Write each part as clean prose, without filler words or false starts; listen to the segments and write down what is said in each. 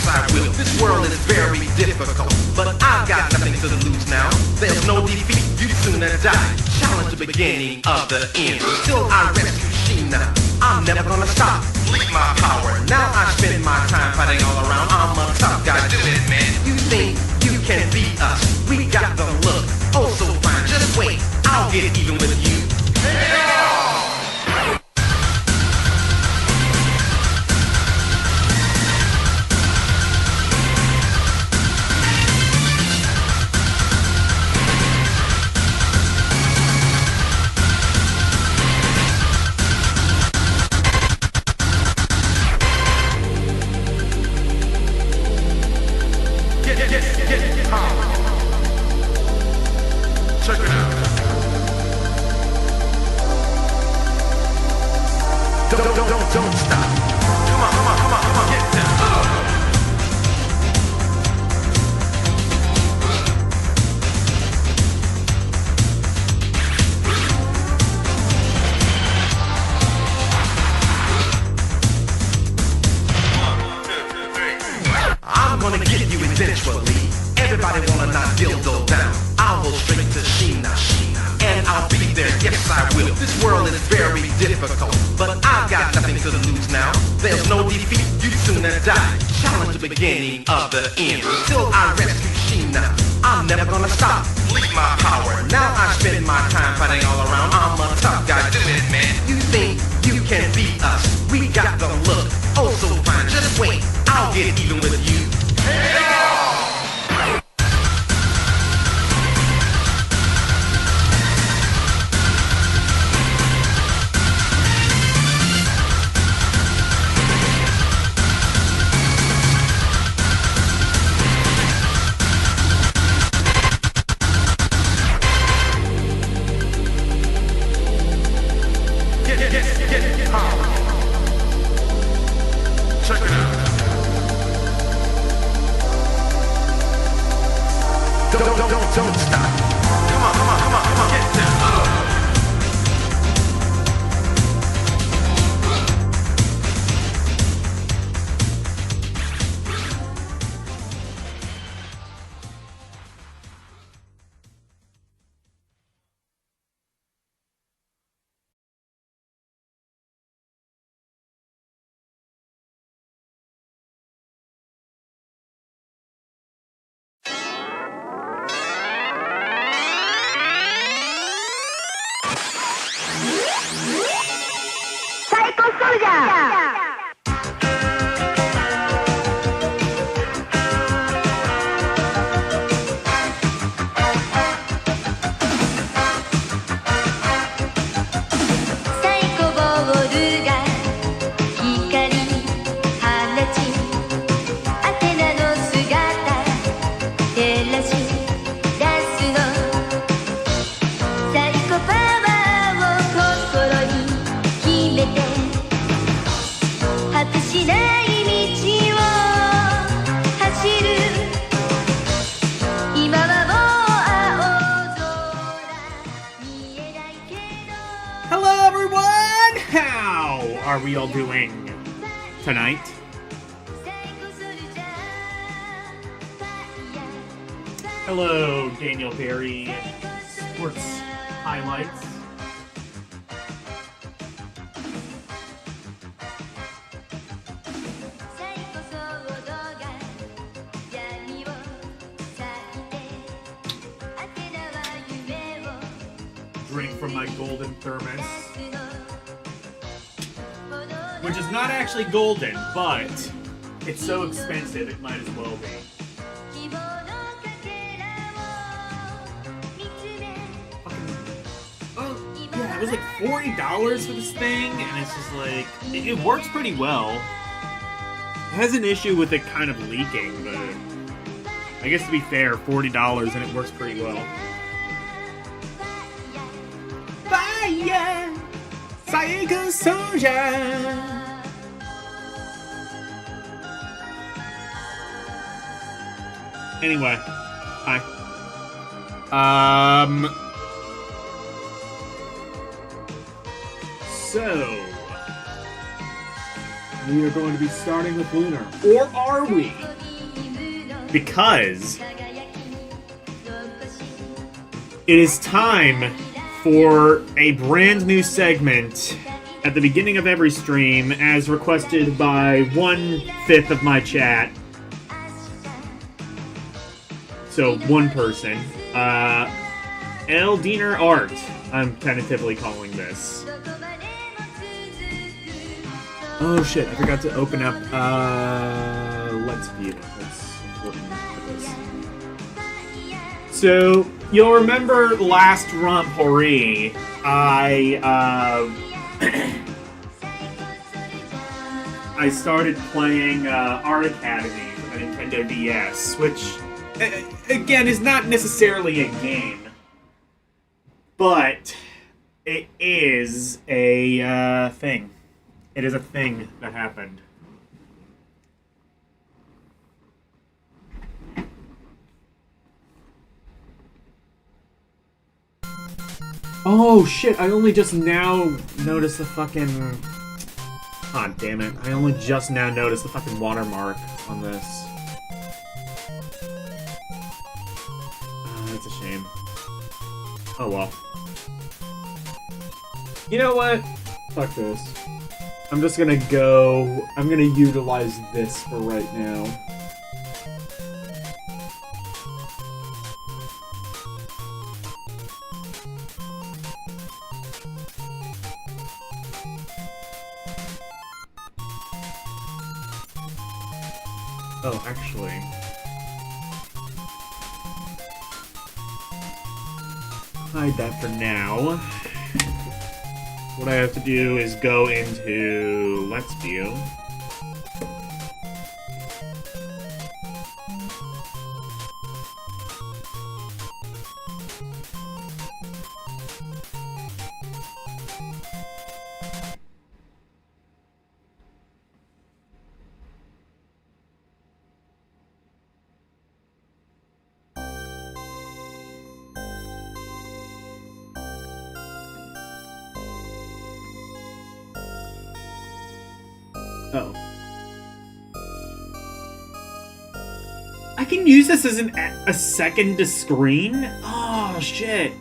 I will. This world is very difficult, but I've got nothing to lose now. There's no defeat, you sooner die. Challenge the beginning of the end. Till I rescue Sheena, I'm never gonna stop. Leave my power. Now I spend my time fighting all around. I'm a tough guy, do it, man. You think you can beat us? We got the look, oh so fine. Just wait, I'll get even with you. Check it out. Don't stop. Come on, get down. I'm gonna get you eventually. Everybody wanna knock dildo down. I'll go straight to Sheena, and I'll be there, yes I will. This world is very difficult, but I've got nothing to lose now. There's no defeat, you sooner die. Challenge the beginning of the end. Till I rescue Sheena, I'm never gonna stop. Leave my power. Now I spend my time fighting all around. I'm a tough guy, do it, man. You think you can beat us? We got the look, oh so fine. Just wait, I'll get even with you. Check it out. Don't stop. Come on, get down. Are we all doing tonight? Hello, Daniel Berry, Sports Highlights. Drink from my golden thermos. Which is not actually golden, but it's so expensive it might as well be. Yeah, it was like $40 for this thing, and it's just like, it works pretty well. It has an issue with it kind of leaking, but I guess to be fair, $40 and it works pretty well. Fire! Psycho Soldier! Anyway, hi. So we are going to be starting with Lunar, or are we? because it is time for a brand new segment at the beginning of every stream, as requested by 1/5 of my chat. So, one person. Eldiner Art, I'm tentatively calling this. Oh shit, I forgot to open up, Let's View. That's important for this. So, you'll remember last Rump Hori, I started playing Art Academy for the Nintendo DS, which, again, is not necessarily a game, but it is a thing. It is a thing that happened. Oh shit, I only just now noticed the fucking... God damn it, I only just now noticed the fucking watermark on this. That's a shame. Oh well. You know what? Fuck this. I'm just gonna go... I'm gonna utilize this for right now. Oh, actually... hide that for now. What I have to do is go into Let's View. Oh. I can use this as a second to screen? Oh, shit.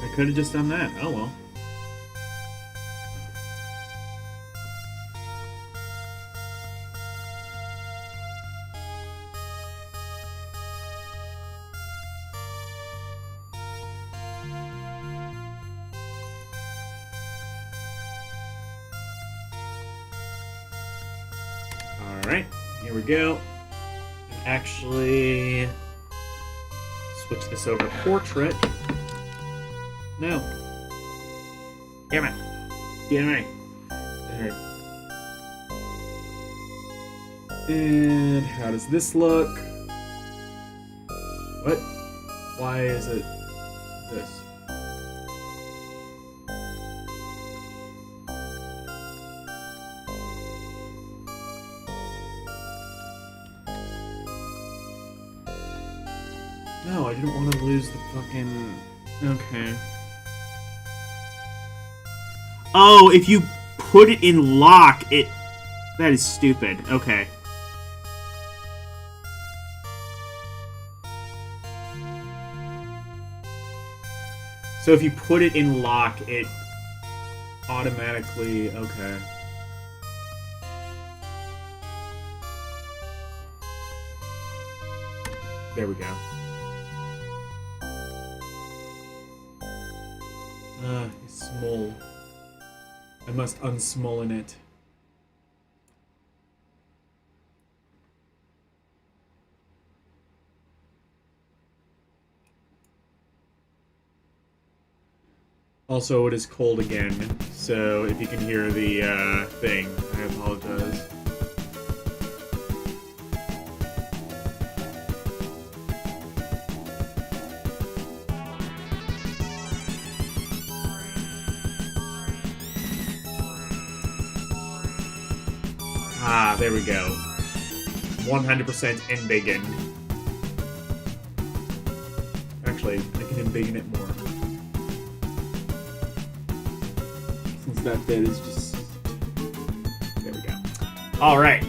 I could have just done that. Oh, well. Alright, here we go. Actually, switch this over to portrait. No. Damn it. Damn it. Alright. And how does this look? What? Why is it this? No, I didn't want to lose the fucking... Okay. Oh, if you put it in lock, it... That is stupid. Okay. So if you put it in lock, it automatically... Okay. There we go. It's small. I must unsmollen it. Also, it is cold again, so if you can hear the thing, I apologize. Ah, there we go. 100% embiggen. Actually, I can embiggen it more. that bit is just... There we go. Alright.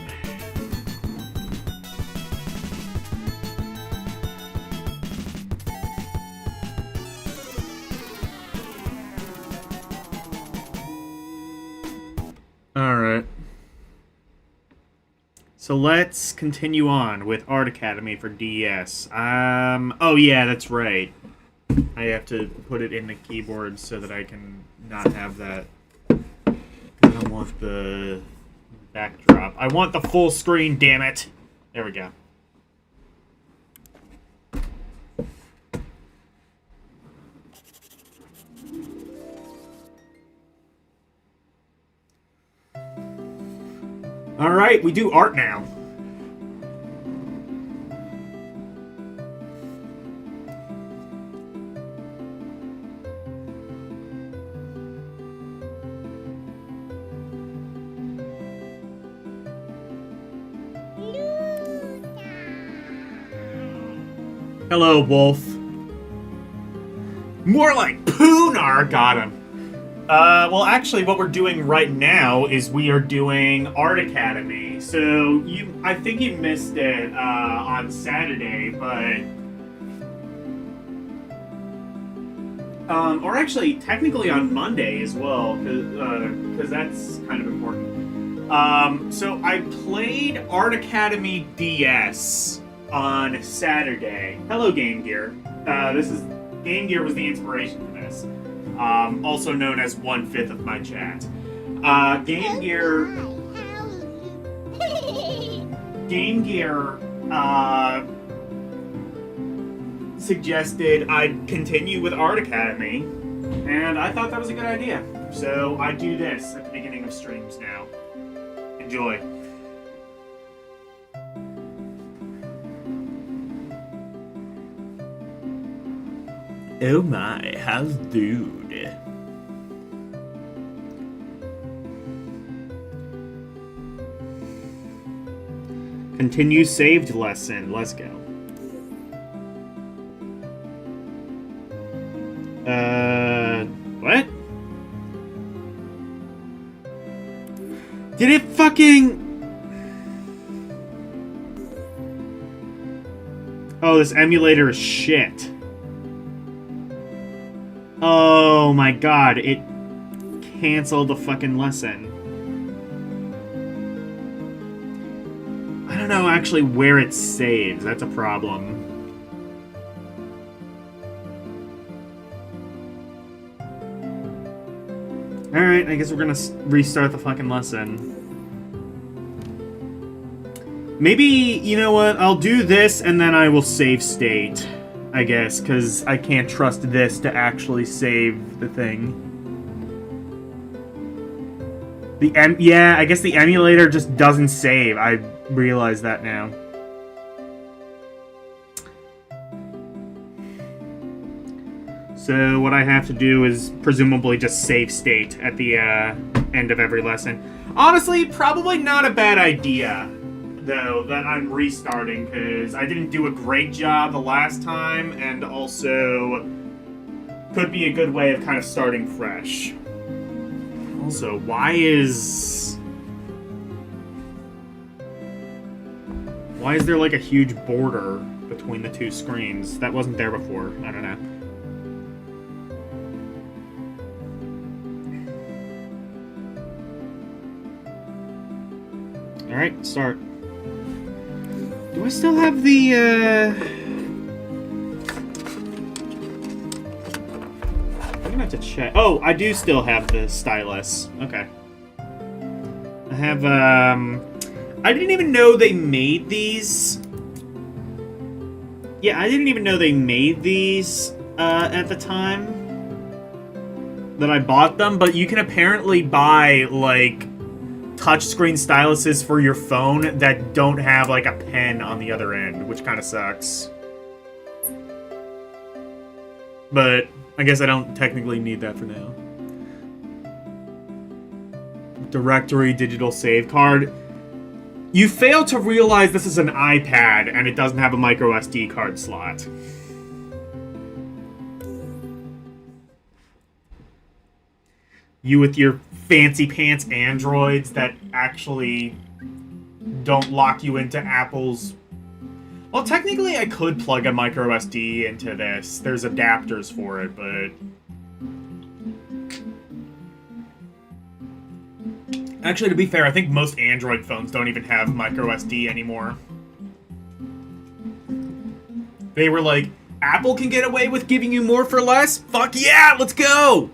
Alright. So let's continue on with Art Academy for DS. Oh yeah, that's right. I have to put it in the keyboard so that I can not have that. I don't want the backdrop. I want the full screen, damn it. There we go. Alright, we do art now. Hello, Wolf. More like Poonar, got him. Well, actually, what we're doing right now is we are doing Art Academy. So, I think you missed it, on Saturday, but... or actually, technically on Monday as well, because that's kind of important. So I played Art Academy DS on Saturday. Hello, Game Gear. Game Gear was the inspiration for this. Also known as 1/5 of my chat. Game Gear suggested I'd continue with Art Academy, and I thought that was a good idea. So I do this at the beginning of streams now. Enjoy. Oh my, how's dude? Continue saved lesson. Let's go. What? Did it fucking... Oh, this emulator is shit. Oh my god, it canceled the fucking lesson. I don't know actually where it saves, that's a problem. Alright, I guess we're gonna restart the fucking lesson. Maybe, you know what, I'll do this and then I will save state. I guess, because I can't trust this to actually save the thing. Yeah, I guess the emulator just doesn't save. I realize that now. So what I have to do is presumably just save state at the end of every lesson. Honestly, probably not a bad idea, though, that I'm restarting, because I didn't do a great job the last time, and also could be a good way of kind of starting fresh. Also, why is there like a huge border between the two screens? That wasn't there before. I don't know. Alright, start. Do I still have the, I'm gonna have to check. Oh, I do still have the stylus. Okay. I have, I didn't even know they made these. Yeah, I didn't even know they made these, at the time that I bought them, but you can apparently buy, like, touchscreen styluses for your phone that don't have like a pen on the other end, which kind of sucks. But I guess I don't technically need that for now. Directory digital save card. You fail to realize this is an iPad and it doesn't have a micro SD card slot. You with your fancy pants androids that actually don't lock you into Apple's... Well, technically I could plug a micro SD into this. There's adapters for it, but... Actually, to be fair, I think most Android phones don't even have micro SD anymore. They were like, Apple can get away with giving you more for less? Fuck yeah, let's go!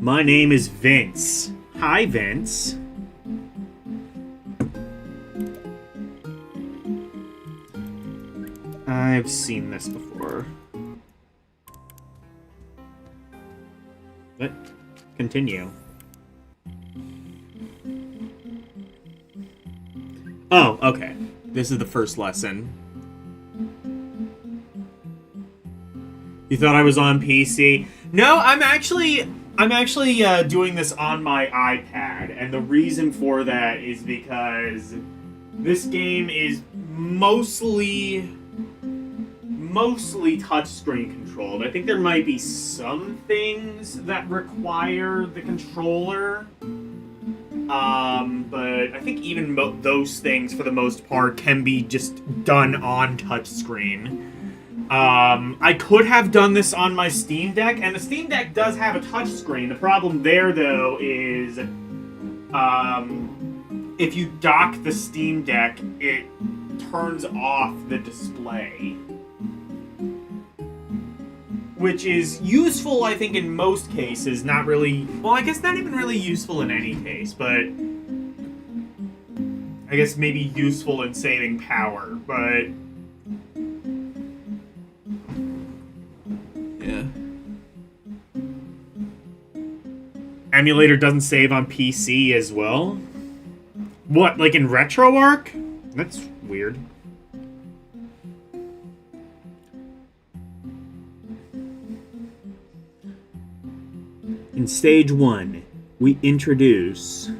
My name is Vince. Hi, Vince. I've seen this before. But, continue. Oh, okay. This is the first lesson. You thought I was on PC? No, I'm actually doing this on my iPad, and the reason for that is because this game is mostly touchscreen controlled. I think there might be some things that require the controller, but I think even those things, for the most part, can be just done on touchscreen. I could have done this on my Steam Deck, and the Steam Deck does have a touchscreen. The problem there, though, is if you dock the Steam Deck, it turns off the display. Which is useful, I think, in most cases, not really... Well, I guess not even really useful in any case, but... I guess maybe useful in saving power, but... Yeah. Emulator doesn't save on PC as well? What, like in RetroArch? That's weird. In stage 1, we introduce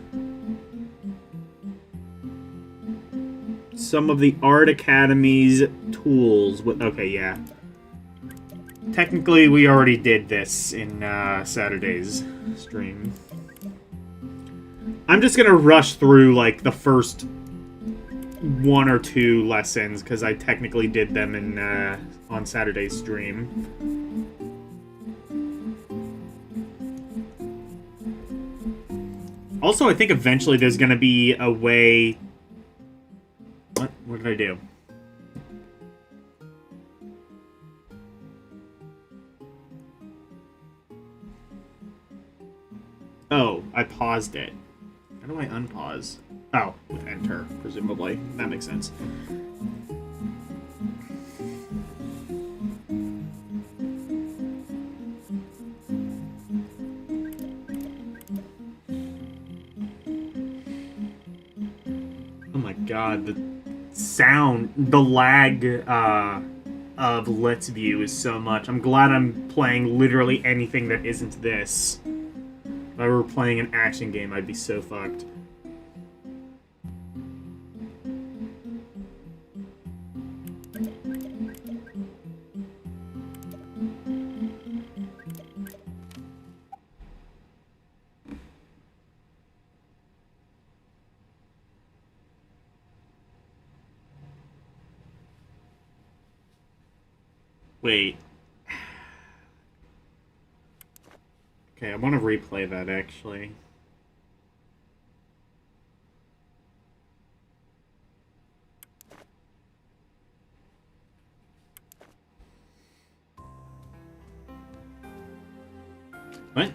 some of the Art Academy's tools. Okay, yeah. Technically, we already did this in Saturday's stream. I'm just gonna rush through, like, the first 1 or 2 lessons, because I technically did them in on Saturday's stream. Also, I think eventually there's gonna be a way... What did I do? Oh, I paused it. How do I unpause? Oh, with enter, presumably. That makes sense. Oh my god, the sound, the lag of Let's View is so much. I'm glad I'm playing literally anything that isn't this. If I were playing an action game, I'd be so fucked. Wait. Okay, I want to replay that, actually. What?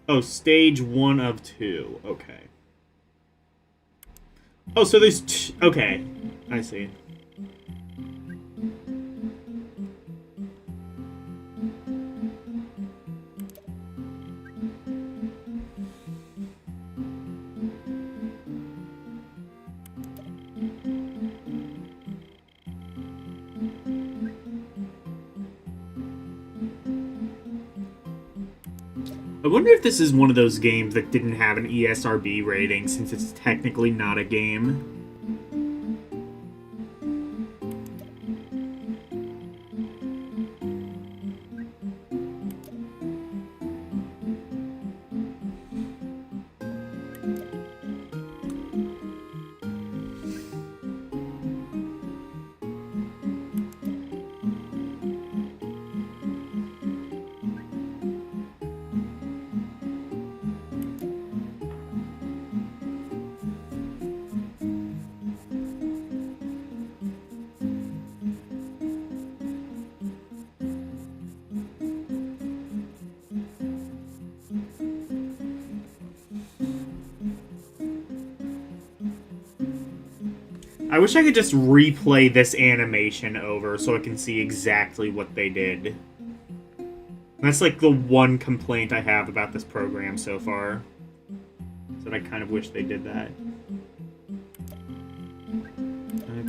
Oh, stage 1 of 2. Okay. Oh, so there's okay. I see. I wonder if this is one of those games that didn't have an ESRB rating since it's technically not a game. I wish I could just replay this animation over so I can see exactly what they did. That's like the one complaint I have about this program so far. Is that I kind of wish they did that.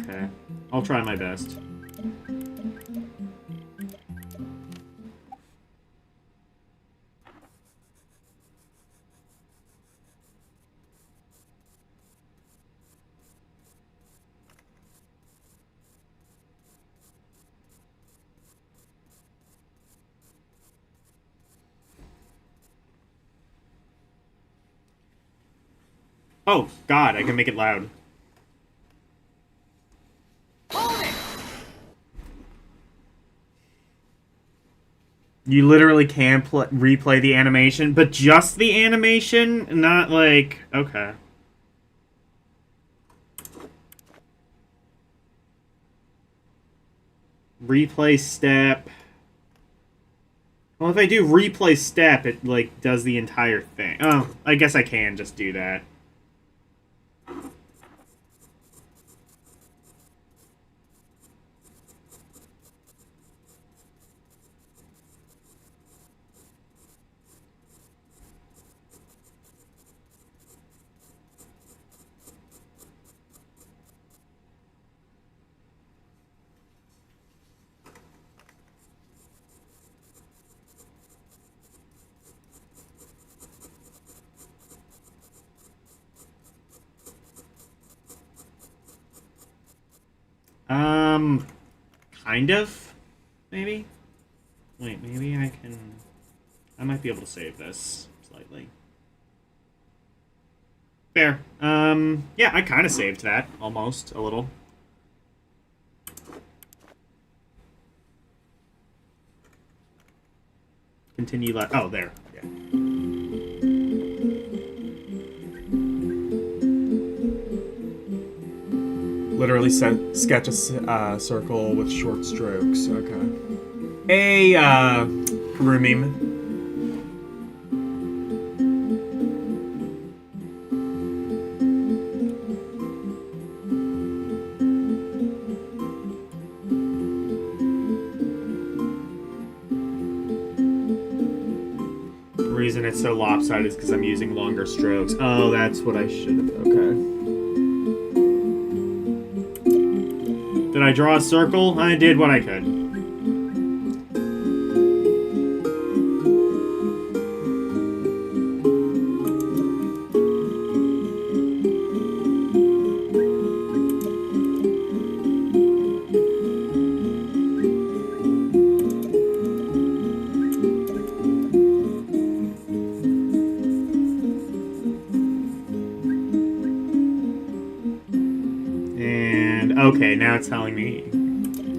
Okay. I'll try my best. Oh, God, I can make it loud. You literally can replay the animation, but just the animation? Not like... Okay. Replay step... Well, if I do replay step, it, like, does the entire thing. Oh, I guess I can just do that. Kind of? Maybe? Wait, maybe I can... I might be able to save this slightly. Fair. Yeah, I kind of saved that, almost, a little. Continue oh, there. Yeah. Literally sketch a circle with short strokes. Okay. Hey, Rumim. The reason it's so lopsided is because I'm using longer strokes. Oh, that's what I should have. Okay. Did I draw a circle? I did what I could. And okay, now it's telling me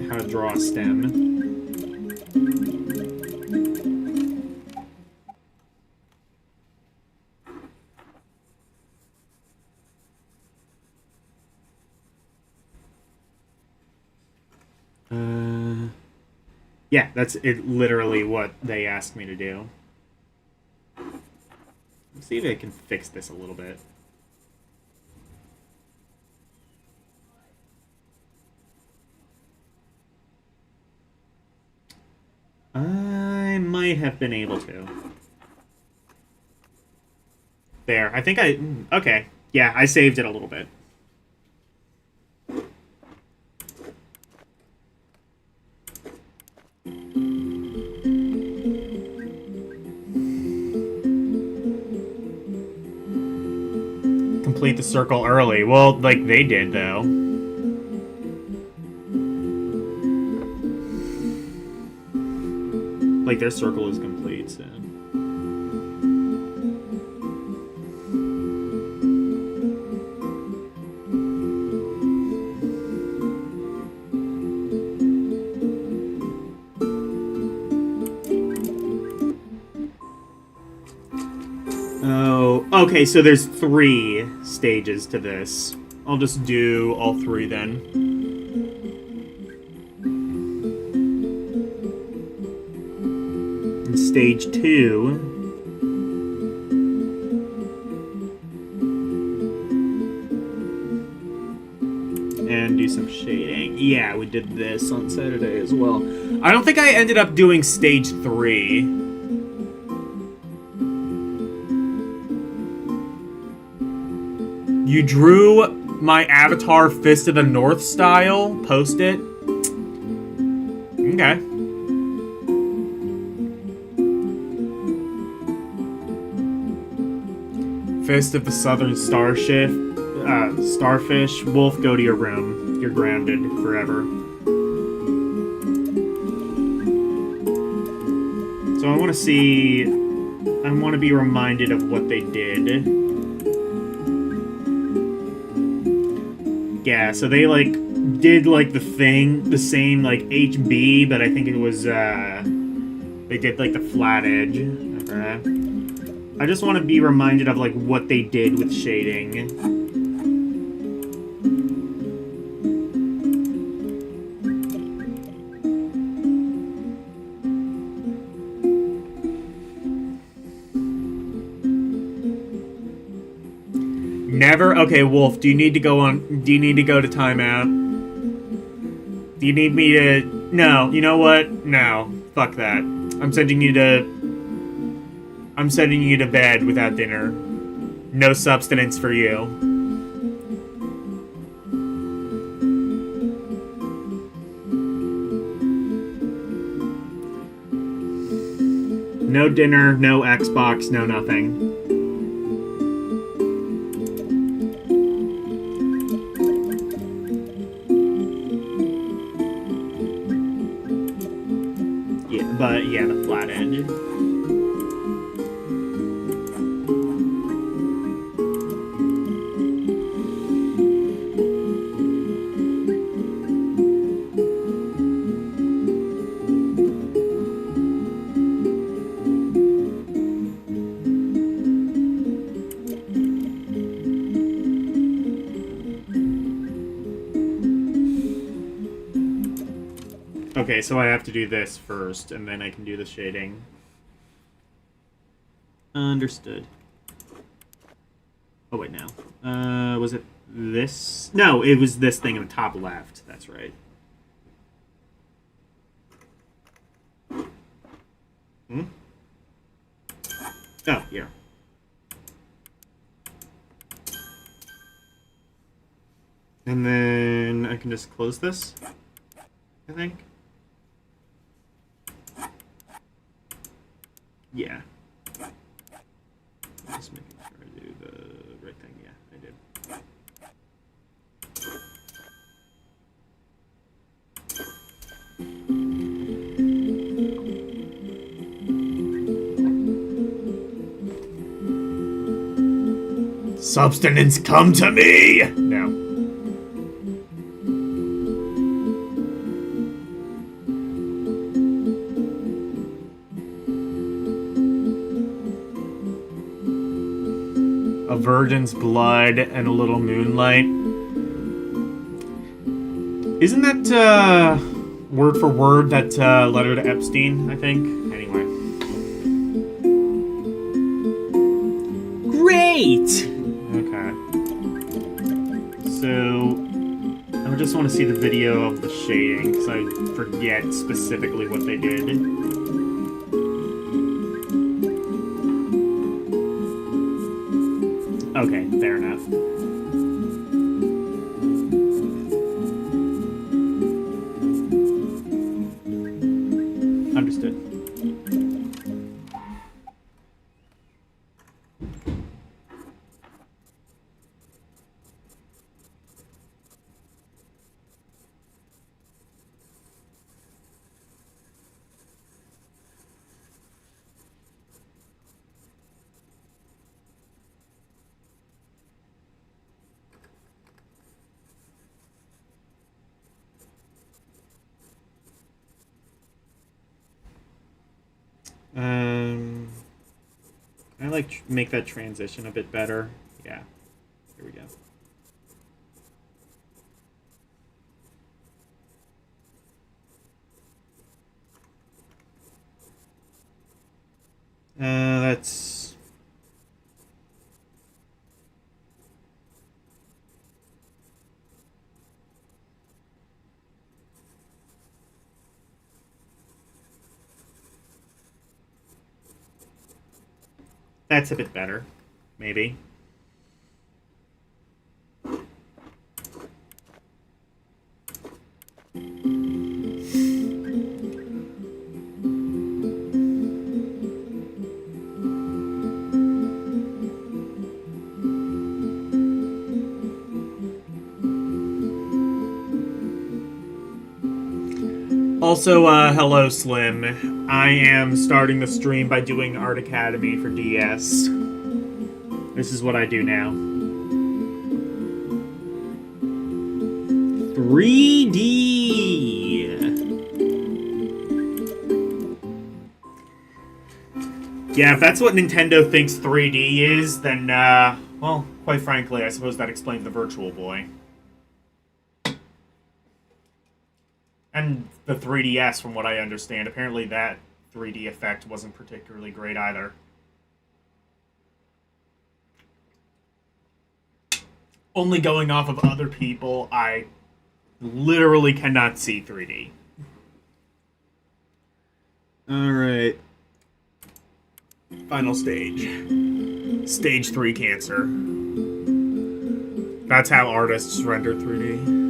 how to draw a stem. Yeah, that's it. Literally what they asked me to do. Let's see if I can fix this a little bit. I might have been able to. There, I think okay. Yeah, I saved it a little bit. complete the circle early. Well, like they did, though. Like, their circle is complete, so... Oh, okay, so there's 3 stages to this. I'll just do all 3 then. And stage 2... and do some shading. Yeah, we did this on Saturday as well. I don't think I ended up doing stage 3. You drew my avatar Fist of the North style. Post it. Okay. Fist of the Southern Starship. Starfish. Wolf, go to your room. You're grounded forever. So I want to see... I want to be reminded of what they did. Yeah, so they, like, did, like, the same, like, HB, but I think it was, they did, like, the flat edge. Okay. I just want to be reminded of, like, what they did with shading. Never? Okay, Wolf, do you need to go to timeout? Do you need me to... No, you know what? No. Fuck that. I'm sending you to bed without dinner. No substance for you. No dinner, no Xbox, no nothing. But yeah, the flat edge. Okay, so I have to do this first, and then I can do the shading. Understood. Oh, wait, no. Was it this? No, it was this thing in the top left. That's right. Hmm? Oh, yeah. And then I can just close this, I think. Yeah. Just making sure I do the right thing. Yeah, I did. Substance, come to me! No. A virgin's blood and a little moonlight. Isn't that, word for word that, letter to Epstein, I think? Anyway. Great! Okay. So, I just want to see the video of the shading, because I forget specifically what they did. Okay, fair enough. Understood. like make that transition a bit better? Yeah. Here we go. That's... That's a bit better, maybe. Also, hello Slim. I am starting the stream by doing Art Academy for DS. This is what I do now. 3D! Yeah, if that's what Nintendo thinks 3D is, then, well, quite frankly, I suppose that explains the Virtual Boy. And the 3DS, from what I understand. Apparently that 3D effect wasn't particularly great either. Only going off of other people, I literally cannot see 3D. Alright. Final stage. Stage 3 cancer. That's how artists render 3D.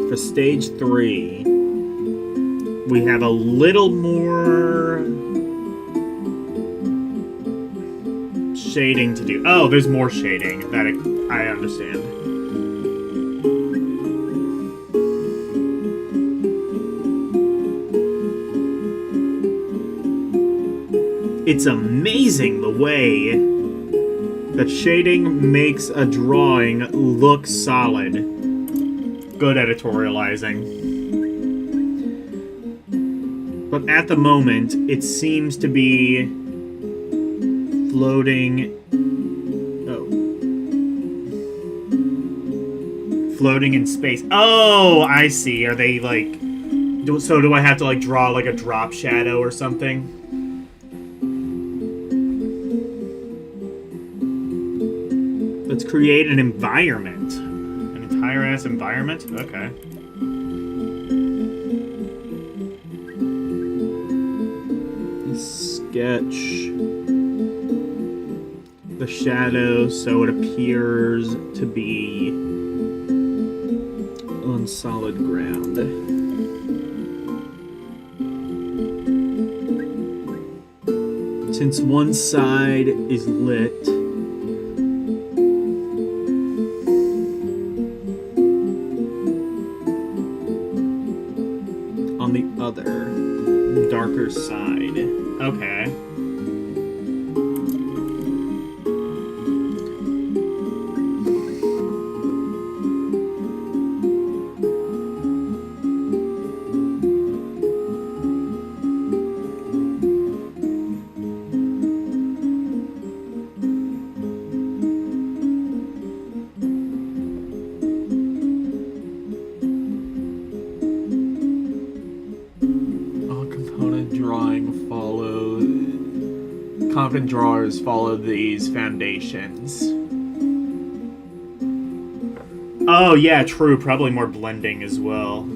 For stage 3, we have a little more shading to do. Oh, there's more shading. That I understand. It's amazing the way that shading makes a drawing look solid. Good editorializing. But at the moment, it seems to be floating... Oh. Floating in space. Oh, I see. Are they, like... So do I have to, like, draw, like, a drop shadow or something? Let's create an environment. Entire-ass environment? Okay. Sketch the shadow so it appears to be on solid ground. Since one side is lit, darker side. Okay. Confident drawers follow these foundations. Oh, yeah, true. Probably more blending as well.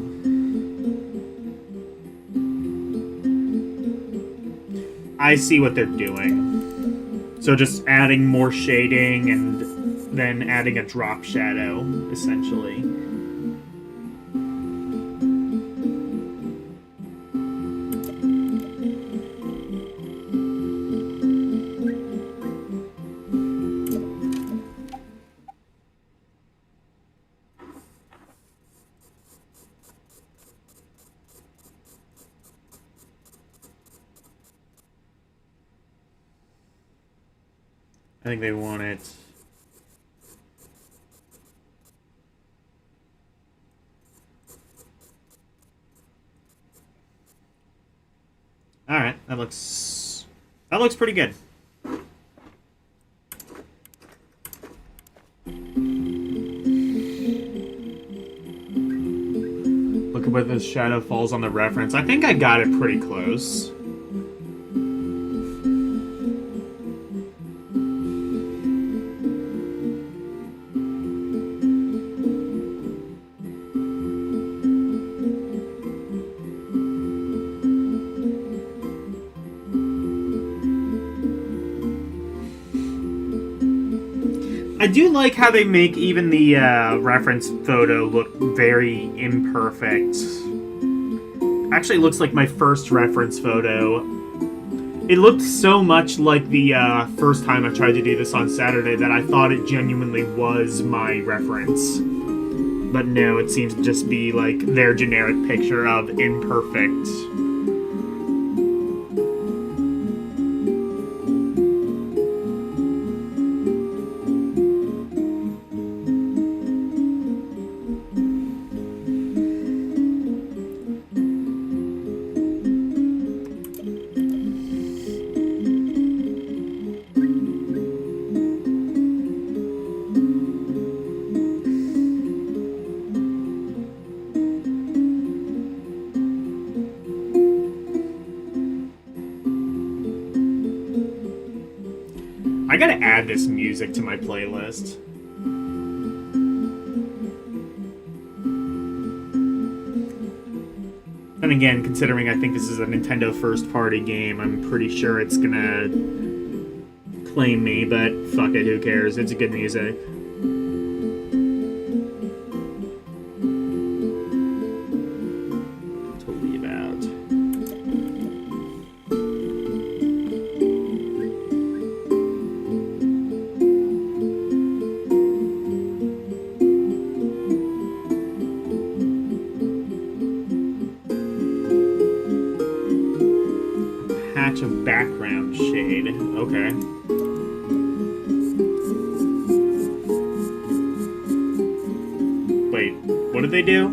I see what they're doing. So just adding more shading and then adding a drop shadow, essentially. I think they want it. All right, that looks pretty good. Look at where the shadow falls on the reference. I think I got it pretty close. I do like how they make even the reference photo look very imperfect. Actually, it looks like my first reference photo. It looked so much like the first time I tried to do this on Saturday that I thought it genuinely was my reference. But no, it seems to just be like their generic picture of imperfect. I gotta add this music to my playlist. And again, considering I think this is a Nintendo first-party game, I'm pretty sure it's gonna claim me, but fuck it, who cares? It's good music. To leave out. Patch of background shade. Okay. Wait, what did they do?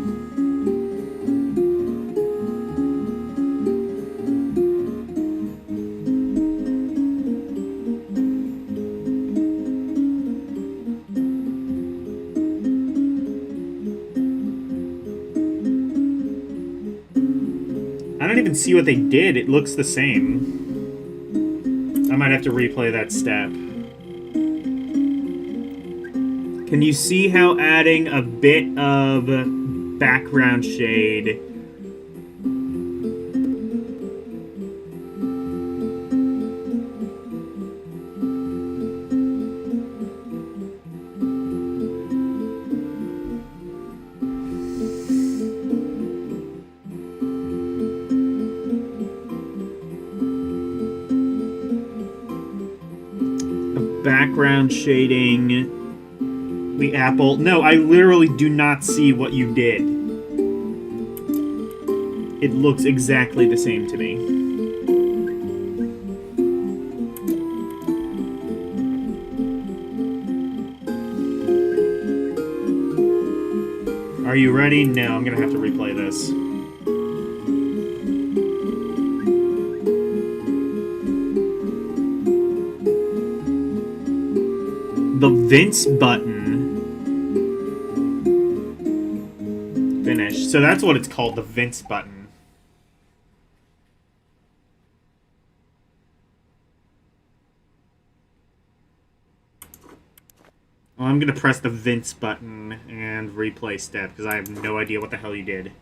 I don't even see what they did. It looks the same. I might have to replay that step. Can you see how adding a bit of background shade background shading the apple? No, I literally do not see what you did. It looks exactly the same to me. Are you ready? No, I'm gonna have to replay this. The Vince button. Finish. So that's what it's called, the Vince button. Well, I'm gonna press the Vince button and replay step, because I have no idea what the hell you did.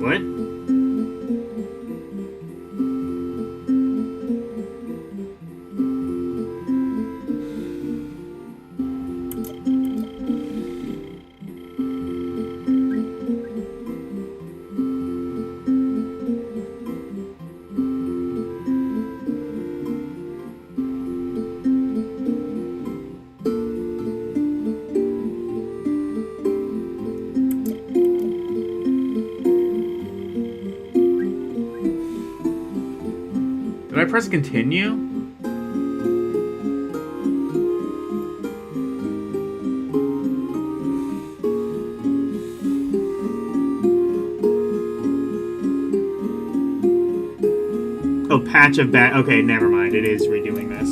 What? press continue? Oh, patch of bad. Okay, never mind. It is redoing this.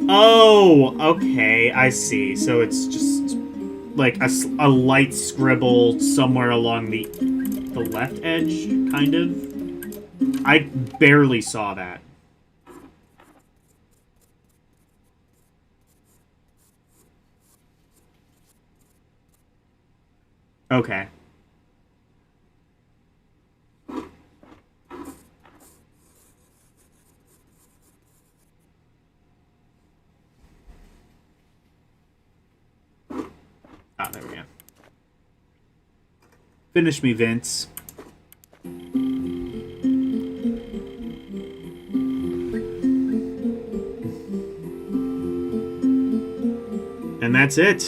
Oh, okay. I see. So it's just like a light scribble somewhere along the left edge, kind of. I barely saw that. Okay. Ah, there we go. Finish me, Vince. And that's it.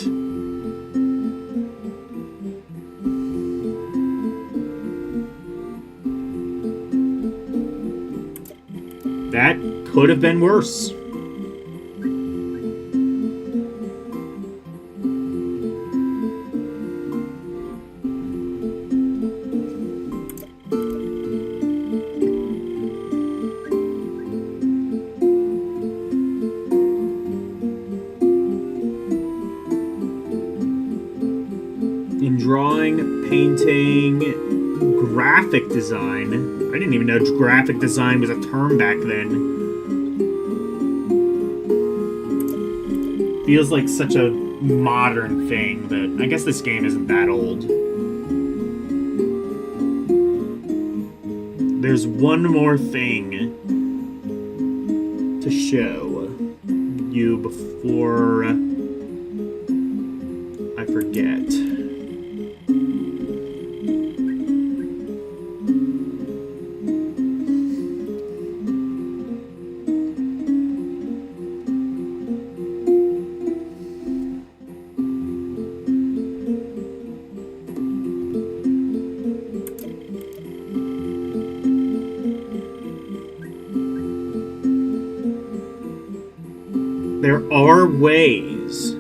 That could have been worse. In drawing, painting, graphic design. I didn't even know graphic design was a term back then. Feels like such a modern thing, but I guess this game isn't that old. There's one more thing to show you before I forget. There are ways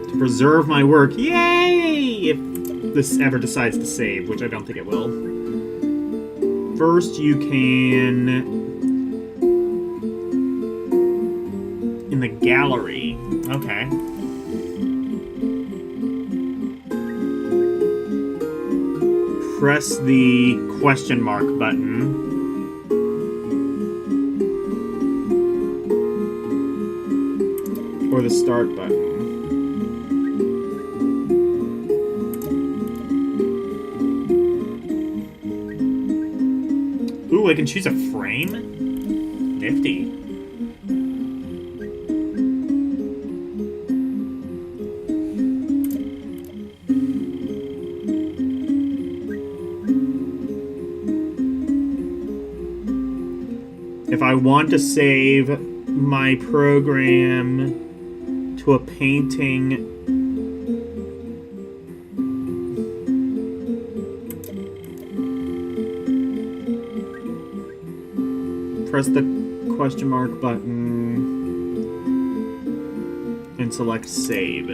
to preserve my work. Yay! If this ever decides to save, which I don't think it will. First, you can... in the gallery. Okay. Press the question mark button. Or the start button. Ooh, I can choose a frame? Nifty. If I want to save my program to a painting, press the question mark button and select save.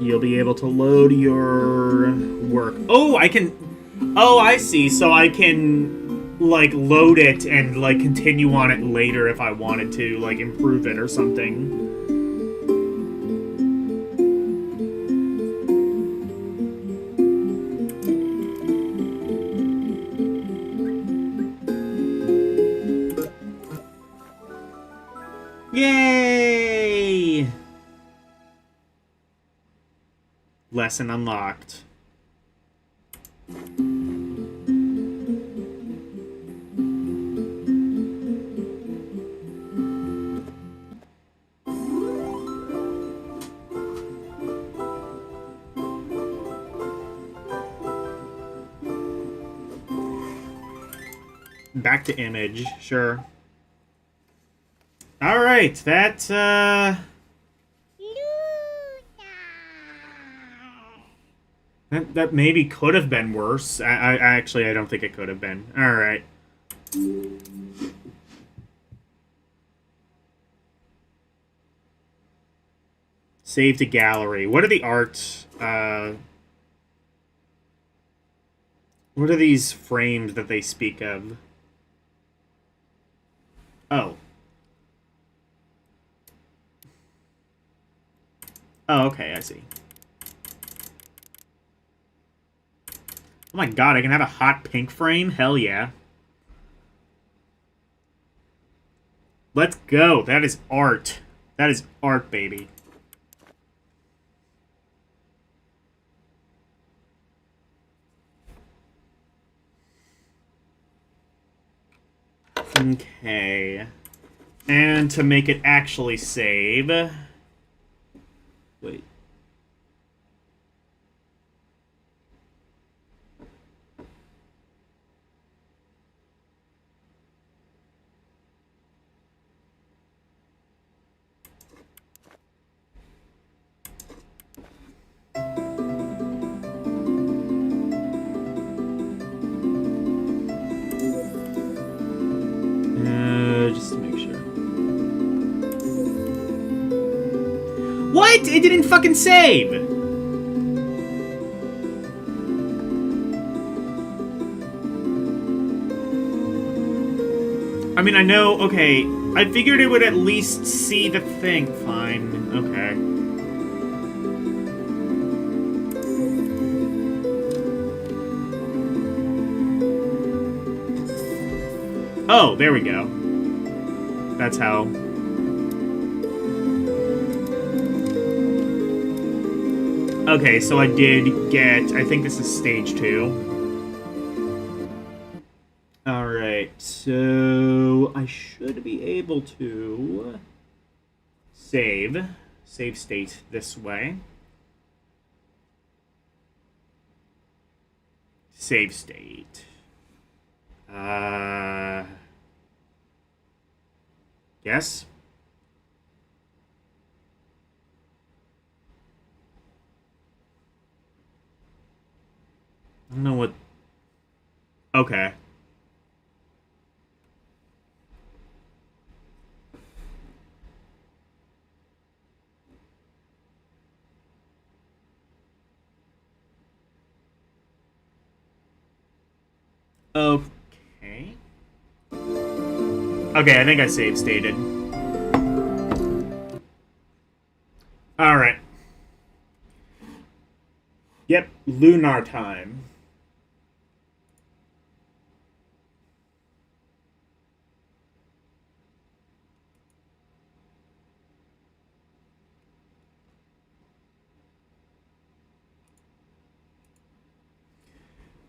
You'll be able to load your work. Oh, I can... Oh, I see. So I can, like, load it and, like, continue on it later if I wanted to, like, improve it or something. Yay! Lesson unlocked. back to image. Sure. All right, that that maybe could have been worse. I actually I don't think it could have been. All right. Save to gallery. What are the art? What are these frames that they speak of? Oh. Oh, okay, I see. Oh my god, I can have a hot pink frame? Hell yeah. Let's go. That is art. That is art, baby. Okay. And to make it actually save... Wait. Just to make sure. What? It didn't fucking save! I mean, I know, okay. I figured it would at least see the thing. Fine. Okay. Oh, there we go. That's how. Okay, so I did get... I think this is stage 2. Alright, so... I should be able to... Save state this way. Save state. Yes? I don't know what... Okay. Okay. Okay, I think I save stated. Alright. Yep, Lunar time.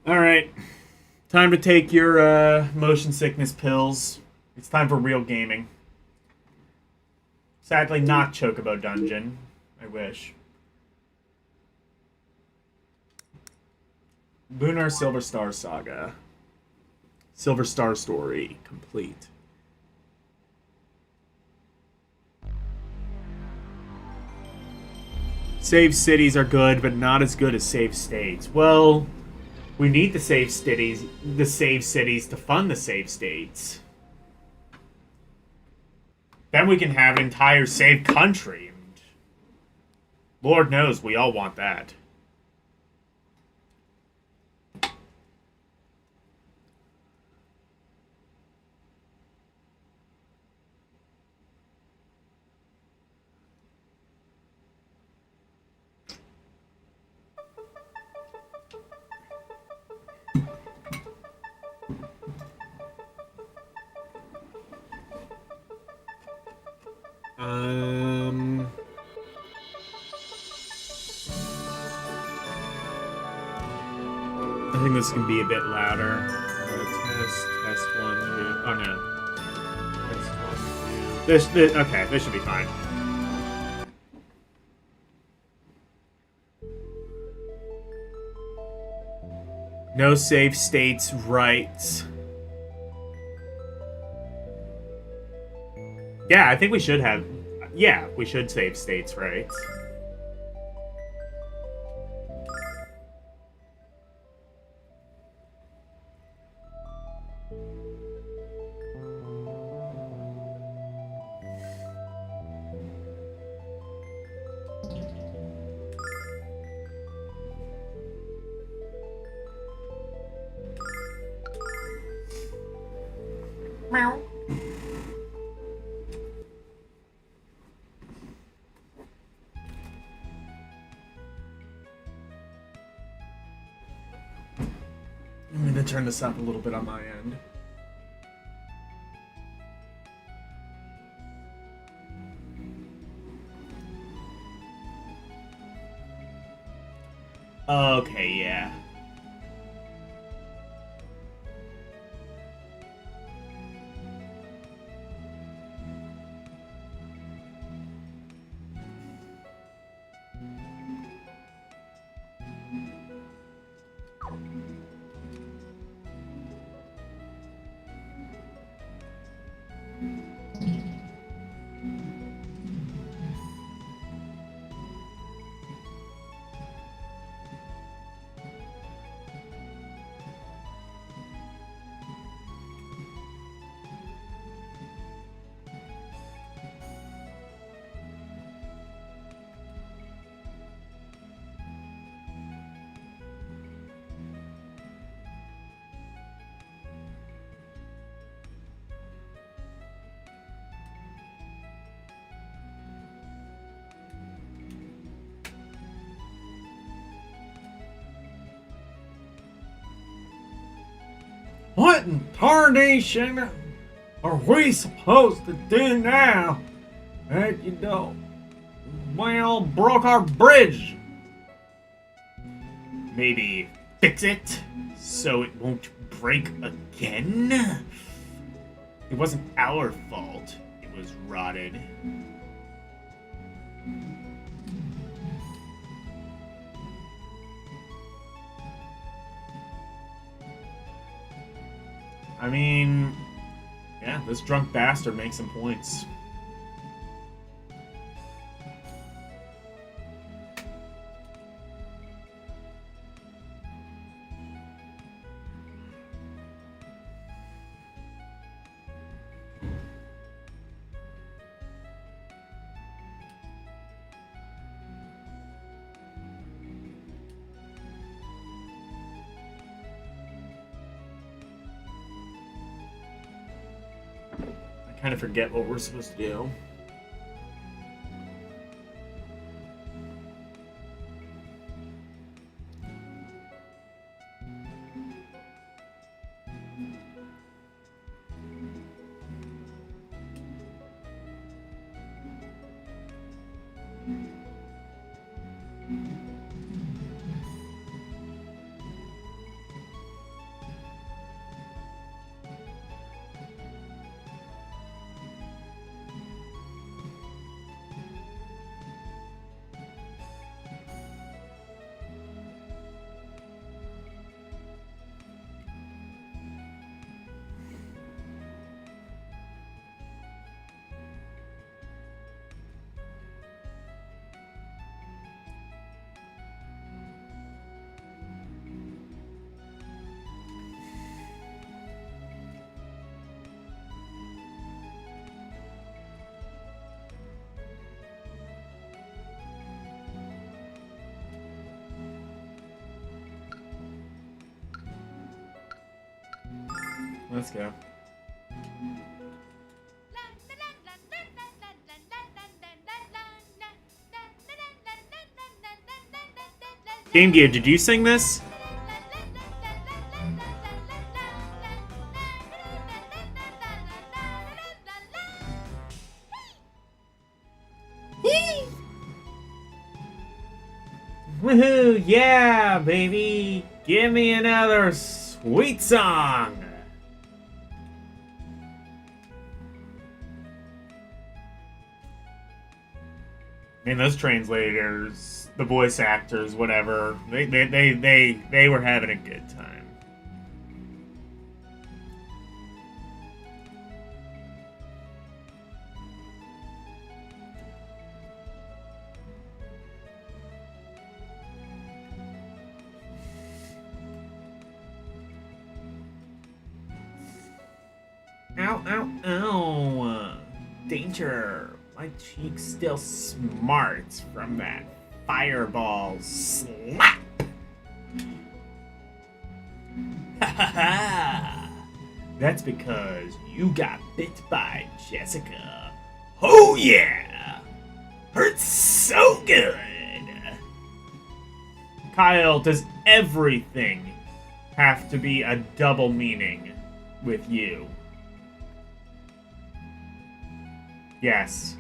Alright. Time to take your motion sickness pills. It's time for real gaming. Sadly, not Chocobo Dungeon. I wish. Lunar Silver Star Saga. Silver Star Story complete. Save cities are good, but not as good as save states. Well, we need the save cities to fund the save states. Then we can have an entire save country. And Lord knows we all want that. I think this can be a bit louder. Test 1, 2. Oh no. Test 1, 2. This okay, this should be fine. No save states rights. Yeah, I think we should have... Yeah, we should save states, right? Meow. I'm gonna turn this up a little bit on my end. Okay, yeah. What in tarnation are we supposed to do now? That you know, well, broke our bridge. Maybe fix it so it won't break again? It wasn't our fault. It was rotted. I mean, yeah, this drunk bastard makes some points. I kind of forget what we're supposed to do. Let's go. Game Gear, did you sing this? Woohoo! Yeah, baby! Give me another sweet song! I mean, those translators, the voice actors, whatever, they were having a good time. Ow, ow, ow. Danger. My cheek still smarts from that fireball slap. Ha ha ha. That's because you got bit by Jessica. Oh yeah! Hurts so good! Kyle, does everything have to be a double meaning with you? Yes.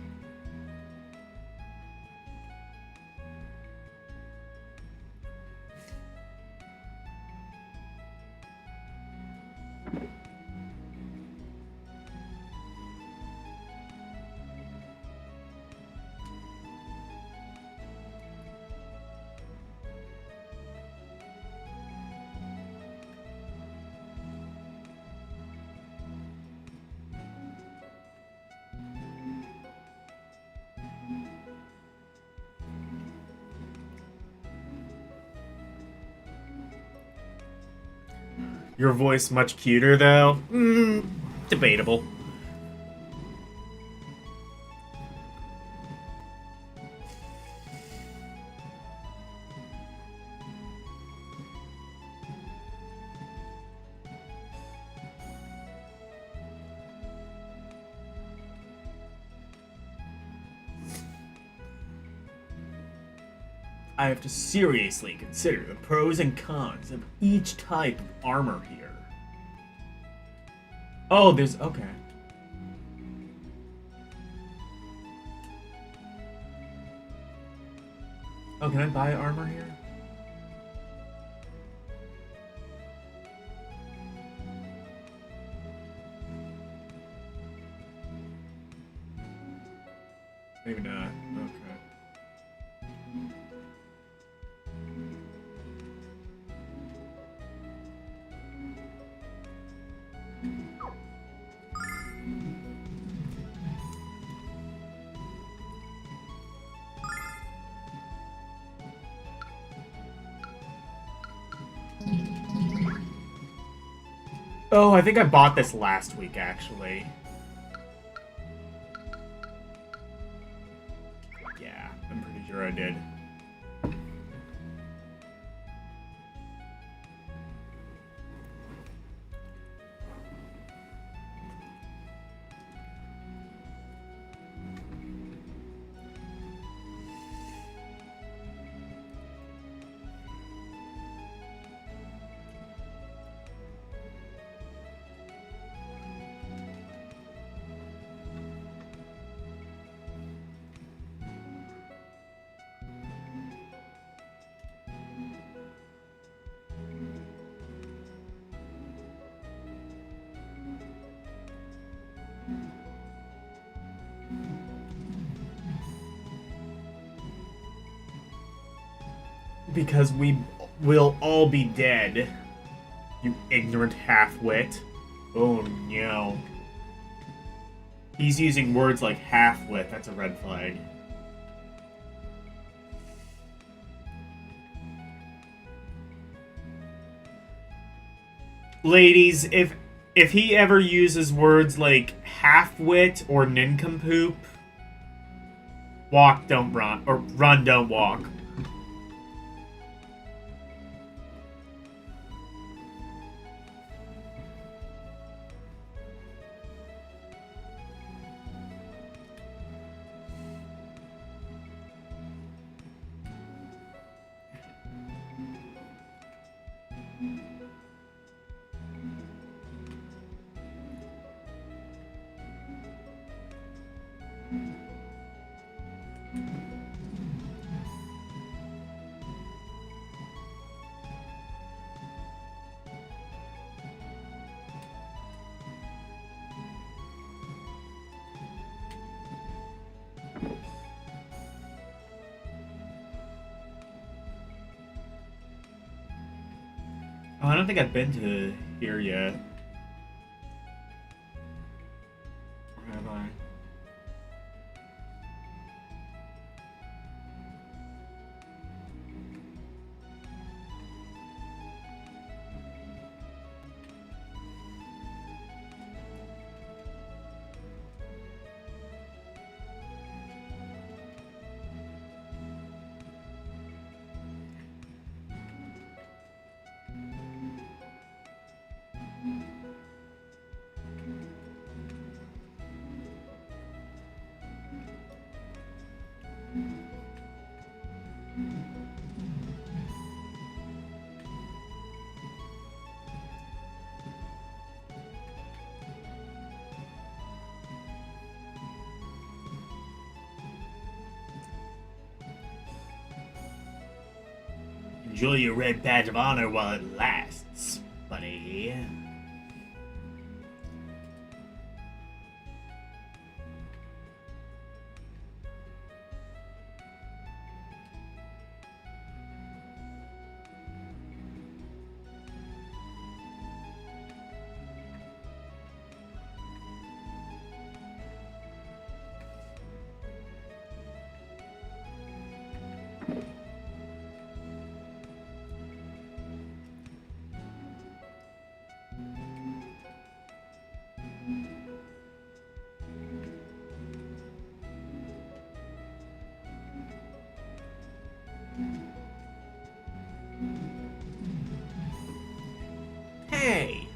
Your voice much cuter, though? Debatable. I have to seriously consider the pros and cons of each type of armor here. Oh, there's... okay. Oh, can I buy armor here? Maybe not. Okay. Oh, I think I bought this last week, actually. Yeah, I'm pretty sure I did. Because we will all be dead, you ignorant half-wit. Oh no. He's using words like half-wit, that's a red flag. Ladies, if he ever uses words like half-wit or nincompoop, walk, don't run, or run, don't walk. Oh, I don't think I've been to here yet. Or have I? Enjoy your red badge of honor while it lasts, buddy. Hey!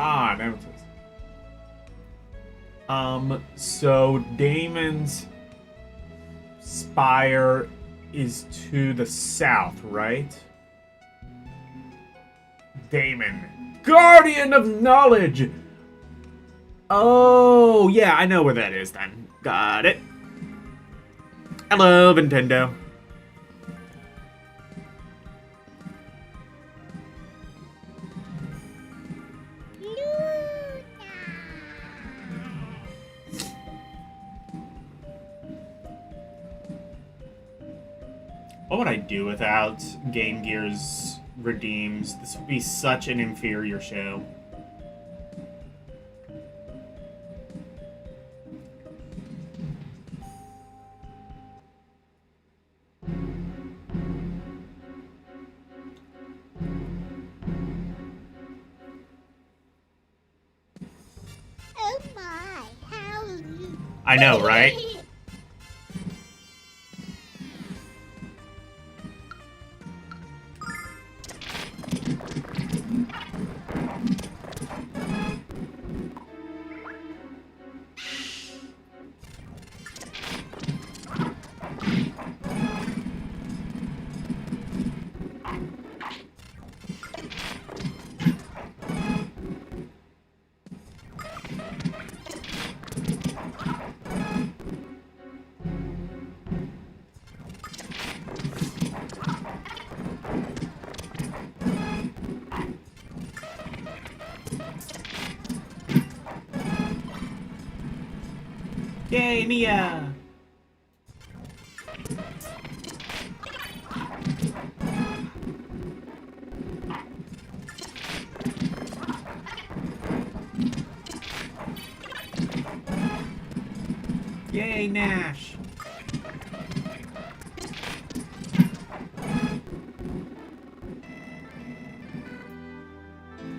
Ah, now it is. So Damon's spire is to the south, right? Damon, Guardian of Knowledge! Oh, yeah, I know where that is then. Got it. Hello, Nintendo. What would I do without Game Gear's redeems? This would be such an inferior show. Oh my, how you... I know, right? Yay, Mia! Yay, Nash!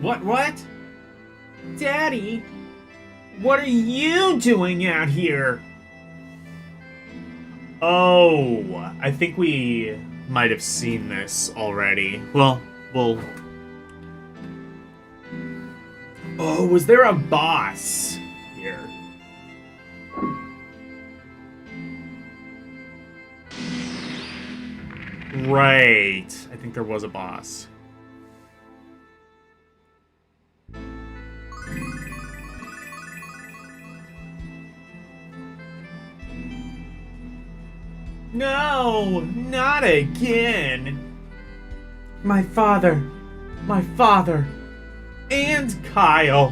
What? Daddy? What are you doing out here? Oh, I think we might have seen this already. Well, oh, was there a boss here? Right. I think there was a boss. No, not again. My father, and Kyle.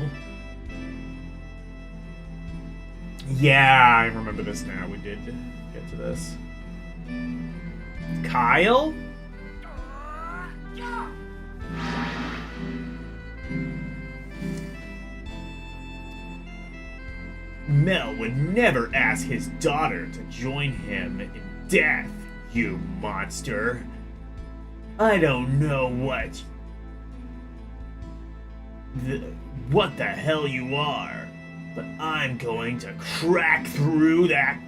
Yeah, I remember this now. We did get to this. Kyle? Mel would never ask his daughter to join him in death, you monster. I don't know what the hell you are, but I'm going to crack through that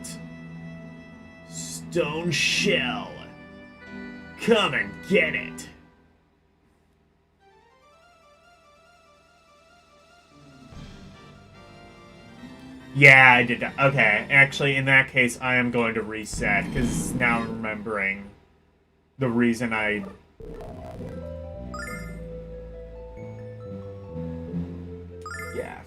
stone shell. Come and get it. Yeah, I did that. Okay, actually, in that case, I am going to reset, because now I'm remembering the reason I... Yeah.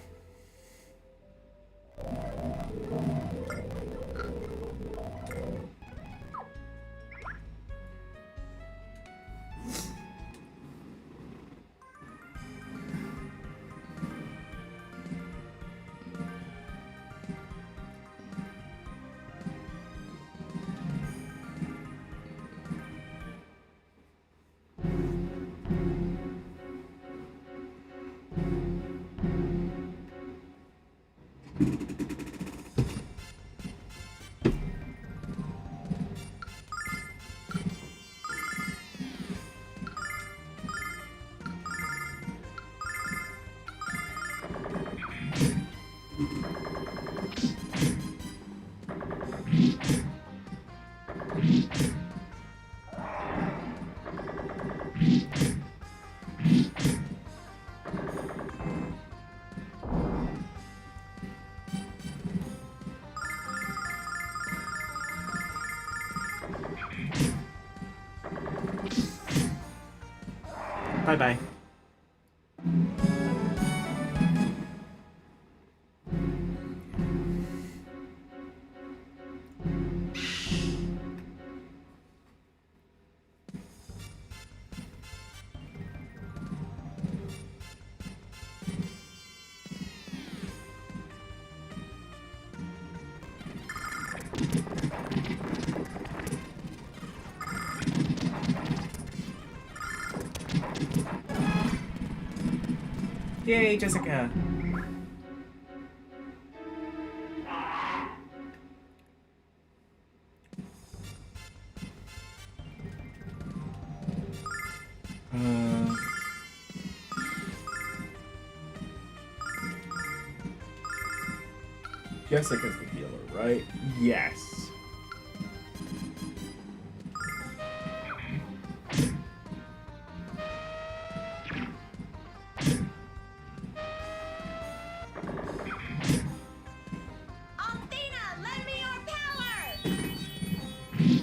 Bye-bye. Yay, Jessica. Jessica's the healer, right? Yes.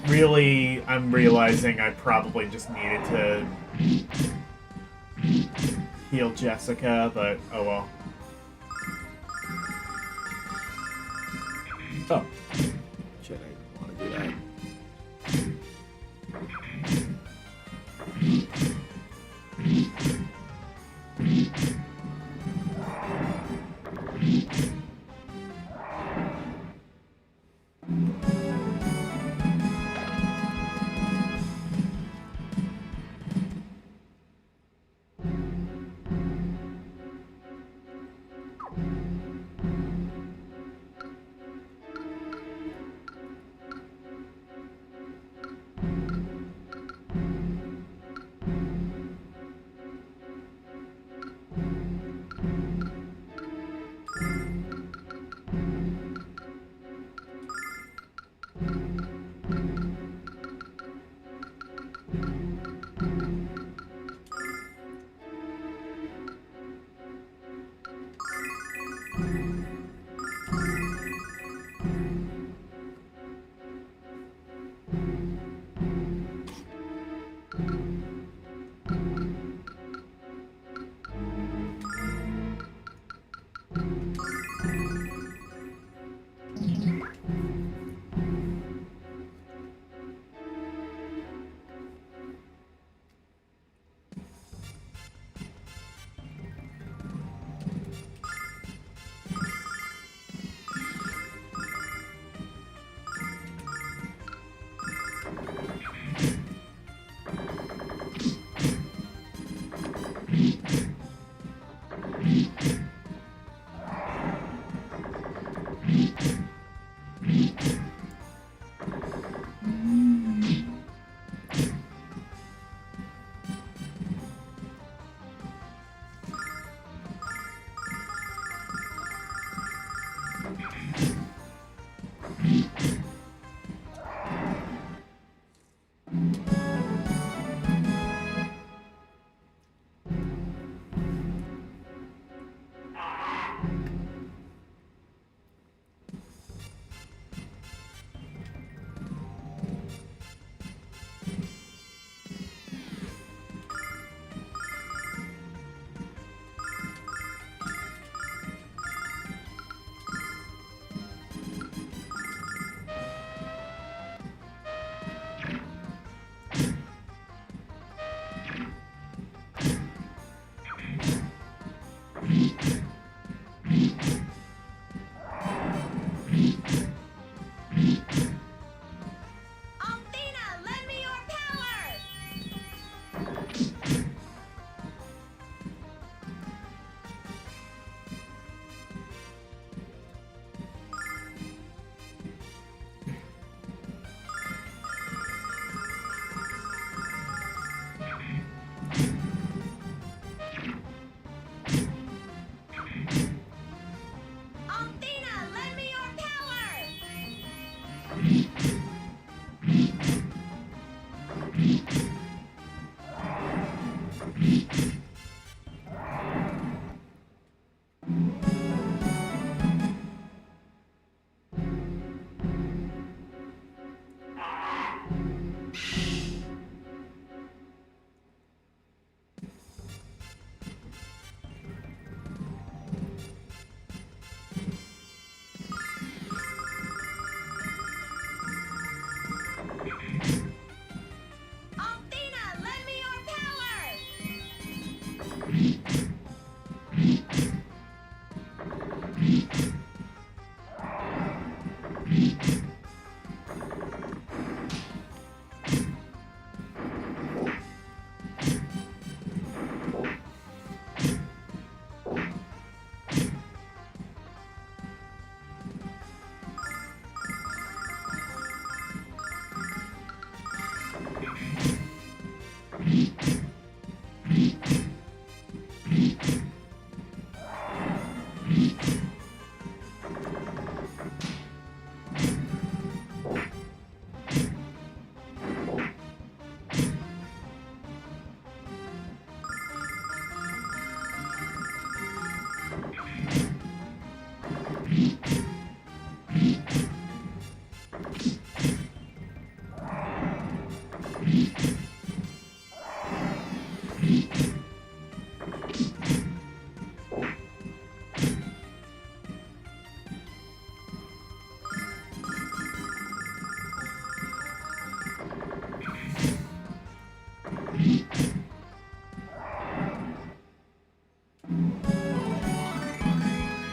Really, I'm realizing I probably just needed to heal Jessica, but oh well. Oh. Shit, I didn't want to do that.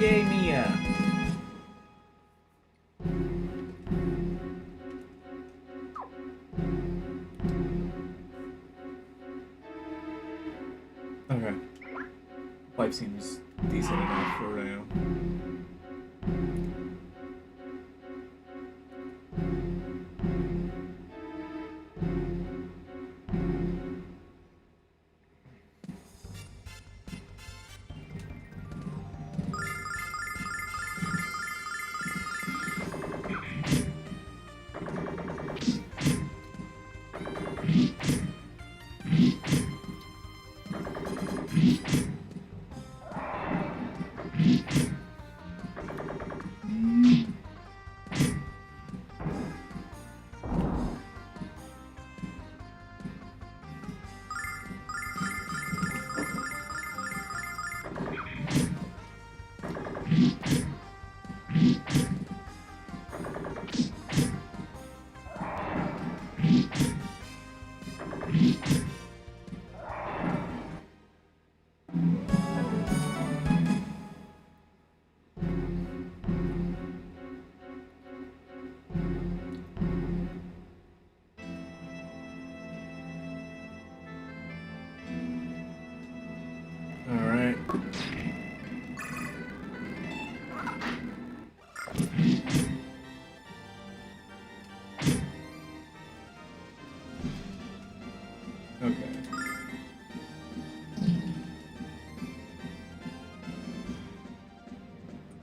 Yay, Mia! Okay. Life seems decent enough for now.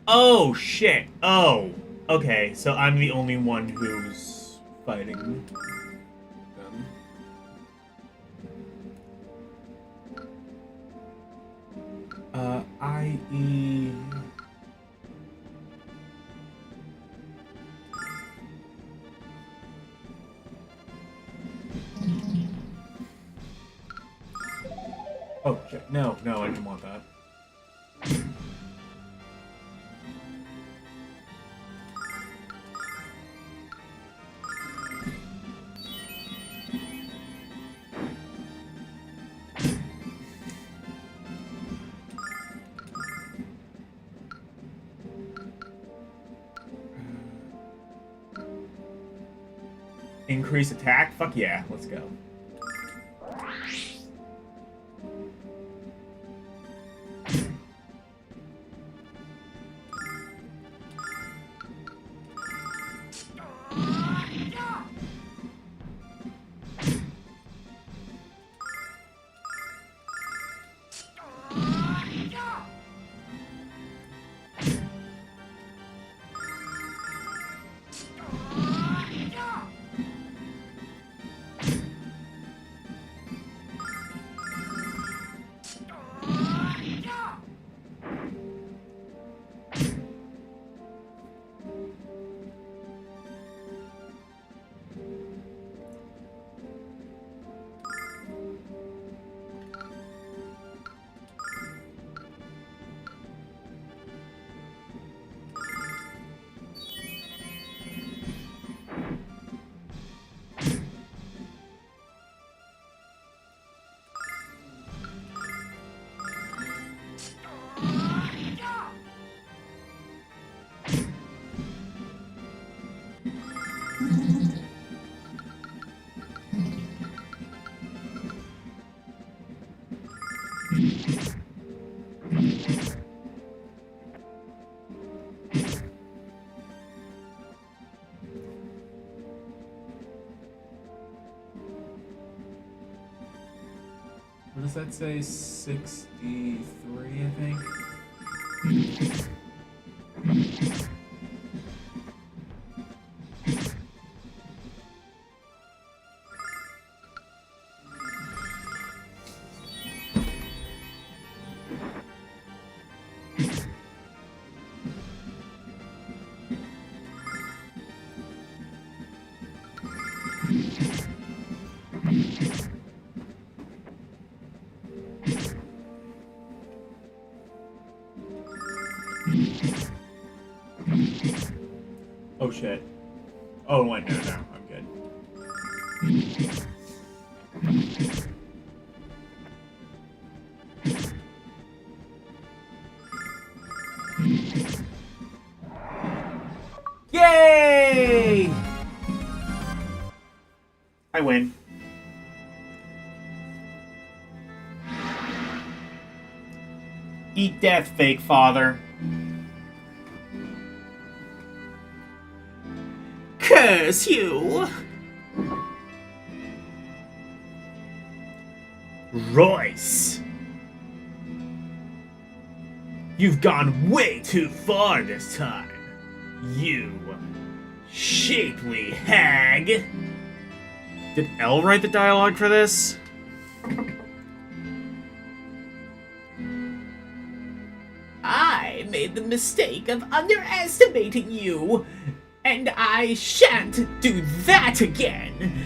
Oh, shit. Oh. Okay, so I'm the only one who's fighting them. I.E. Oh, shit. No, I didn't want that. Increase attack? Fuck yeah, let's go. What does that say? 63, I think? Oh shit. Oh wait, no, I'm good. Yay! I win. Eat death, fake father. Curse you! Royce! You've gone way too far this time, you shapely hag! Did Elle write the dialogue for this? I made the mistake of underestimating you, and I shan't do that again.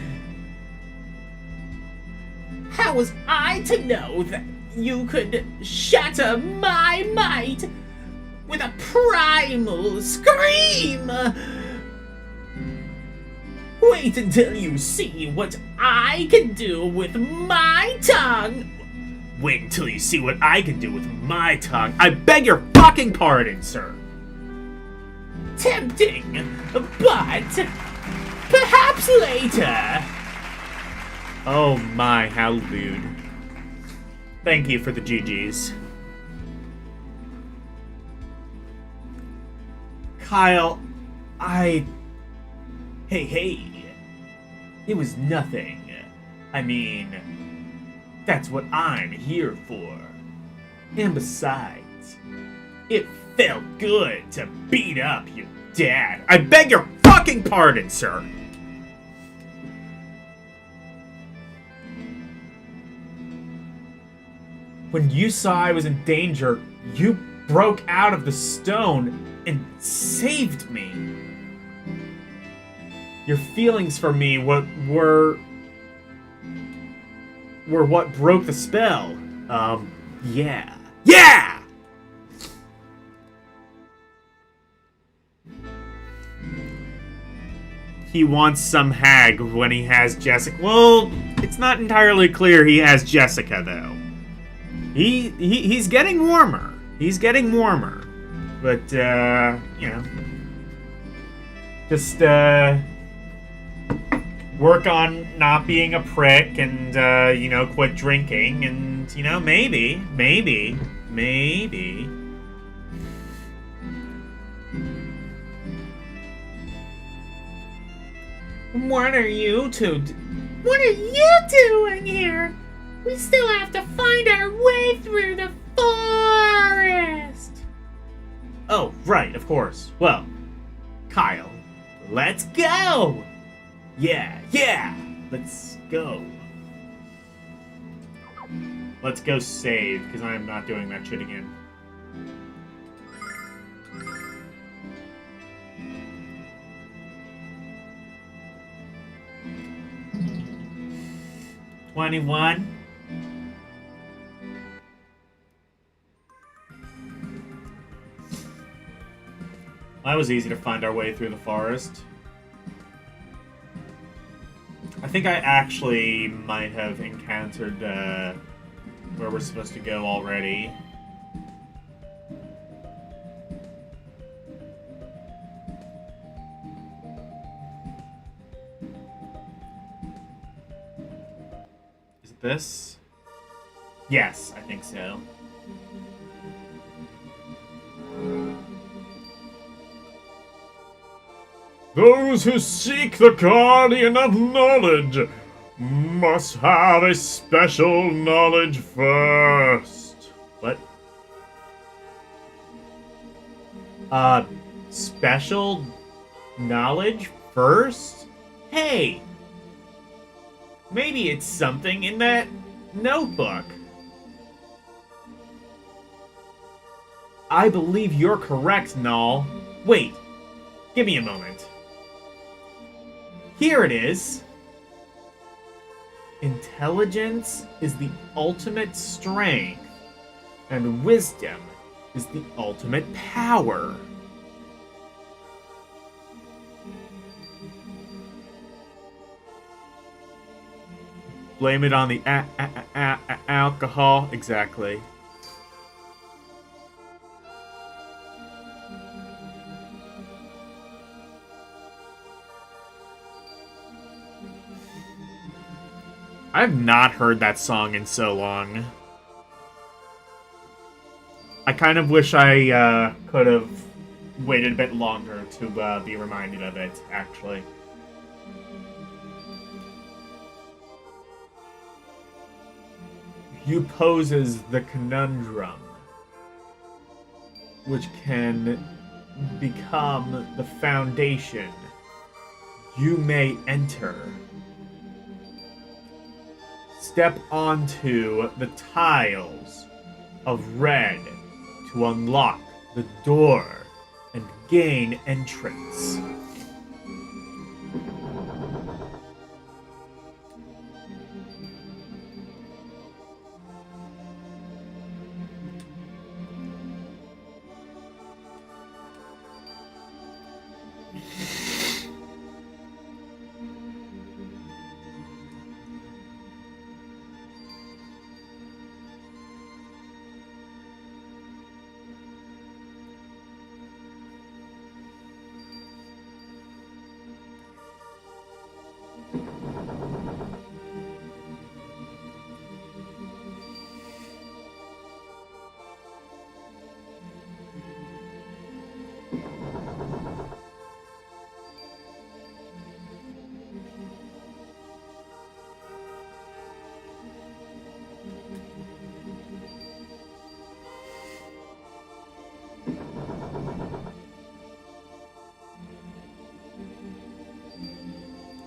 How was I to know that you could shatter my might with a primal scream? Wait until you see what I can do with my tongue. Wait until you see what I can do with my tongue. I beg your fucking pardon, sir. Tempting, but perhaps later. Oh my, how lewd. Thank you for the GGs. Kyle, Hey. It was nothing. I mean, that's what I'm here for. And besides, It felt good to beat up your dad. I beg your fucking pardon, sir. When you saw I was in danger, you broke out of the stone and saved me. Your feelings for me were what broke the spell. Yeah. Yeah! He wants some hag when he has Jessica. Well, it's not entirely clear he has Jessica, though. He's getting warmer. He's getting warmer. But, you know. Just, work on not being a prick and, you know, quit drinking. And, you know, maybe. What are you two What are you doing here? We still have to find our way through the forest. Oh, right, of course. Well, Kyle, let's go. Yeah, let's go. Let's go save, because I am not doing that shit again. $21. That was easy to find our way through the forest. I think I actually might have encountered where we're supposed to go already. Is it this? Yes, I think so. Those who seek the Guardian of Knowledge must have a special knowledge first. What? Special knowledge first? Hey! Maybe it's something in that notebook. I believe you're correct, Null. Wait, give me a moment. Here it is. Intelligence is the ultimate strength, and wisdom is the ultimate power. Blame it on the alcohol. Exactly. I've not heard that song in so long. I kind of wish I could have waited a bit longer to be reminded of it, actually. You poses the conundrum, which can become the foundation you may enter. Step onto the tiles of red to unlock the door and gain entrance.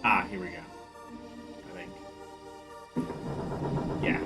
Ah, here we go. I think. Yeah.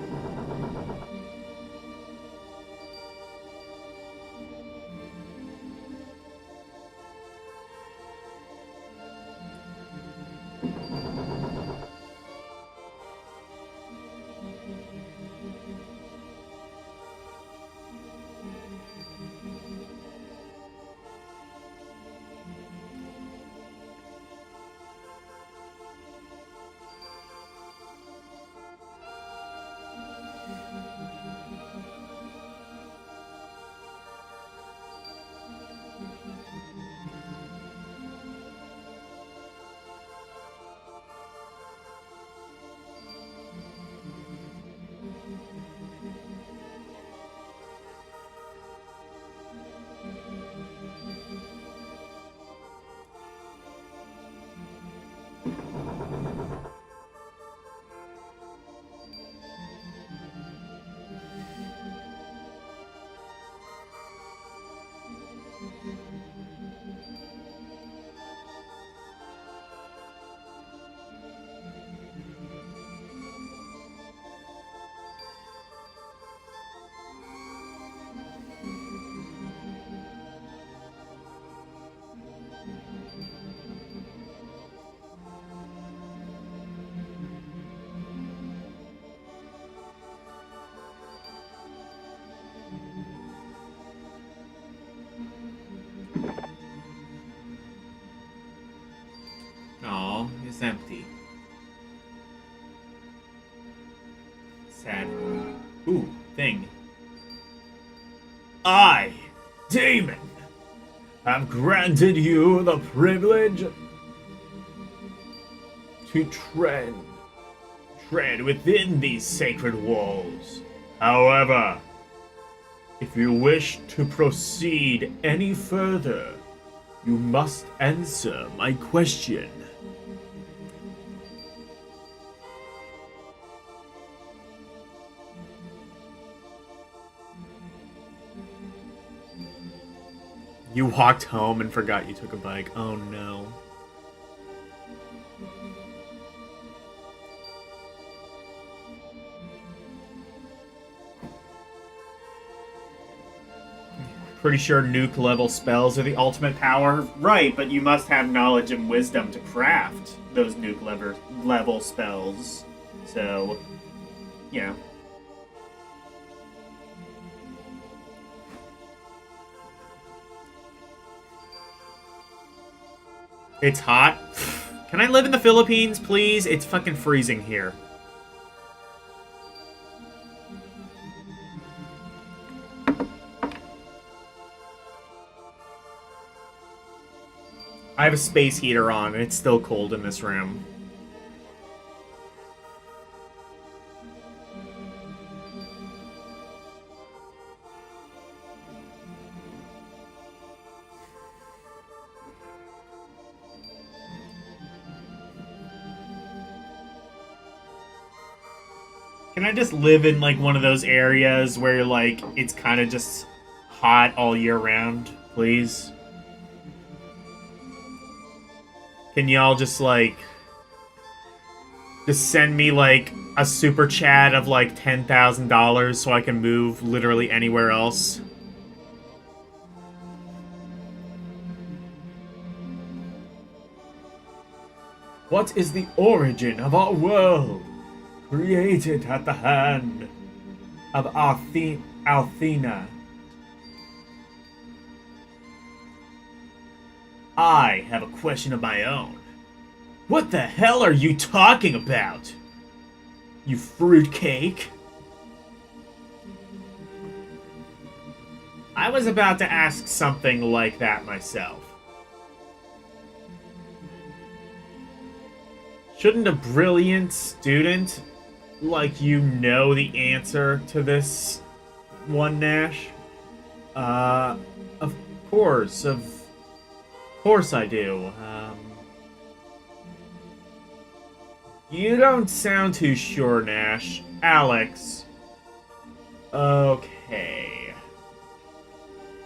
Oh, it's empty. Sad. Ooh, thing. I, Damon, have granted you the privilege to tread within these sacred walls. However, if you wish to proceed any further, you must answer my question. You walked home and forgot you took a bike. Oh no. Pretty sure nuke level spells are the ultimate power. Right, but you must have knowledge and wisdom to craft those nuke level spells. So, you know. It's hot. Can I live in the Philippines, please? It's fucking freezing here. I have a space heater on, and it's still cold in this room. Can I just live in, like, one of those areas where, like, it's kind of just hot all year round, please? Can y'all just, like, just send me, like, a super chat of, like, $10,000 so I can move literally anywhere else? What is the origin of our world? Created at the hand of Althena. I have a question of my own. What the hell are you talking about? You fruitcake? I was about to ask something like that myself. Shouldn't a brilliant student like you know the answer to this one, Nash? Of course I do. You don't sound too sure, Nash. Alex. Okay.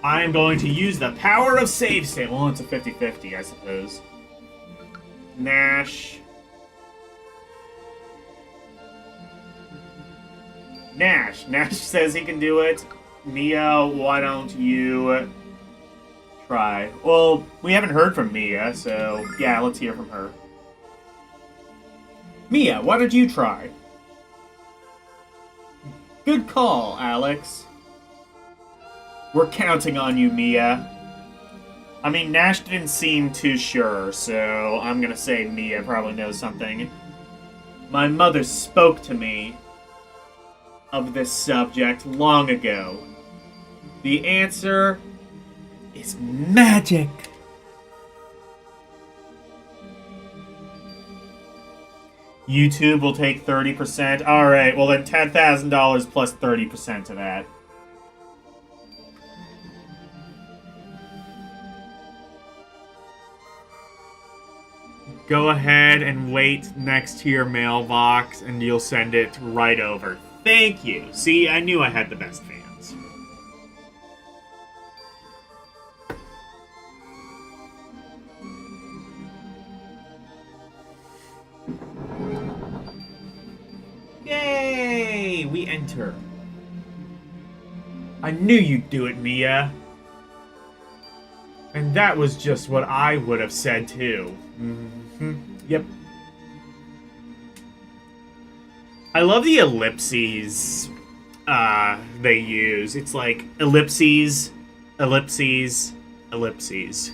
I'm going to use the power of save state. Well, it's a 50-50, I suppose. Nash. Nash. Nash says he can do it. Mia, why don't you try? Well, we haven't heard from Mia, so yeah, let's hear from her. Mia, why don't you try? Good call, Alex. We're counting on you, Mia. I mean, Nash didn't seem too sure, so I'm gonna say Mia probably knows something. My mother spoke to me of this subject long ago. The answer is magic. YouTube will take 30%. Alright, well then $10,000 plus 30% of that. Go ahead and wait next to your mailbox and you'll send it right over. Thank you. See, I knew I had the best fans. Yay! We enter. I knew you'd do it, Mia. And that was just what I would have said too. Yep. I love the ellipses they use. It's like ellipses, ellipses, ellipses.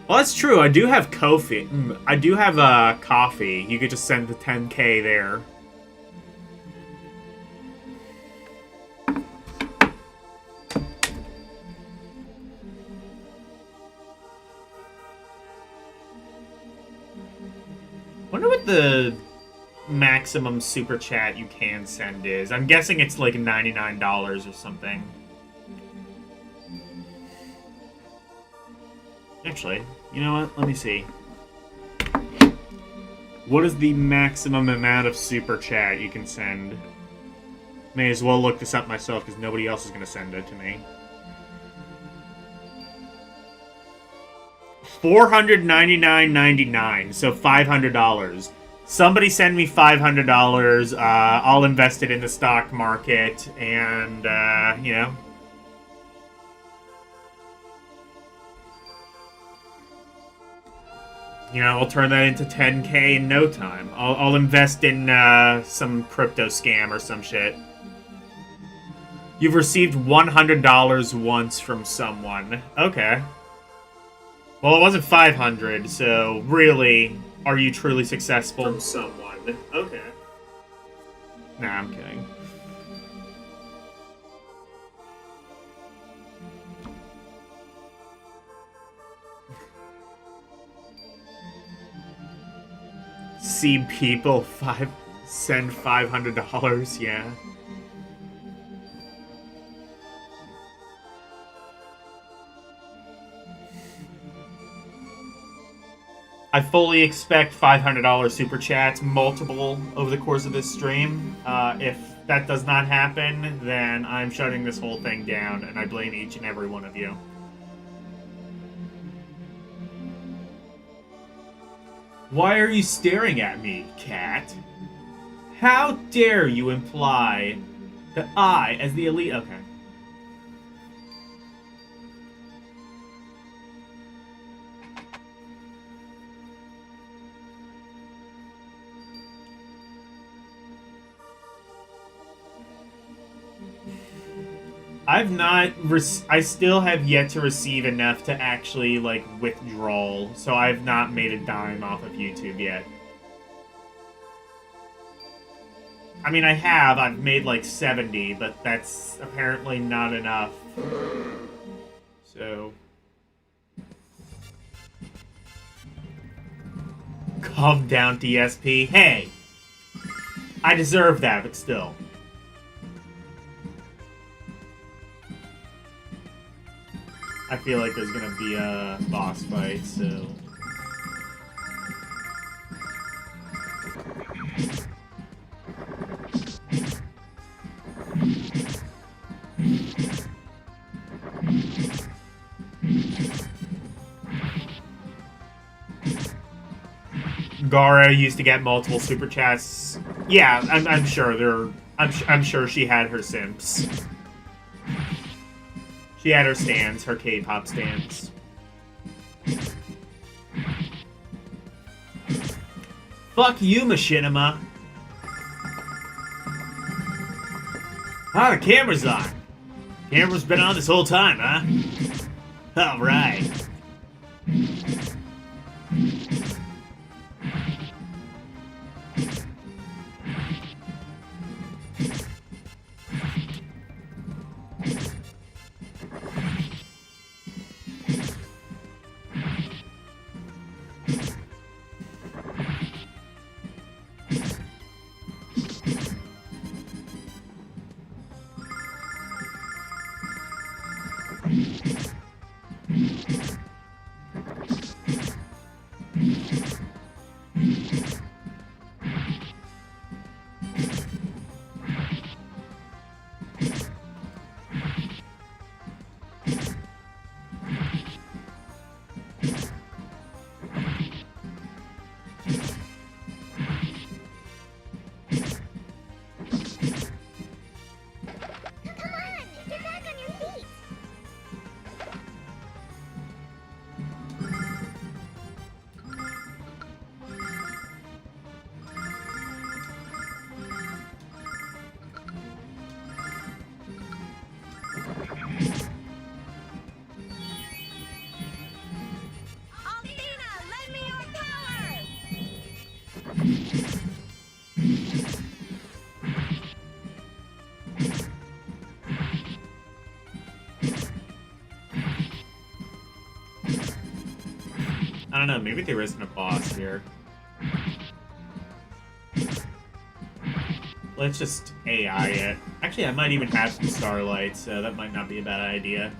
Well, that's true. I do have coffee. I do have coffee. You could just send the 10K there. Wonder what the maximum super chat you can send is. I'm guessing it's like $99 or something. Actually, you know what? Let me see. What is the maximum amount of super chat you can send? May as well look this up myself because nobody else is going to send it to me. $499.99, so $500. Somebody send me $500. I'll invest it in the stock market, and you know. I'll turn that into 10K in no time. I'll invest in some crypto scam or some shit. You've received $100 once from someone. Okay. Well, it wasn't 500, so really, are you truly successful? From someone. Okay. Nah, I'm kidding. See people send $500, yeah. I fully expect $500 super chats, multiple over the course of this stream. If that does not happen, then I'm shutting this whole thing down, and I blame each and every one of you. Why are you staring at me, cat? How dare you imply that I, as the elite... Okay. I still have yet to receive enough to actually, like, withdraw, so I've not made a dime off of YouTube yet. I mean, I've made, like, 70, but that's apparently not enough. So... Calm down, DSP. Hey! I deserve that, but still. I feel like there's gonna be a boss fight, so... Gara used to get multiple super chats. Yeah, I'm sure there. I'm sure she had her simps. She had her stands, her K-pop stands. Fuck you, Machinima. Ah, the camera's on. Camera's been on this whole time, huh? All right. Come on, get back on your feet. Althena, lend me your power! I don't know, maybe there isn't a boss here. Let's just AI it. Actually, I might even have some starlight, so that might not be a bad idea.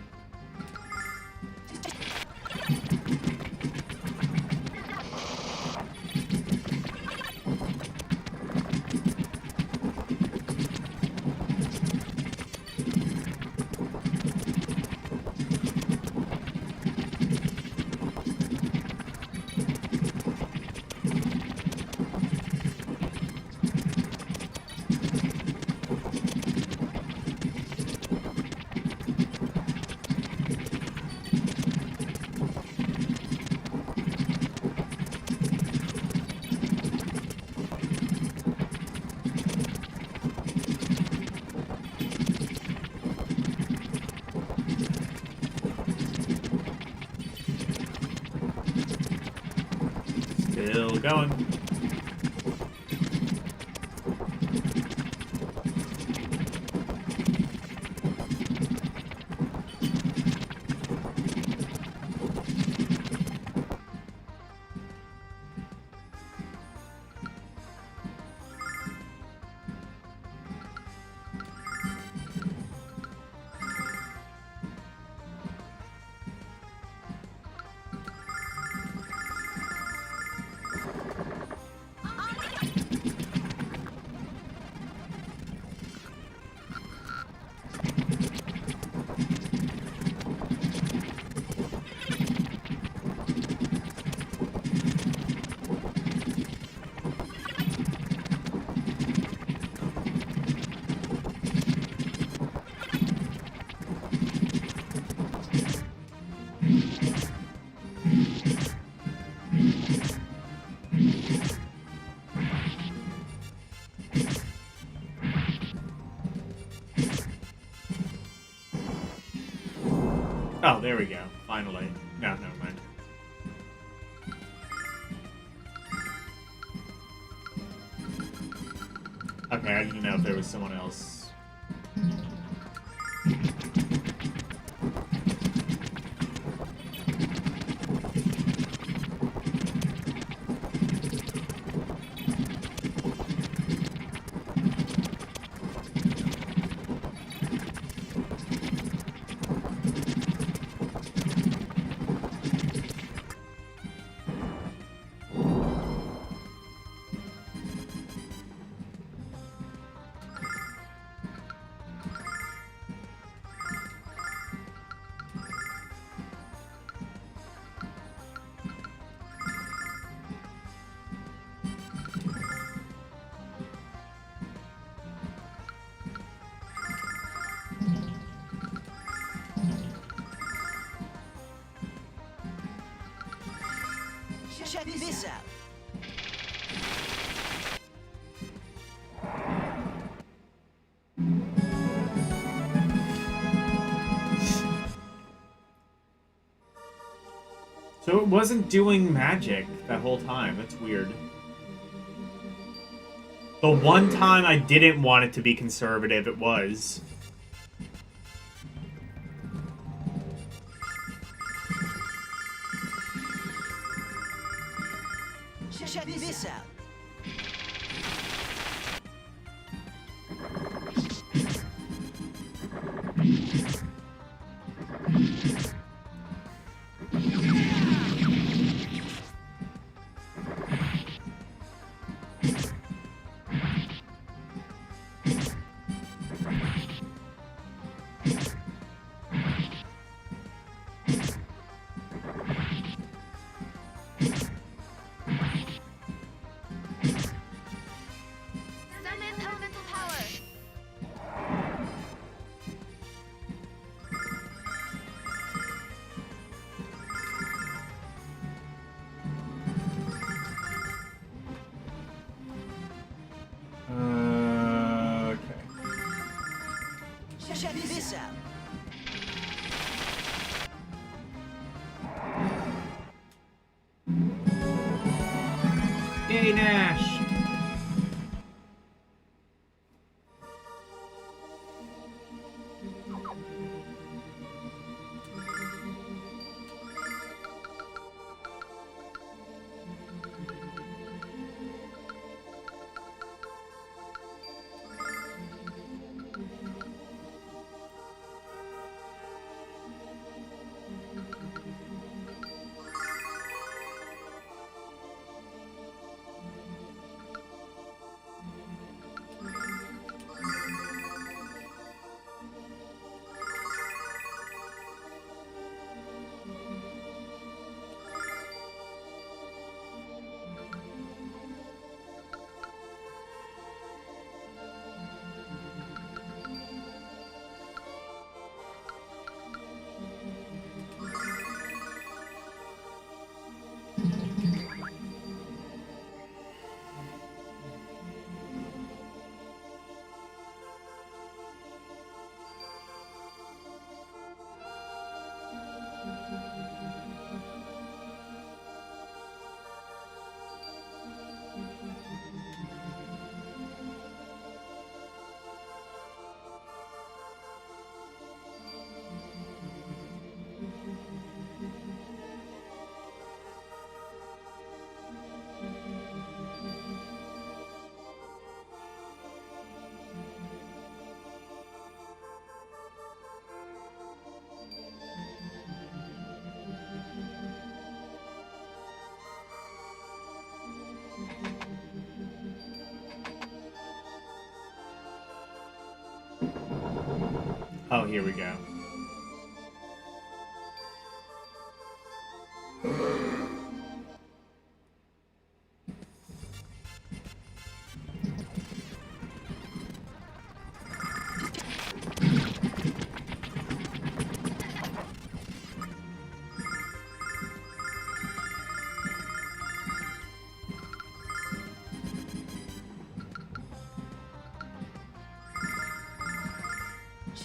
Still going. Oh, there we go. Finally. No, never mind. Okay, I didn't know if there was someone else. this out. So it wasn't doing magic that whole time. That's weird. The one time I didn't want it to be conservative, it was. Check this out. Summon elemental power. Okay. Check this out. Yay, Nash! Oh, here we go.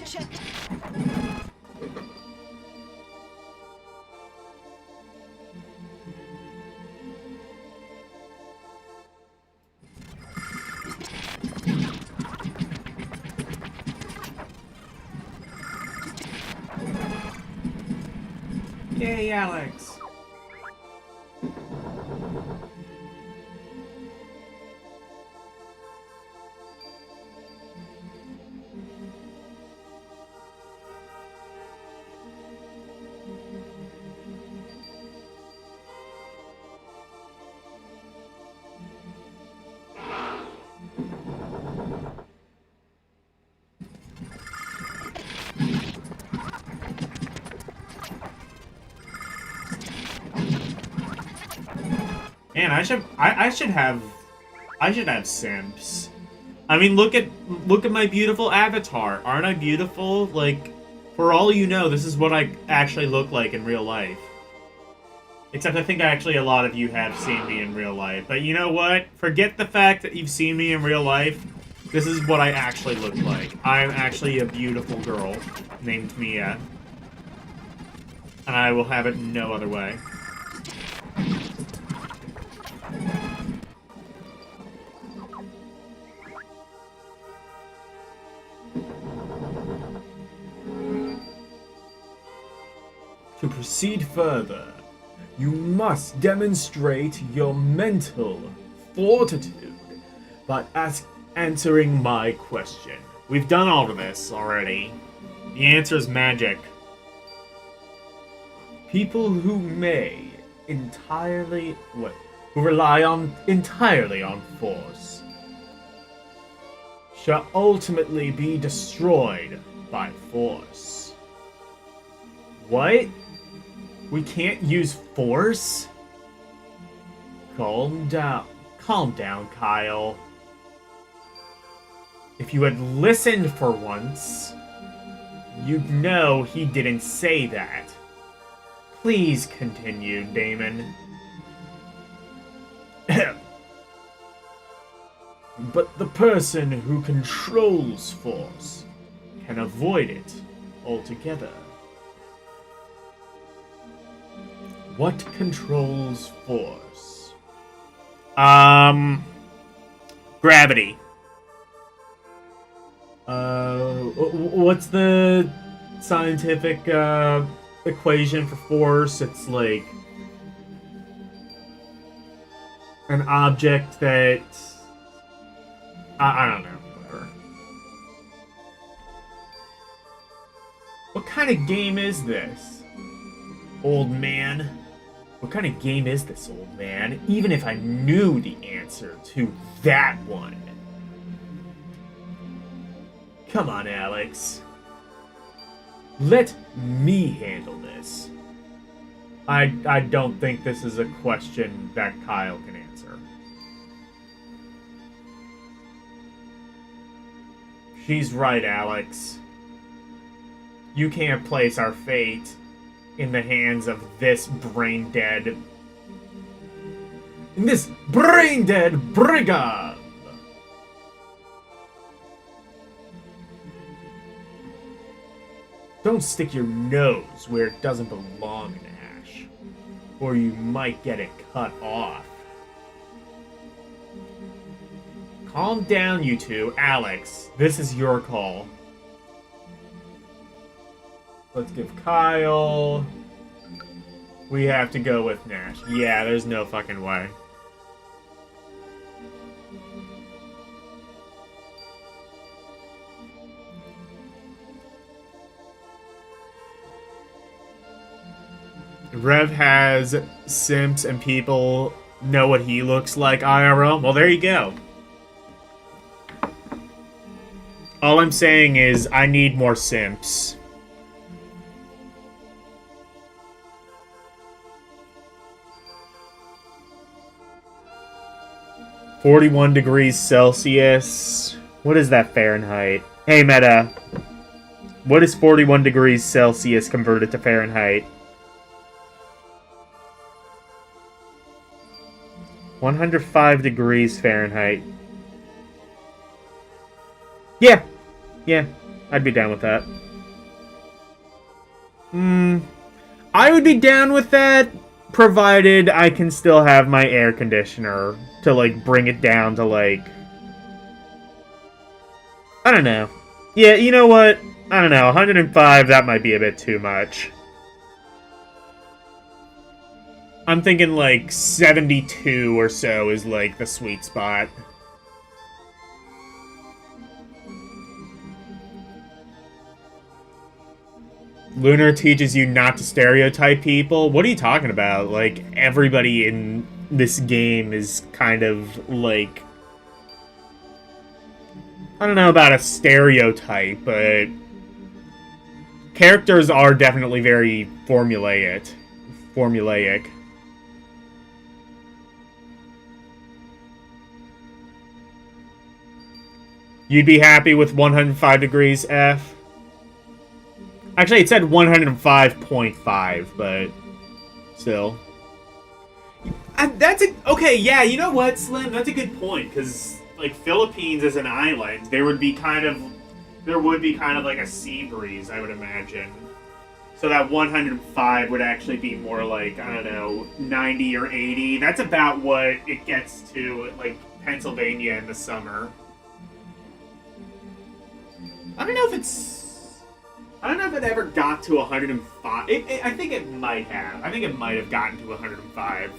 Check. Yay, Alex! Man, I should have simps. I mean, look at my beautiful avatar. Aren't I beautiful? Like, for all you know, this is what I actually look like in real life. Except I think actually a lot of you have seen me in real life. But you know what? Forget the fact that you've seen me in real life. This is what I actually look like. I'm actually a beautiful girl named Mia. And I will have it no other way. To proceed further, you must demonstrate your mental fortitude by answering my question. We've done all of this already. The answer is magic. People who rely entirely on force shall ultimately be destroyed by force. What? We can't use force? Calm down. Calm down, Kyle. If you had listened for once, you'd know he didn't say that. Please continue, Damon. But the person who controls force can avoid it altogether. What controls force? Gravity. What's the scientific equation for force? It's like an object that I don't know. Whatever. What kind of game is this, old man? What kind of game is this, old man? Even if I knew the answer to that one. Come on, Alex. Let me handle this. I don't think this is a question that Kyle can answer. She's right, Alex. You can't place our fate in the hands of this brain-dead... In this brain-dead brigand! Don't stick your nose where it doesn't belong, Nash. Or you might get it cut off. Calm down, you two. Alex, this is your call. Let's give Kyle... We have to go with Nash. Yeah, there's no fucking way. Rev has simps and people know what he looks like IRL. Well, there you go. All I'm saying is I need more simps. (41°C). What is that Fahrenheit? Hey, Meta. What is 41°C converted to Fahrenheit? 105 degrees Fahrenheit. Yeah, I'd be down with that. I would be down with that, provided I can still have my air conditioner to, like, bring it down to, like... I don't know. Yeah, you know what? I don't know. 105, that might be a bit too much. I'm thinking, like, 72 or so is, like, the sweet spot. Lunar teaches you not to stereotype people? What are you talking about? Like, everybody in this game is kind of, like... I don't know about a stereotype, but... characters are definitely very formulaic. You'd be happy with 105 degrees F? Actually, it said 105.5, but still. That's a okay. Yeah, you know what, Slim? That's a good point because like Philippines as an island, there would be kind of like a sea breeze, I would imagine. So that 105 would actually be more like, I don't know, 90 or 80. That's about what it gets to at, like, Pennsylvania in the summer. I don't know if it ever got to 105. I think it might have. I think it might have gotten to 105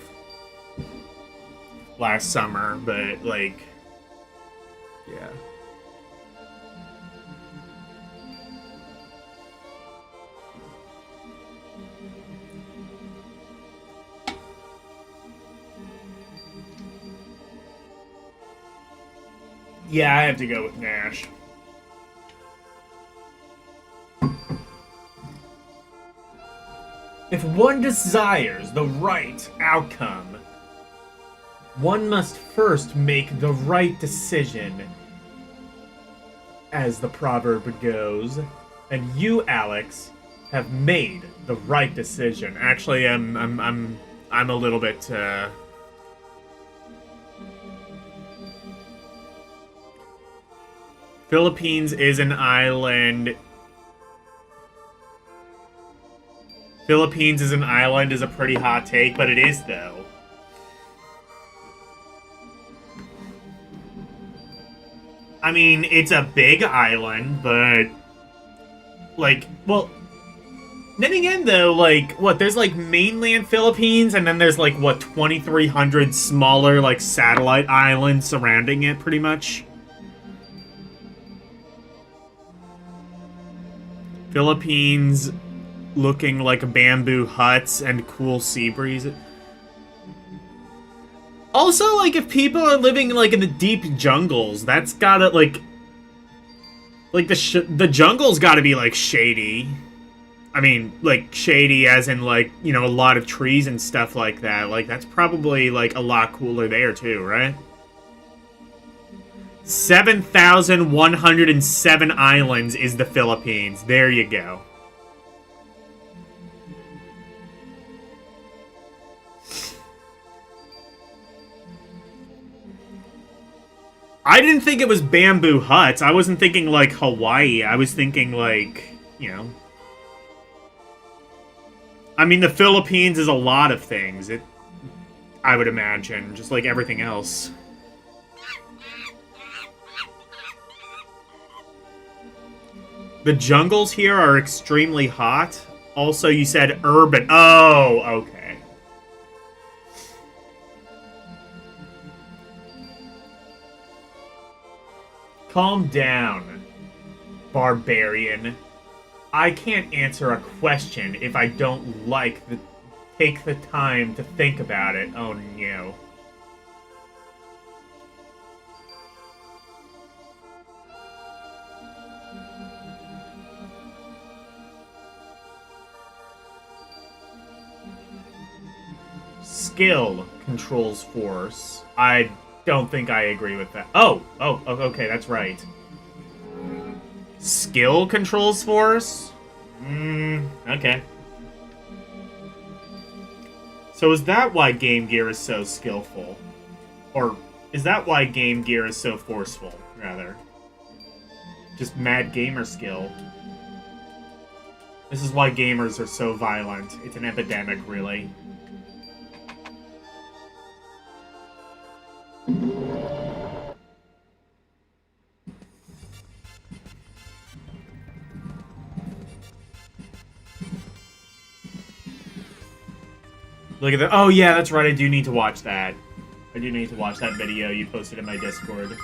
last summer, but, like, yeah. Yeah, I have to go with Nash. If one desires the right outcome, one must first make the right decision, as the proverb goes. And you, Alex, have made the right decision. Actually, I'm a little bit. Philippines is an island. Philippines is an island is a pretty hot take, but it is though. I mean, it's a big island, but like, well, then again though, like, what, there's like mainland Philippines and then there's like what, 2,300 smaller like satellite islands surrounding it pretty much. Philippines looking like bamboo huts and cool sea breeze. Also, like, if people are living, like, in the deep jungles, that's gotta, like, the jungle's gotta be, like, shady. I mean, like, shady as in, like, you know, a lot of trees and stuff like that. Like, that's probably, like, a lot cooler there, too, right? 7,107 islands is the Philippines. There you go. I didn't think it was bamboo huts. I wasn't thinking, like, Hawaii. I was thinking, like, you know. I mean, the Philippines is a lot of things. I would imagine, just like everything else. The jungles here are extremely hot. Also, you said urban. Oh, okay. Calm down, barbarian. I can't answer a question if I don't take the time to think about it. Oh no. Skill controls force. I don't think I agree with that. Oh, okay, that's right. Skill controls force? Okay. So is that why Game Gear is so skillful? Or is that why Game Gear is so forceful, rather? Just mad gamer skill. This is why gamers are so violent. It's an epidemic, really. Look at that. Oh, yeah, that's right. I do need to watch that. I do need to watch that video you posted in my Discord.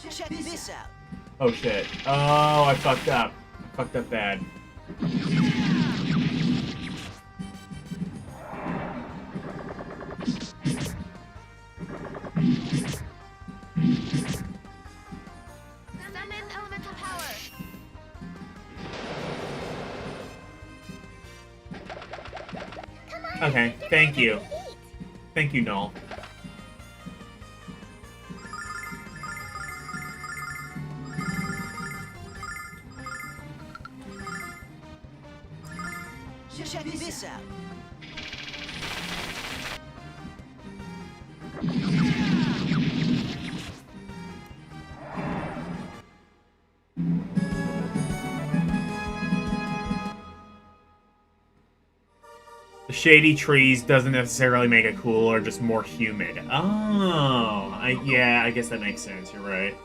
Check this out. Oh shit. Oh, I fucked up. I fucked up bad. Summon elemental power. Okay, thank you. Thank you, Null. this out. The shady trees doesn't necessarily make it cooler, just more humid. Oh, yeah, I guess that makes sense. You're right.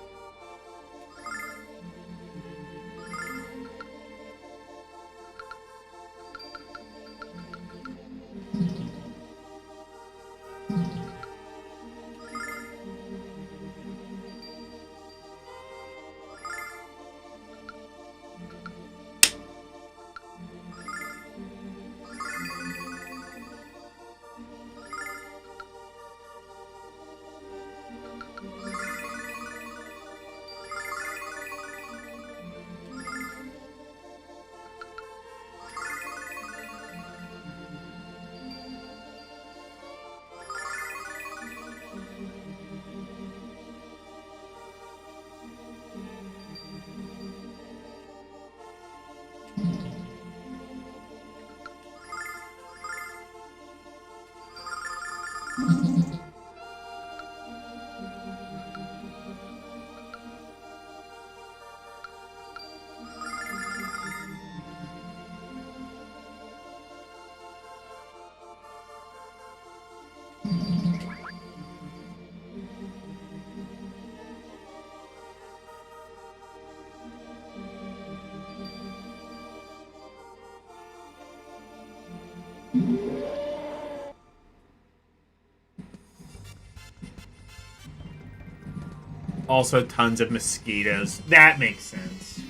Also, tons of mosquitoes. That makes sense.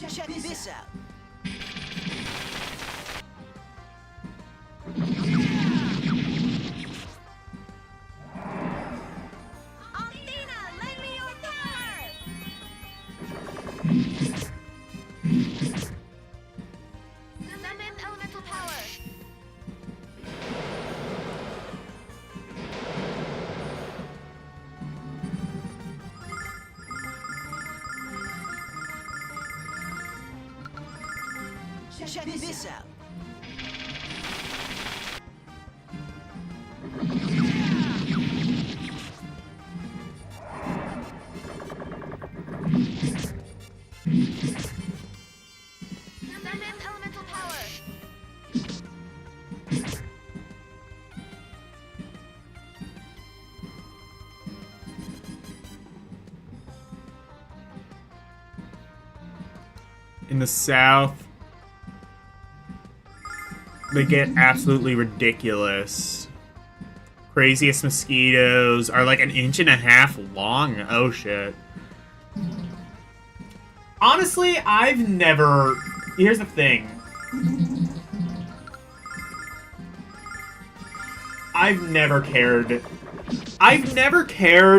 Check this out. Althena, lend me your power! Summon elemental power. Check this out. Summon elemental power. In the south, they get absolutely ridiculous. Craziest mosquitoes are like 1.5 inches long. Oh shit. Honestly, I've never... Here's the thing. I've never cared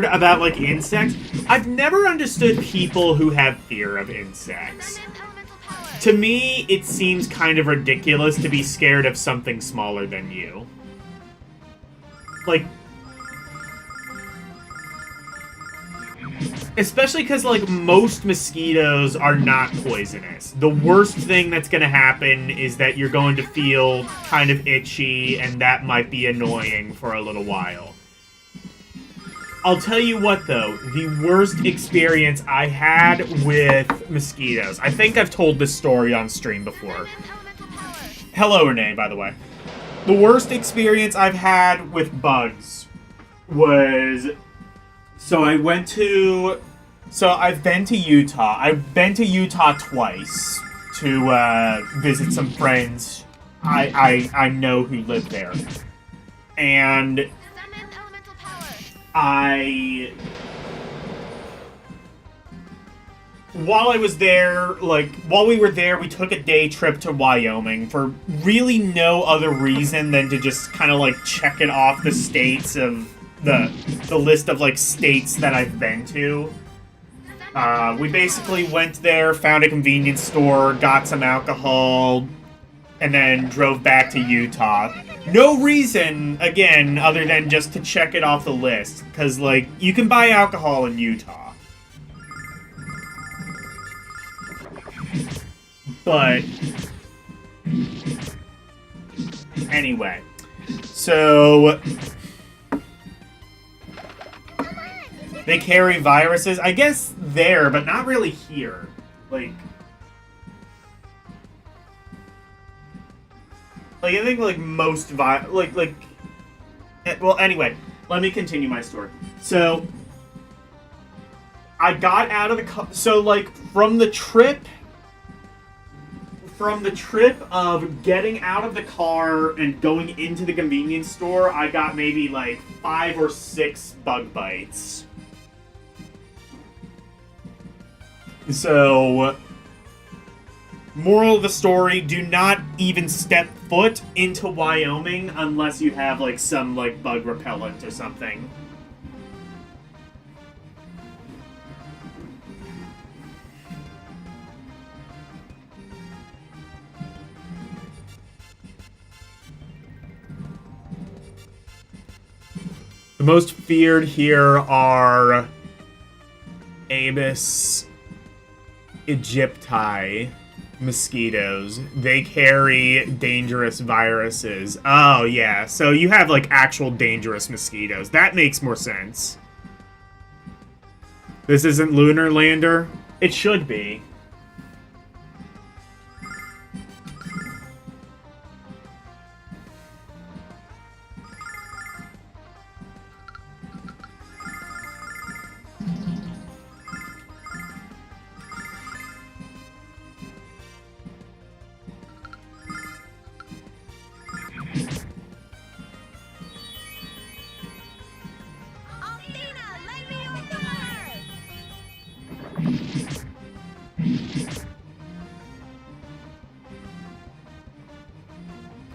about, like, insects. I've never understood people who have fear of insects. Summon elemental power. To me, it seems kind of ridiculous to be scared of something smaller than you. Like... Especially because, like, most mosquitoes are not poisonous. The worst thing that's going to happen is that you're going to feel kind of itchy, and that might be annoying for a little while. I'll tell you what, though. The worst experience I had with mosquitoes... I think I've told this story on stream before. Summon elemental power. Hello, Renee, by the way. The worst experience I've had with bugs was... So I've been to Utah. I've been to Utah twice to visit some friends I know who live there. And Summon elemental power. while we were there, we took a day trip to Wyoming for really no other reason than to just kind of, like, check it off the states of the list of, like, states that I've been to. We basically went there, found a convenience store, got some alcohol, and then drove back to Utah. No reason, again, other than just to check it off the list. Because, like, you can buy alcohol in Utah. But... anyway. So... they carry viruses, I guess there, but not really here. Like, I think, like, most well, anyway, let me continue my story. So, I got out of the car, so, like, from the trip of getting out of the car and going into the convenience store, I got maybe, like, 5 or 6 bug bites. So, moral of the story, do not even step foot into Wyoming unless you have, like, some, like, bug repellent or something. The most feared here are Aedes aegypti mosquitoes. They carry dangerous viruses. Oh, yeah. So you have, like, actual dangerous mosquitoes. That makes more sense. This isn't Lunar Lander? It should be.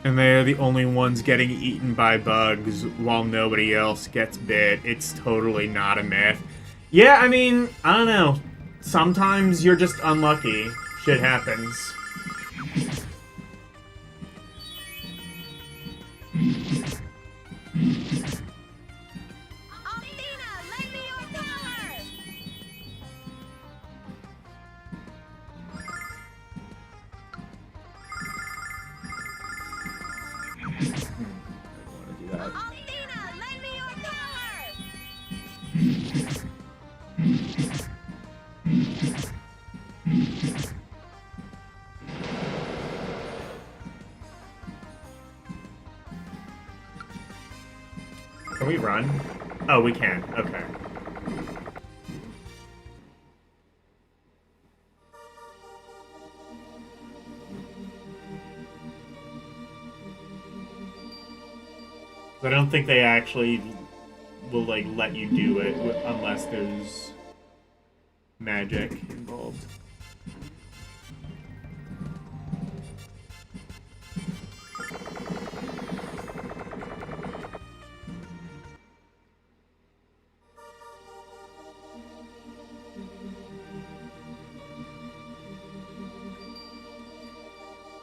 And they're the only ones getting eaten by bugs while nobody else gets bit. It's totally not a myth. Yeah, I mean, I don't know. Sometimes you're just unlucky. Shit happens. Can we run? Oh, we can. Okay. I don't think they actually will, like, let you do it unless there's magic involved.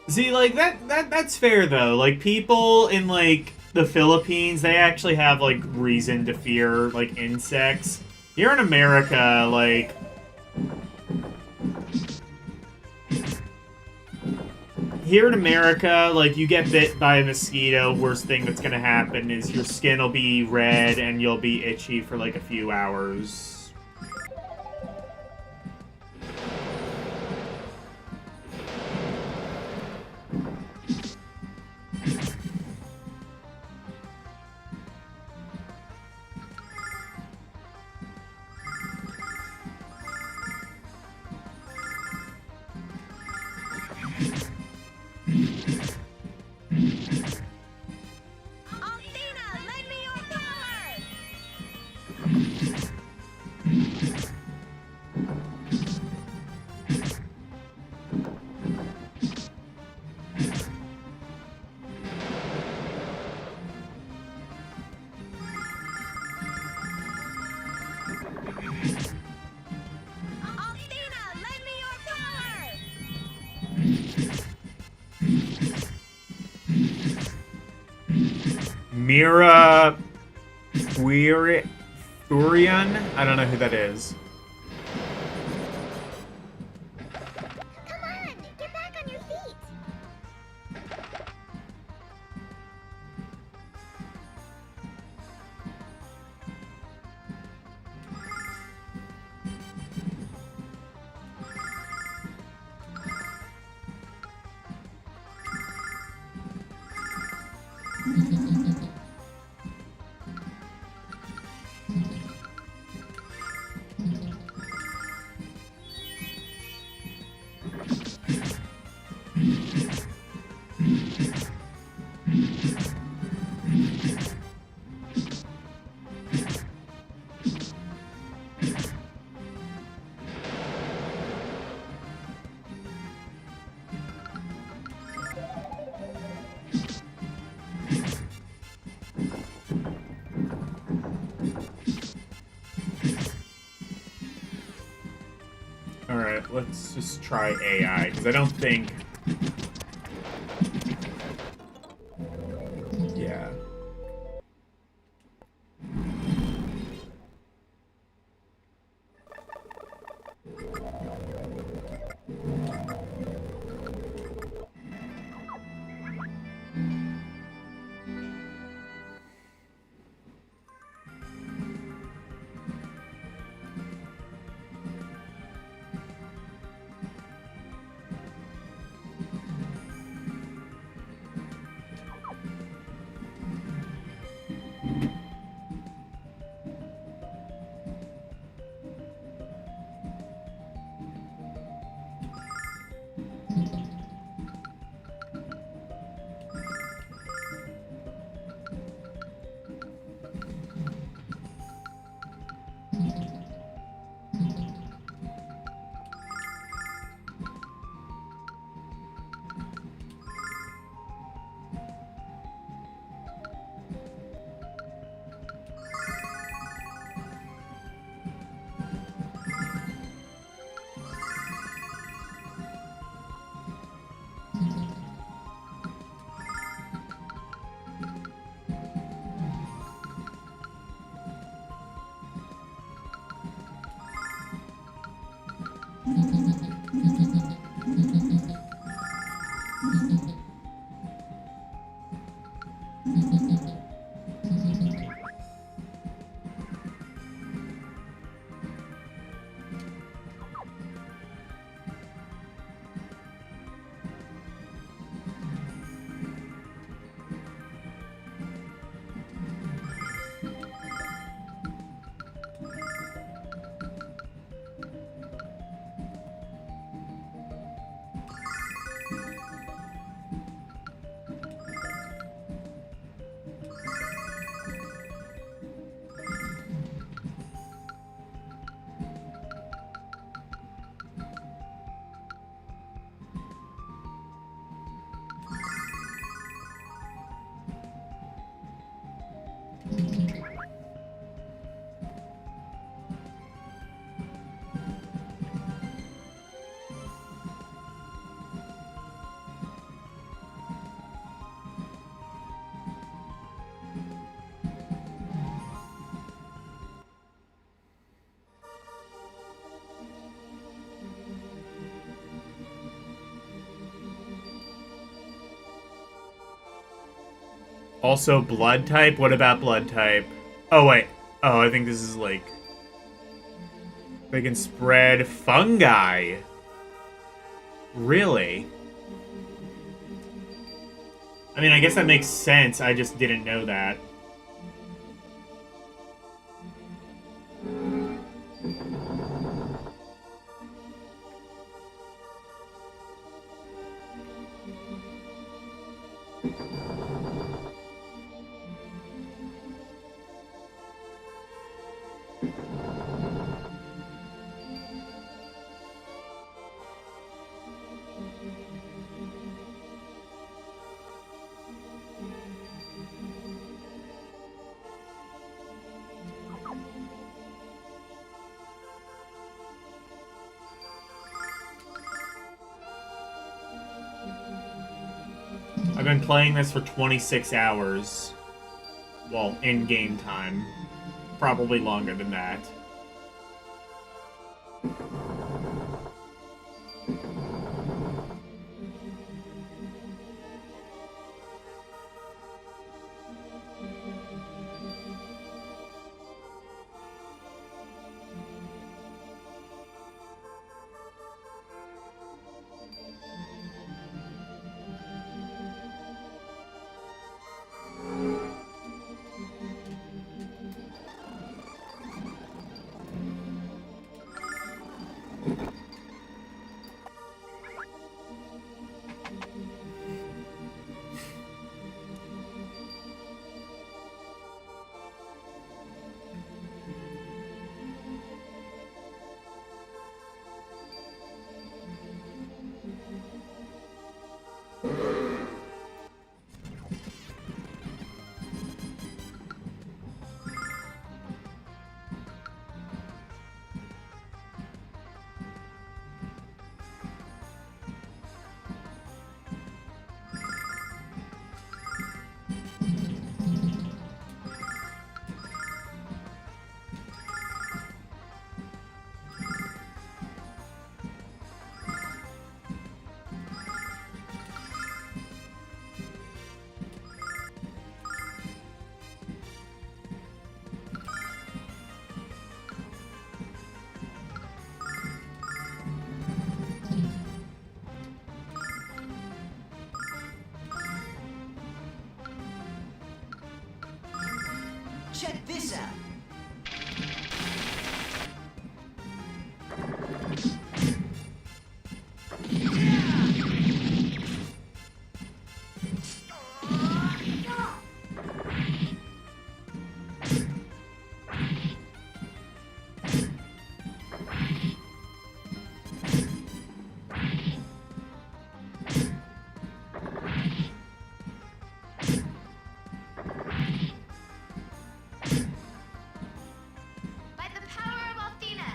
See, like, that's fair, though. Like, people in, like, the Philippines, they actually have, like, reason to fear, like, insects. Here in America, like... Here in America, like, you get bit by a mosquito, worst thing that's gonna happen is your skin will be red and you'll be itchy for, like, a few hours. Mira Furian? I don't know who that is. Come on, get back on your feet. Alright, let's just try AI, because I don't think... Yeah. Also, blood type? What about blood type? Oh, wait. Oh, I think this is like... They can spread fungi. Really? I mean, I guess that makes sense. I just didn't know that. I've been playing this for 26 hours. Well, in-game time. Probably longer than that. Check this out. By the power of Althena.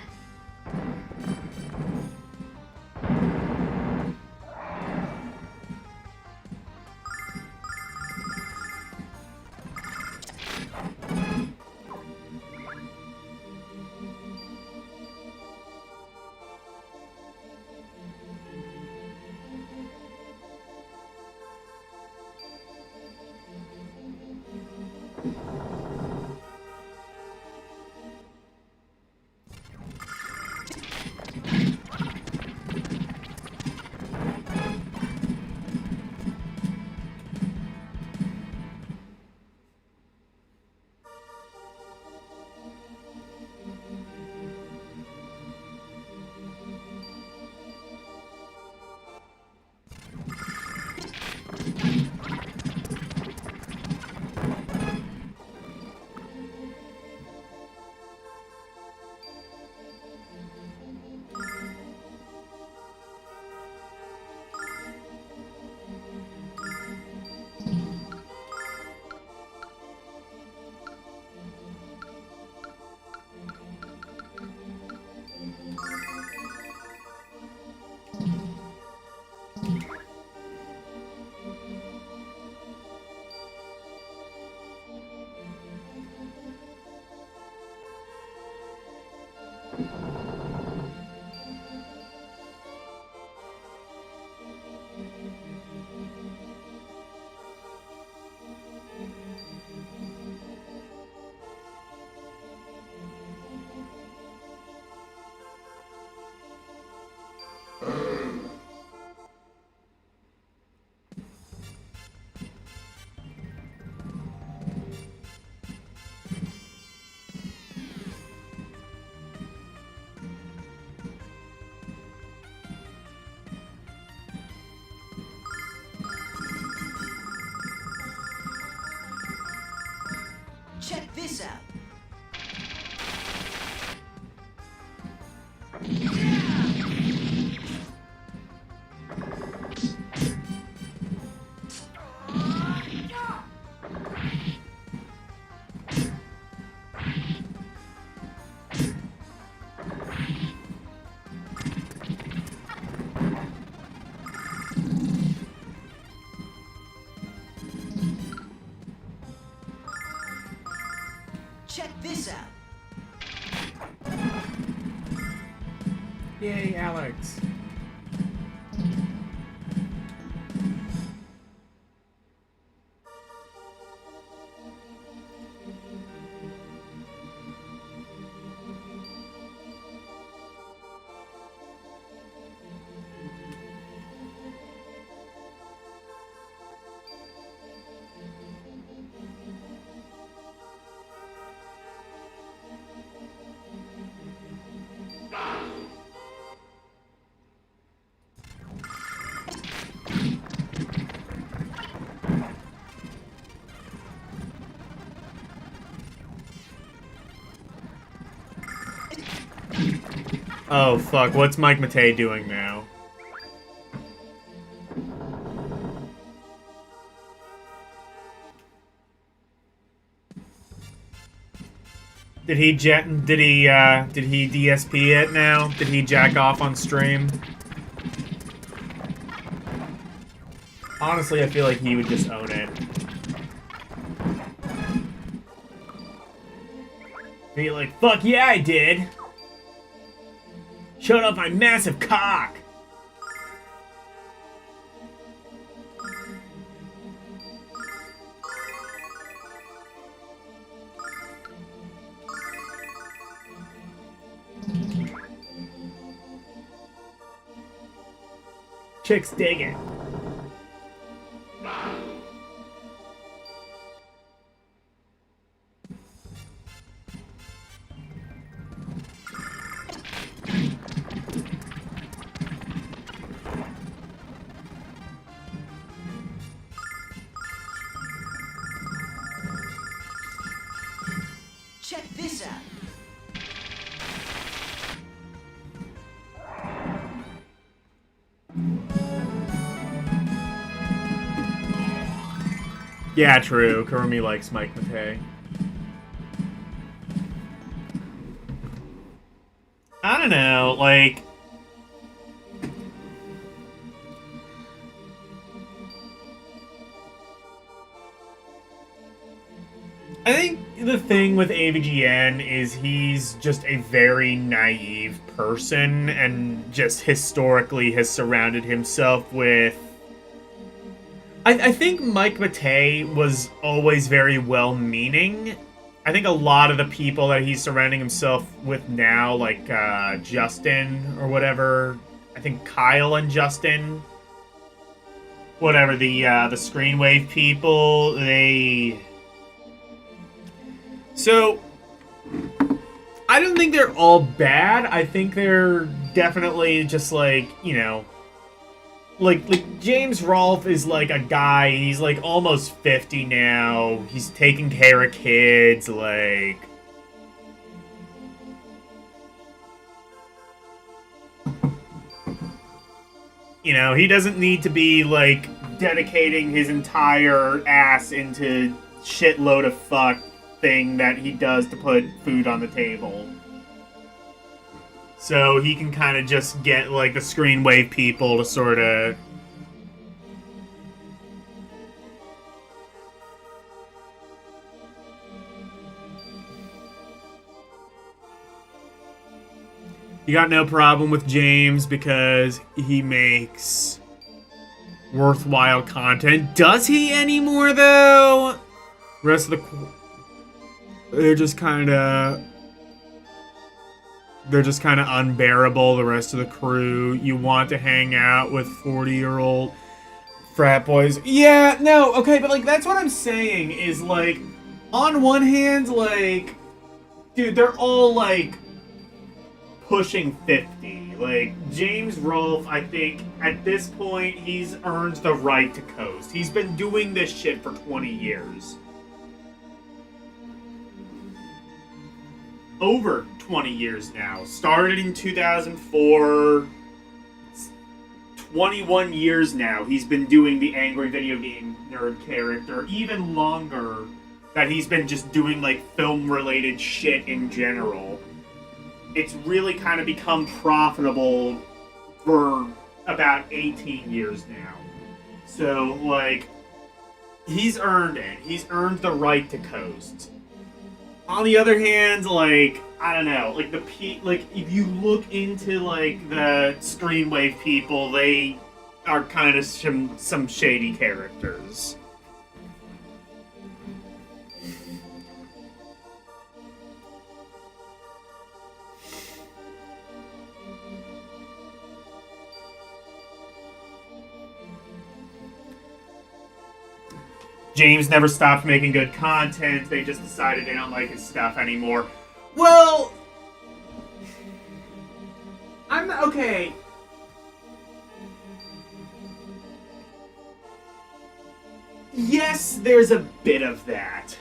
Check this out. this out. Yay, Alex. Oh, fuck. What's Mike Matei doing now? Did he DSP it now? Did he jack off on stream? Honestly, I feel like he would just own it. Be like, fuck yeah, I did! Showed off my massive cock! Chicks dig it. Check this out. Yeah, true. Kurumi likes Mike Matei. I don't know, like... I think the thing with AVGN is he's just a very naive person and just historically has surrounded himself with... I think Mike Matei was always very well-meaning. I think a lot of the people that he's surrounding himself with now, like Justin or whatever, I think Kyle and Justin, whatever, the Screenwave people, they... So, I don't think they're all bad. I think they're definitely just like, you know... Like James Rolfe is like a guy, he's like almost 50 now, he's taking care of kids, like... You know, he doesn't need to be like dedicating his entire ass into shitload of fuck thing that he does to put food on the table. So he can kind of just get, like, the Screenwave people to sort of... You got no problem with James because he makes worthwhile content. Does he anymore, though? The rest of the... They're just kind of... They're just kind of unbearable, the rest of the crew. You want to hang out with 40-year-old frat boys. Yeah, no, okay, but, like, that's what I'm saying, is, like, on one hand, like, dude, they're all, like, pushing 50. Like, James Rolfe, I think, at this point, he's earned the right to coast. He's been doing this shit for 20 years. Over 20 years now. Started in 2004. 21 years now he's been doing the angry video game nerd character. Even longer that he's been just doing like film related shit in general. It's really kind of become profitable for about 18 years now. So like he's earned it. He's earned the right to coast. On the other hand, like, I don't know, like like if you look into like the Screenwave people, they are kind of some shady characters. James never stopped making good content. They just decided they don't like his stuff anymore. Well, I'm not, okay. Yes, there's a bit of that.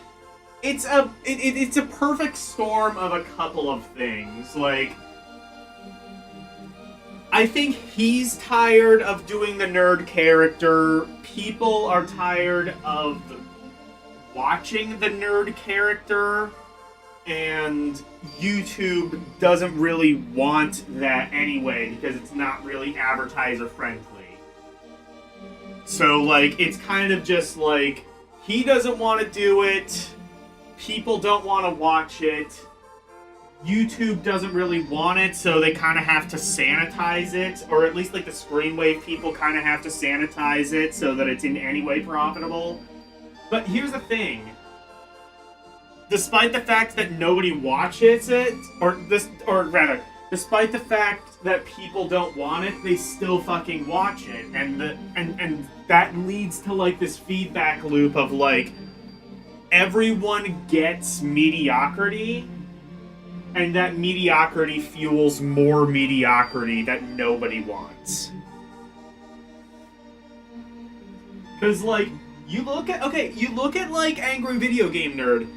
It's a perfect storm of a couple of things. Like, I think he's tired of doing the nerd character. People are tired of watching the nerd character. And YouTube doesn't really want that anyway because it's not really advertiser friendly. So, like, it's kind of just like, he doesn't want to do it. People don't want to watch it. YouTube doesn't really want it, so they kind of have to sanitize it, or at least like the Screenwave people kind of have to sanitize it so that it's in any way profitable. But here's the thing: despite the fact that nobody watches it, despite the fact that people don't want it, they still fucking watch it, and that leads to like this feedback loop of like everyone gets mediocrity. And that mediocrity fuels more mediocrity that nobody wants. Because, like, you look at, like, Angry Video Game Nerd.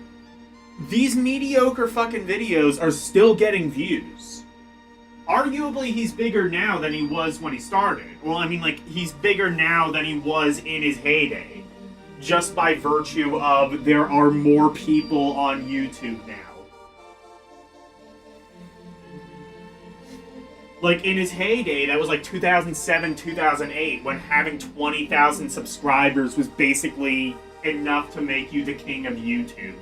These mediocre fucking videos are still getting views. Arguably, he's bigger now than he was when he started. Well, I mean, like, he's bigger now than he was in his heyday. Just by virtue of there are more people on YouTube now. Like, in his heyday, that was like 2007, 2008, when having 20,000 subscribers was basically enough to make you the king of YouTube.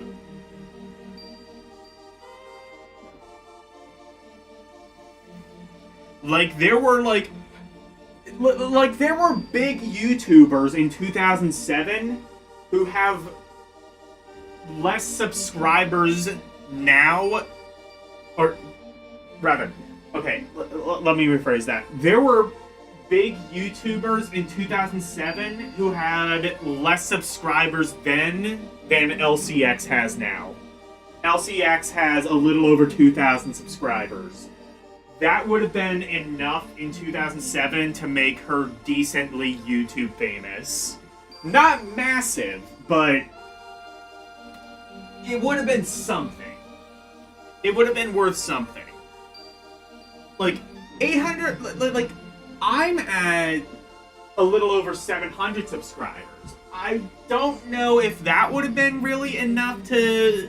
Like, there were, there were big YouTubers in 2007 who have less subscribers now, or rather... Okay, let me rephrase that. There were big YouTubers in 2007 who had less subscribers then than LCX has now. LCX has a little over 2,000 subscribers. That would have been enough in 2007 to make her decently YouTube famous. Not massive, but it would have been something. It would have been worth something. Like, 800, like, I'm at a little over 700 subscribers. I don't know if that would have been really enough to...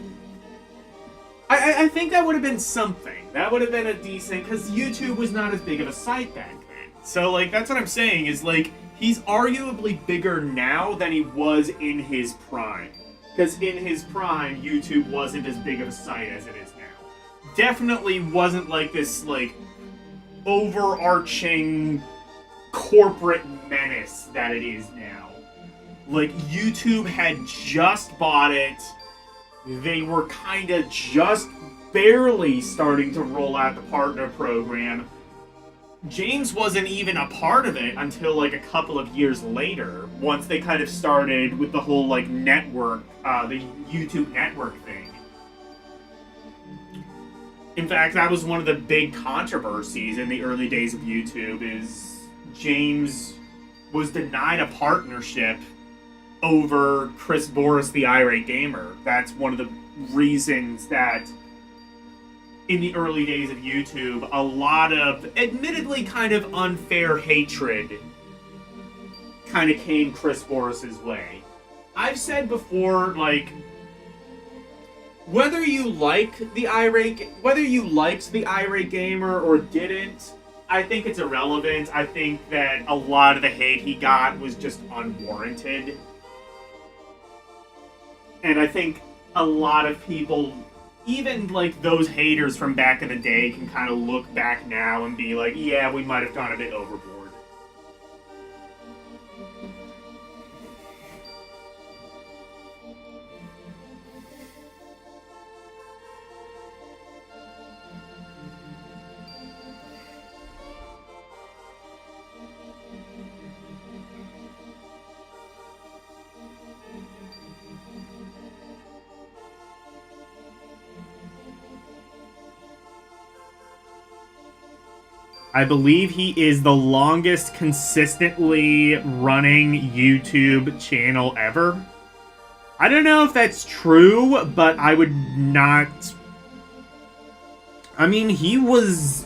I think that would have been something. That would have been a decent... Because YouTube was not as big of a site back then. So, like, that's what I'm saying, is, like, he's arguably bigger now than he was in his prime. Because in his prime, YouTube wasn't as big of a site as it is now. Definitely wasn't, like, this, like... overarching corporate menace that it is now. Like, YouTube had just bought it. They were kind of just barely starting to roll out the partner program. James wasn't even a part of it until like a couple of years later, once they kind of started with the whole like network, the YouTube network thing. In fact, that was one of the big controversies in the early days of YouTube, is James was denied a partnership over Chris Boris, the irate gamer. That's one of the reasons that in the early days of YouTube, a lot of admittedly kind of unfair hatred kind of came Chris Boris's way. I've said before, like, whether you liked the irate gamer or didn't, I think it's irrelevant. I think that a lot of the hate he got was just unwarranted. And I think a lot of people even like those haters from back in the day can kind of look back now and be like, yeah, we might have gone a bit overboard. I believe he is the longest consistently running YouTube channel ever. I don't know if that's true, but I would not... I mean, he was...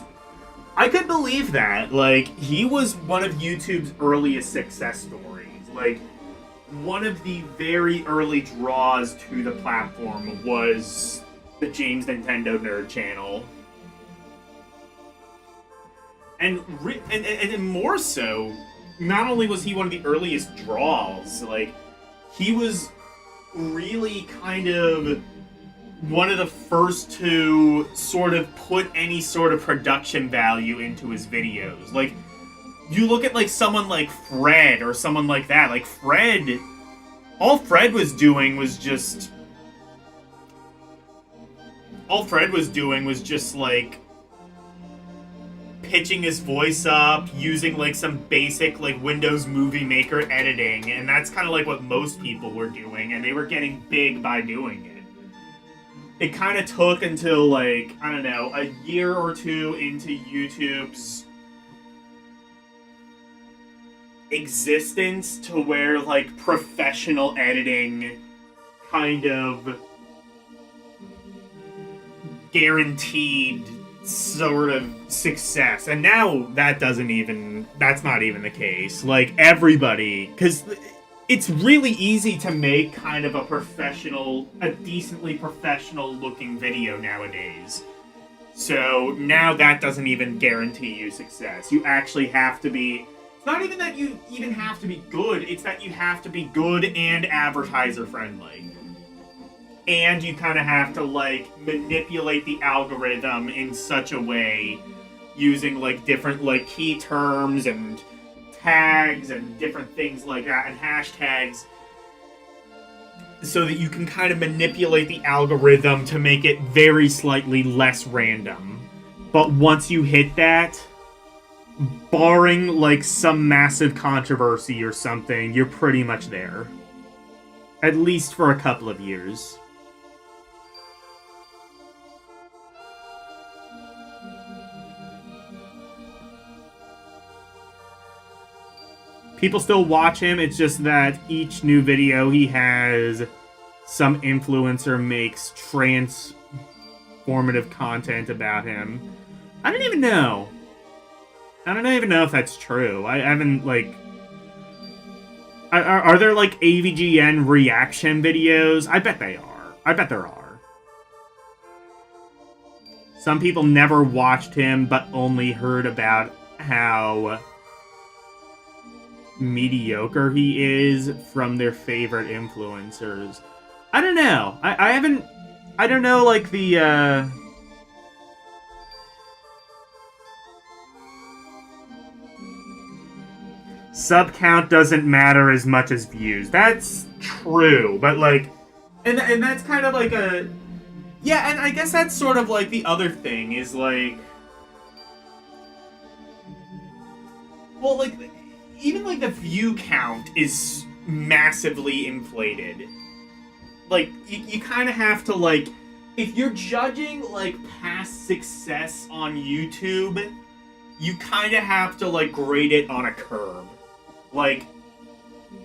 I could believe that. Like, he was one of YouTube's earliest success stories. Like, one of the very early draws to the platform was the James Nintendo Nerd channel. And more so, not only was he one of the earliest draws, like, he was really kind of one of the first to sort of put any sort of production value into his videos. Like, you look at, like, someone like Fred or someone like that. Like, Fred, all Fred was doing was just... like, pitching his voice up, using, like, some basic, like, Windows Movie Maker editing, and that's kind of, like, what most people were doing, and they were getting big by doing it. It kind of took until, like, I don't know, a year or two into YouTube's existence to where, like, professional editing kind of guaranteed sort of success. And now that's not even the case. Like, everybody, because it's really easy to make kind of a decently professional looking video nowadays. So now that doesn't even guarantee you success. You actually have to be, it's not even that you even have to be good, it's that you have to be good and advertiser friendly. And you kind of have to, like, manipulate the algorithm in such a way, using, like, different, like, key terms and tags and different things like that, and hashtags, so that you can kind of manipulate the algorithm to make it very slightly less random. But once you hit that, barring, like, some massive controversy or something, you're pretty much there. At least for a couple of years. People still watch him, it's just that each new video he has, some influencer makes transformative content about him. I don't even know. I don't even know if that's true. I haven't, like... Are there, like, AVGN reaction videos? I bet they are. I bet there are. Some people never watched him, but only heard about how mediocre he is from their favorite influencers. I don't know. I don't know, like, the, sub count doesn't matter as much as views. That's true, but, like, and that's kind of like a... Yeah, and I guess that's sort of, like, the other thing is, like... Well, like, even, like, the view count is massively inflated. Like, you kind of have to, like... If you're judging, like, past success on YouTube, you kind of have to, like, grade it on a curve. Like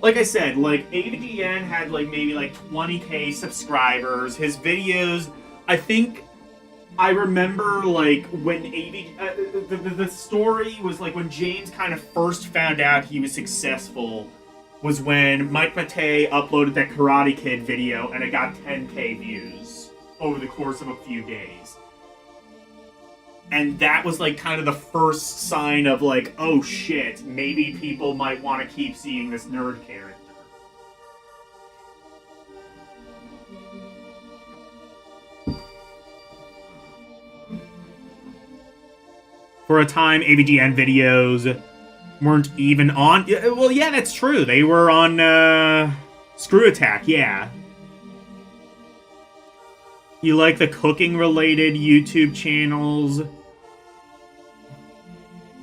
I said, like, AVGN had, like, maybe, like, 20k subscribers. His videos, I think... I remember, like, when the story was, like, when James kind of first found out he was successful was when Mike Matei uploaded that Karate Kid video and it got 10k views over the course of a few days. And that was, like, kind of the first sign of, like, oh shit, maybe people might want to keep seeing this nerd character. For a time, AVGN videos weren't even on... Well, yeah, that's true. They were on, Screw Attack, yeah. You like the cooking-related YouTube channels?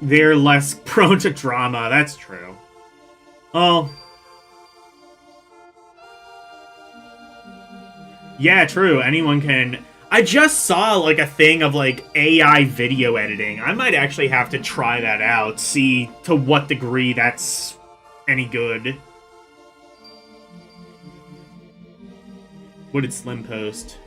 They're less prone to drama, that's true. Oh. Yeah, true. Anyone can... I just saw, like, a thing of, like, AI video editing. I might actually have to try that out, see to what degree that's any good. What did Slim post?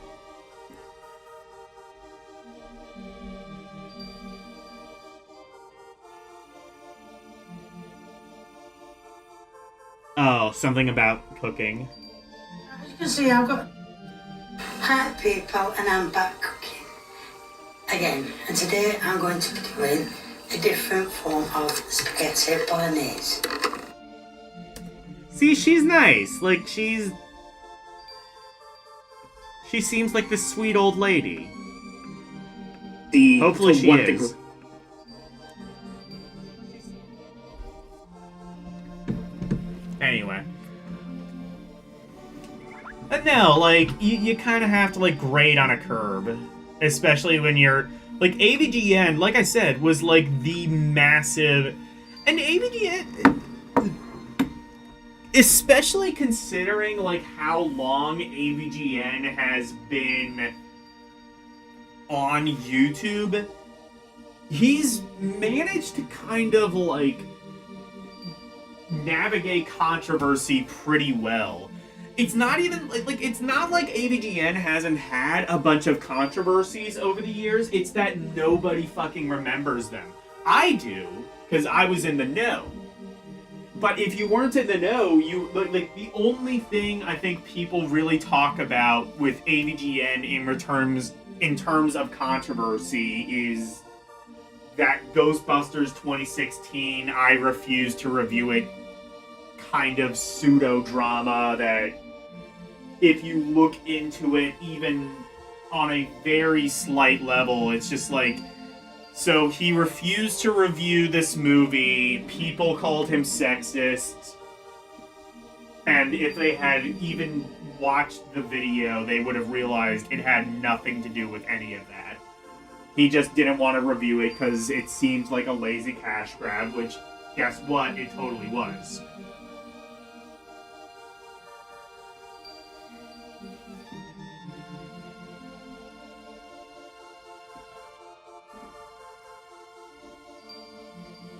Oh, something about cooking. As you can see, I've got part people and I'm back cooking again. And today I'm going to be doing a different form of spaghetti bolognese. See, she's nice. Like, she seems like this sweet old lady. Hopefully she is. Anyway. But no, like, you kind of have to, like, grade on a curve. Especially when you're... Like, AVGN, like I said, was, like, the massive... And AVGN... Especially considering, like, how long AVGN has been on YouTube, he's managed to kind of, like, navigate controversy pretty well. It's not even, like, it's not like AVGN hasn't had a bunch of controversies over the years, it's that nobody fucking remembers them. I do, because I was in the know. But if you weren't in the know, you like the only thing I think people really talk about with AVGN in terms of controversy is that Ghostbusters 2016 I refuse to review it kind of pseudo drama that if you look into it even on a very slight level, it's just like, so he refused to review this movie, people called him sexist, and if they had even watched the video, they would have realized it had nothing to do with any of that. He just didn't want to review it because it seemed like a lazy cash grab, which, guess what, it totally was.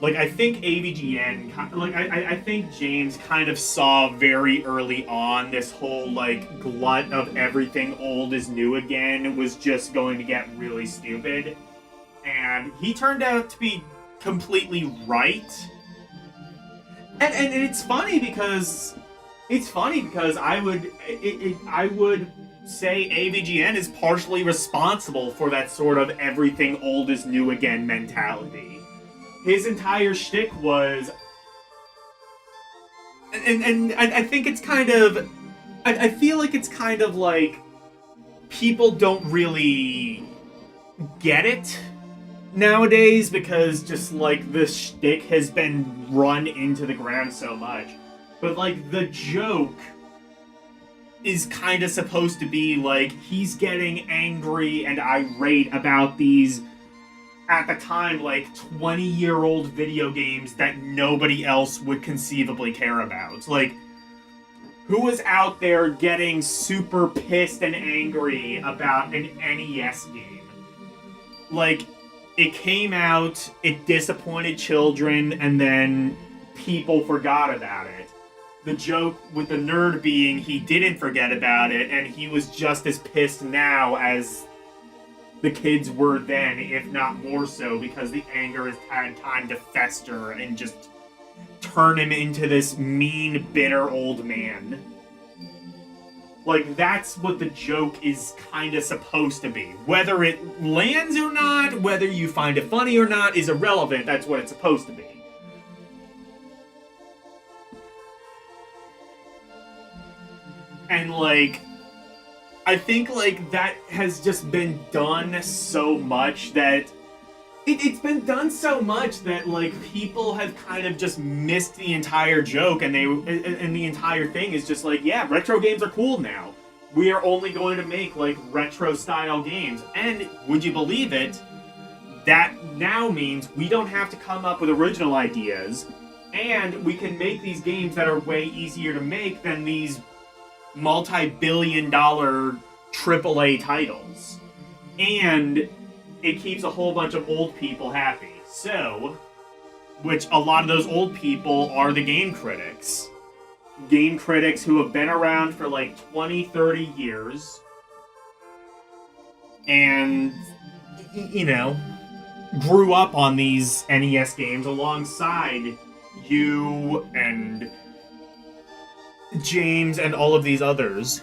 Like, I think AVGN, like, I think James kind of saw very early on this whole, like, glut of everything old is new again was just going to get really stupid. And he turned out to be completely right. And it's funny because... I would say AVGN is partially responsible for that sort of everything old is new again mentality. His entire shtick was, and I think it's kind of, I feel like it's kind of like people don't really get it nowadays because just like the shtick has been run into the ground so much. But like the joke is kind of supposed to be like he's getting angry and irate about these, at the time, like, 20-year-old video games that nobody else would conceivably care about. Like, who was out there getting super pissed and angry about an NES game? Like, it came out, it disappointed children, and then people forgot about it. The joke with the nerd being he didn't forget about it, and he was just as pissed now as the kids were then, if not more so, because the anger has had time to fester and just turn him into this mean, bitter old man. Like, that's what the joke is kind of supposed to be. Whether it lands or not, whether you find it funny or not, is irrelevant. That's what it's supposed to be. And, like, I think, like, that has just been done so much that It's been done so much that like people have kind of just missed the entire joke, and the entire thing is just like, yeah, retro games are cool now. We are only going to make like retro style games, and would you believe it? That now means we don't have to come up with original ideas, and we can make these games that are way easier to make than these multi-billion-dollar AAA titles, and it keeps a whole bunch of old people happy. So, which a lot of those old people are the game critics. Game critics who have been around for like 20, 30 years. And, you know, grew up on these NES games alongside you and James and all of these others.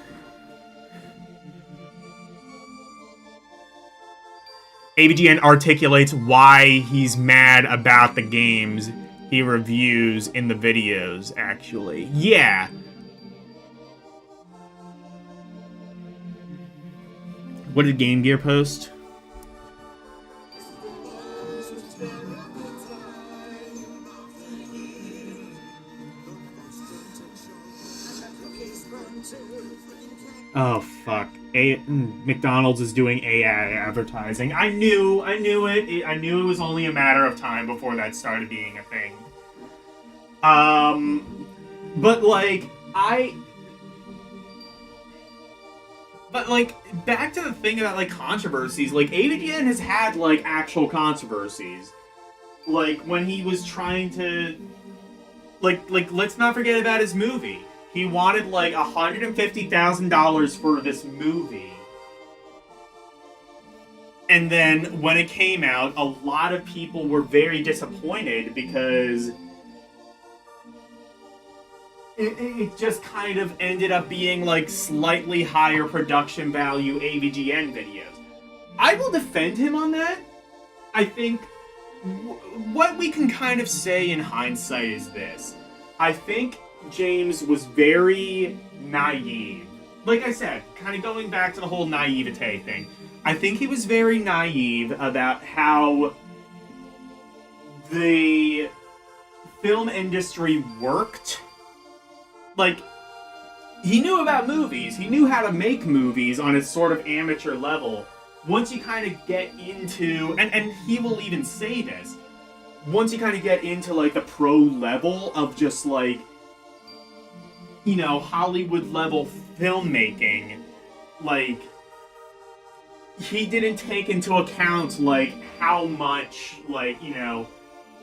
ABGN articulates why he's mad about the games he reviews in the videos, actually. Yeah. What did Game Gear post? Oh, fuck. McDonald's is doing AI advertising. I knew it. I knew it was only a matter of time before that started being a thing. But back to the thing about, like, controversies. Like, AVGN has had, like, actual controversies. Like, when he was trying to... Like, let's not forget about his movie. He wanted, like, $150,000 for this movie. And then, when it came out, a lot of people were very disappointed because... It just kind of ended up being, like, slightly higher production value AVGN videos. I will defend him on that. I think... what we can kind of say in hindsight is this. I think James was very naive. Like I said, kind of going back to the whole naivete thing. I think he was very naive about how the film industry worked. Like, he knew about movies. He knew how to make movies on a sort of amateur level. Once you kind of get into... And he will even say this. Once you kind of get into, like, the pro level of just, like, you know, Hollywood-level filmmaking, like, he didn't take into account, like, how much, like, you know,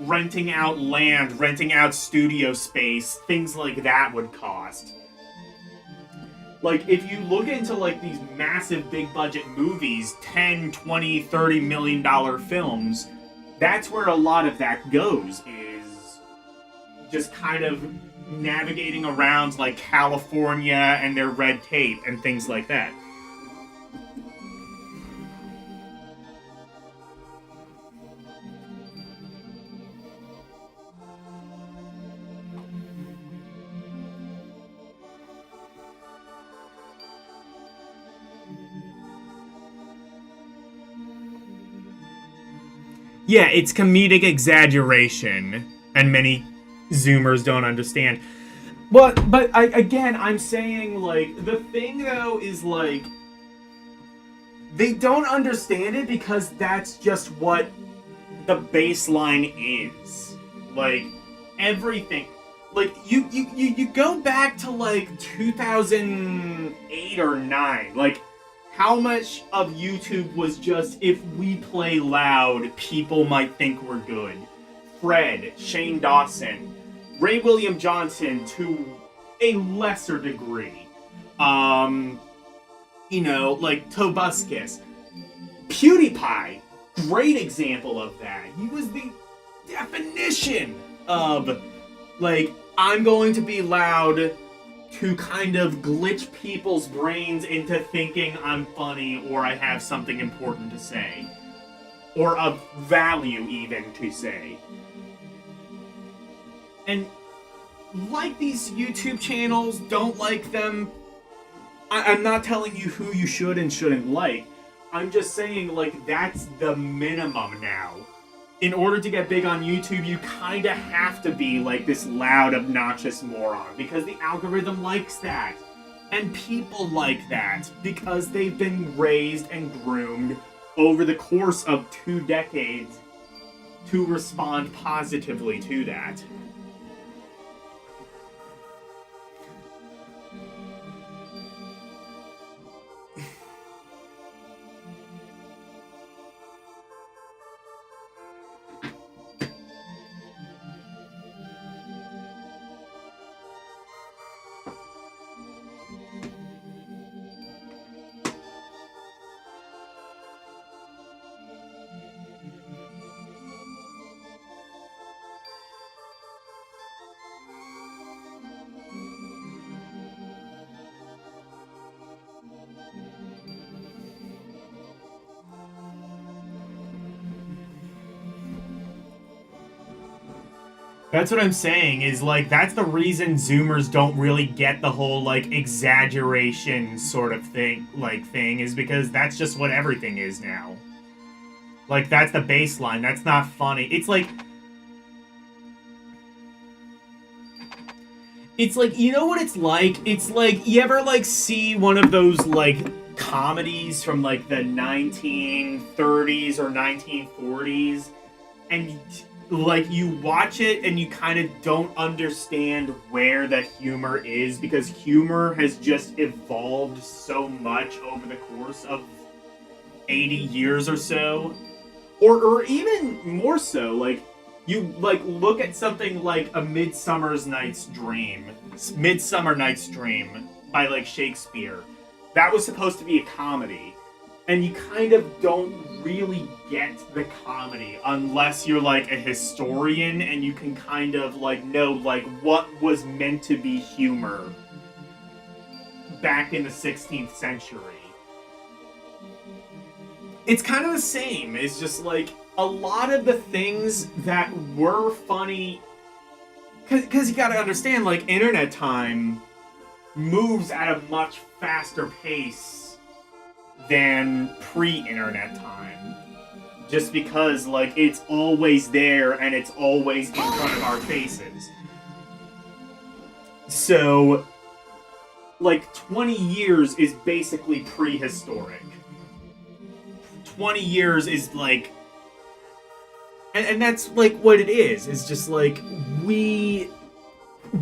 renting out land, renting out studio space, things like that would cost. Like, if you look into, like, these massive big-budget movies, 10, 20, 30 million dollar films, that's where a lot of that goes, is just kind of navigating around, like, California and their red tape and things like that. Yeah, it's comedic exaggeration, and many Zoomers don't understand. But I'm saying, like, the thing, though, is, like, they don't understand it because that's just what the baseline is. Like, everything. Like, you go back to, like, 2008 or 9, like, how much of YouTube was just, if we play loud, people might think we're good? Fred, Shane Dawson, Ray William Johnson to a lesser degree. You know, like Tobuscus. PewDiePie, great example of that. He was the definition of, like, I'm going to be loud to kind of glitch people's brains into thinking I'm funny or I have something important to say. Or of value, even, to say. And like these YouTube channels, don't like them. I'm not telling you who you should and shouldn't like. I'm just saying, like, that's the minimum now. in order to get big on YouTube, you kind of have to be like this loud, obnoxious moron because the algorithm likes that. And people like that because they've been raised and groomed over the course of 2 decades to respond positively to that. That's what I'm saying, is like, that's the reason Zoomers don't really get the whole, like, exaggeration sort of thing, is because that's just what everything is now. Like, that's the baseline, that's not funny. It's like, you know what it's like? It's like, you ever, like, see one of those, like, comedies from, like, the 1930s or 1940s, and like, you watch it and you kind of don't understand where the humor is because humor has just evolved so much over the course of 80 years or so. Or even more so, like, you, like, look at something like A Midsummer Night's Dream by, like, Shakespeare. That was supposed to be a comedy. And you kind of don't really get the comedy unless you're, like, a historian and you can kind of, like, know, like, what was meant to be humor back in the 16th century. It's kind of the same. It's just, like, a lot of the things that were funny... Because you gotta understand, like, internet time moves at a much faster pace than pre-internet time. Just because, like, it's always there and it's always in front of our faces. So, like, 20 years is basically prehistoric. 20 years is, like... And that's, like, what it is. It's just, like, we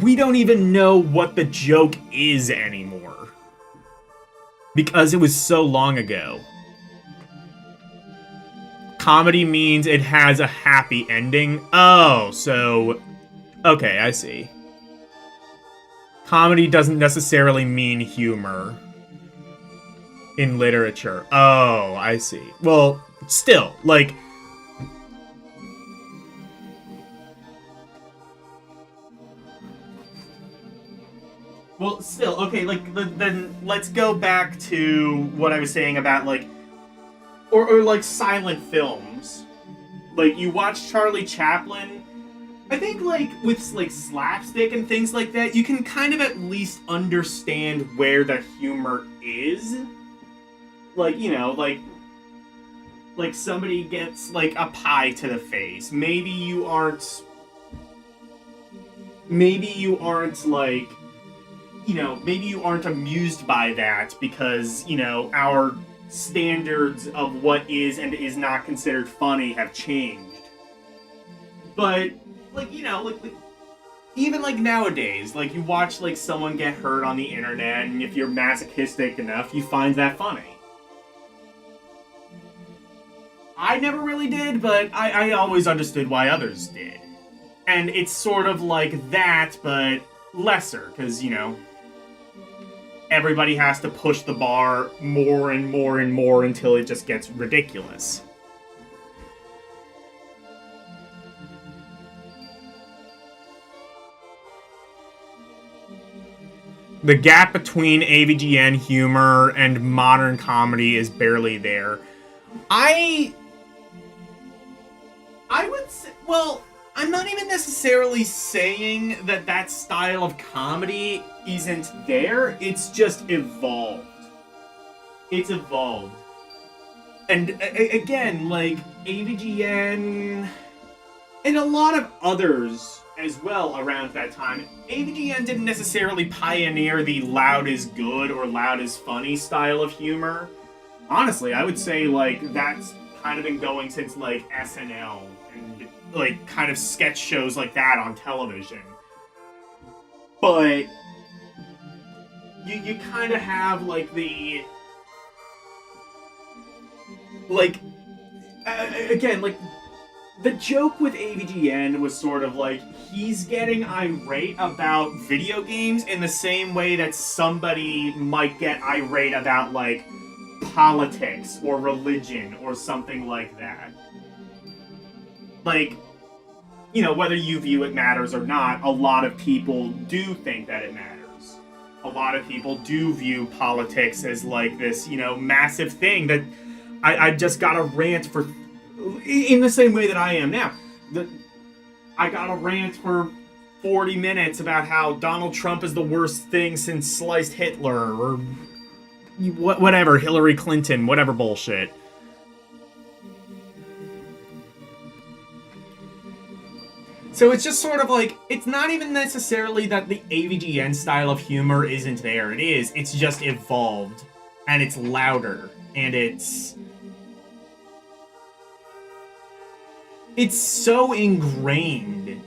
don't even know what the joke is anymore. Because it was so long ago. Comedy means it has a happy ending. Oh, so... Okay, I see. Comedy doesn't necessarily mean humor in literature. Oh, I see. Well, still, like... Well, still, okay, like, then let's go back to what I was saying about, like, or like, silent films. Like, you watch Charlie Chaplin, I think, like, with, like, slapstick and things like that, you can kind of at least understand where the humor is. Like, you know, like, somebody gets, like, a pie to the face. Maybe you aren't, like... You know, maybe you aren't amused by that because, you know, our standards of what is and is not considered funny have changed. But, like, you know, like even, like, nowadays, like, you watch, like, someone get hurt on the internet, and if you're masochistic enough, you find that funny. I never really did, but I always understood why others did. And it's sort of like that, but lesser, because, you know... Everybody has to push the bar more and more and more until it just gets ridiculous. The gap between AVGN humor and modern comedy is barely there. I would say, well, I'm not even necessarily saying that that style of comedy isn't there. It's just evolved. It's evolved. And again, like, AVGN... and a lot of others as well around that time. AVGN didn't necessarily pioneer the loud is good or loud is funny style of humor. Honestly, I would say, like, that's kind of been going since, like, SNL and, like, kind of sketch shows like that on television. But you kind of have, like, the... Like, again, like, the joke with AVGN was sort of like, he's getting irate about video games in the same way that somebody might get irate about, like, politics or religion or something like that. Like, you know, whether you view it matters or not, a lot of people do think that it matters. A lot of people do view politics as, like, this, you know, massive thing that I just got a rant for, in the same way that I am now. I got a rant for 40 minutes about how Donald Trump is the worst thing since sliced Hitler, or whatever, Hillary Clinton, whatever bullshit. So it's just sort of like, it's not even necessarily that the AVGN style of humor isn't there. It is. It's just evolved, and it's louder, and it's so ingrained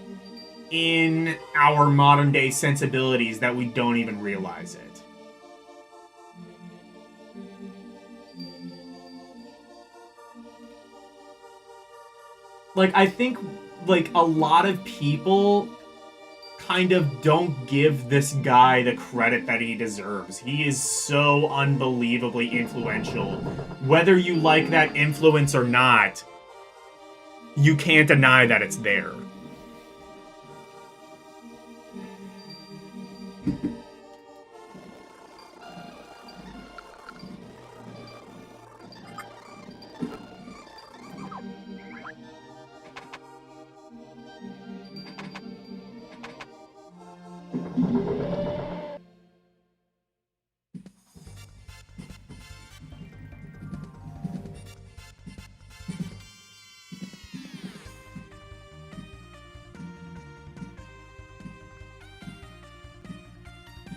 in our modern day sensibilities that we don't even realize it. Like, I think, like, a lot of people kind of don't give this guy the credit that he deserves. He is so unbelievably influential. Whether you like that influence or not, you can't deny that it's there.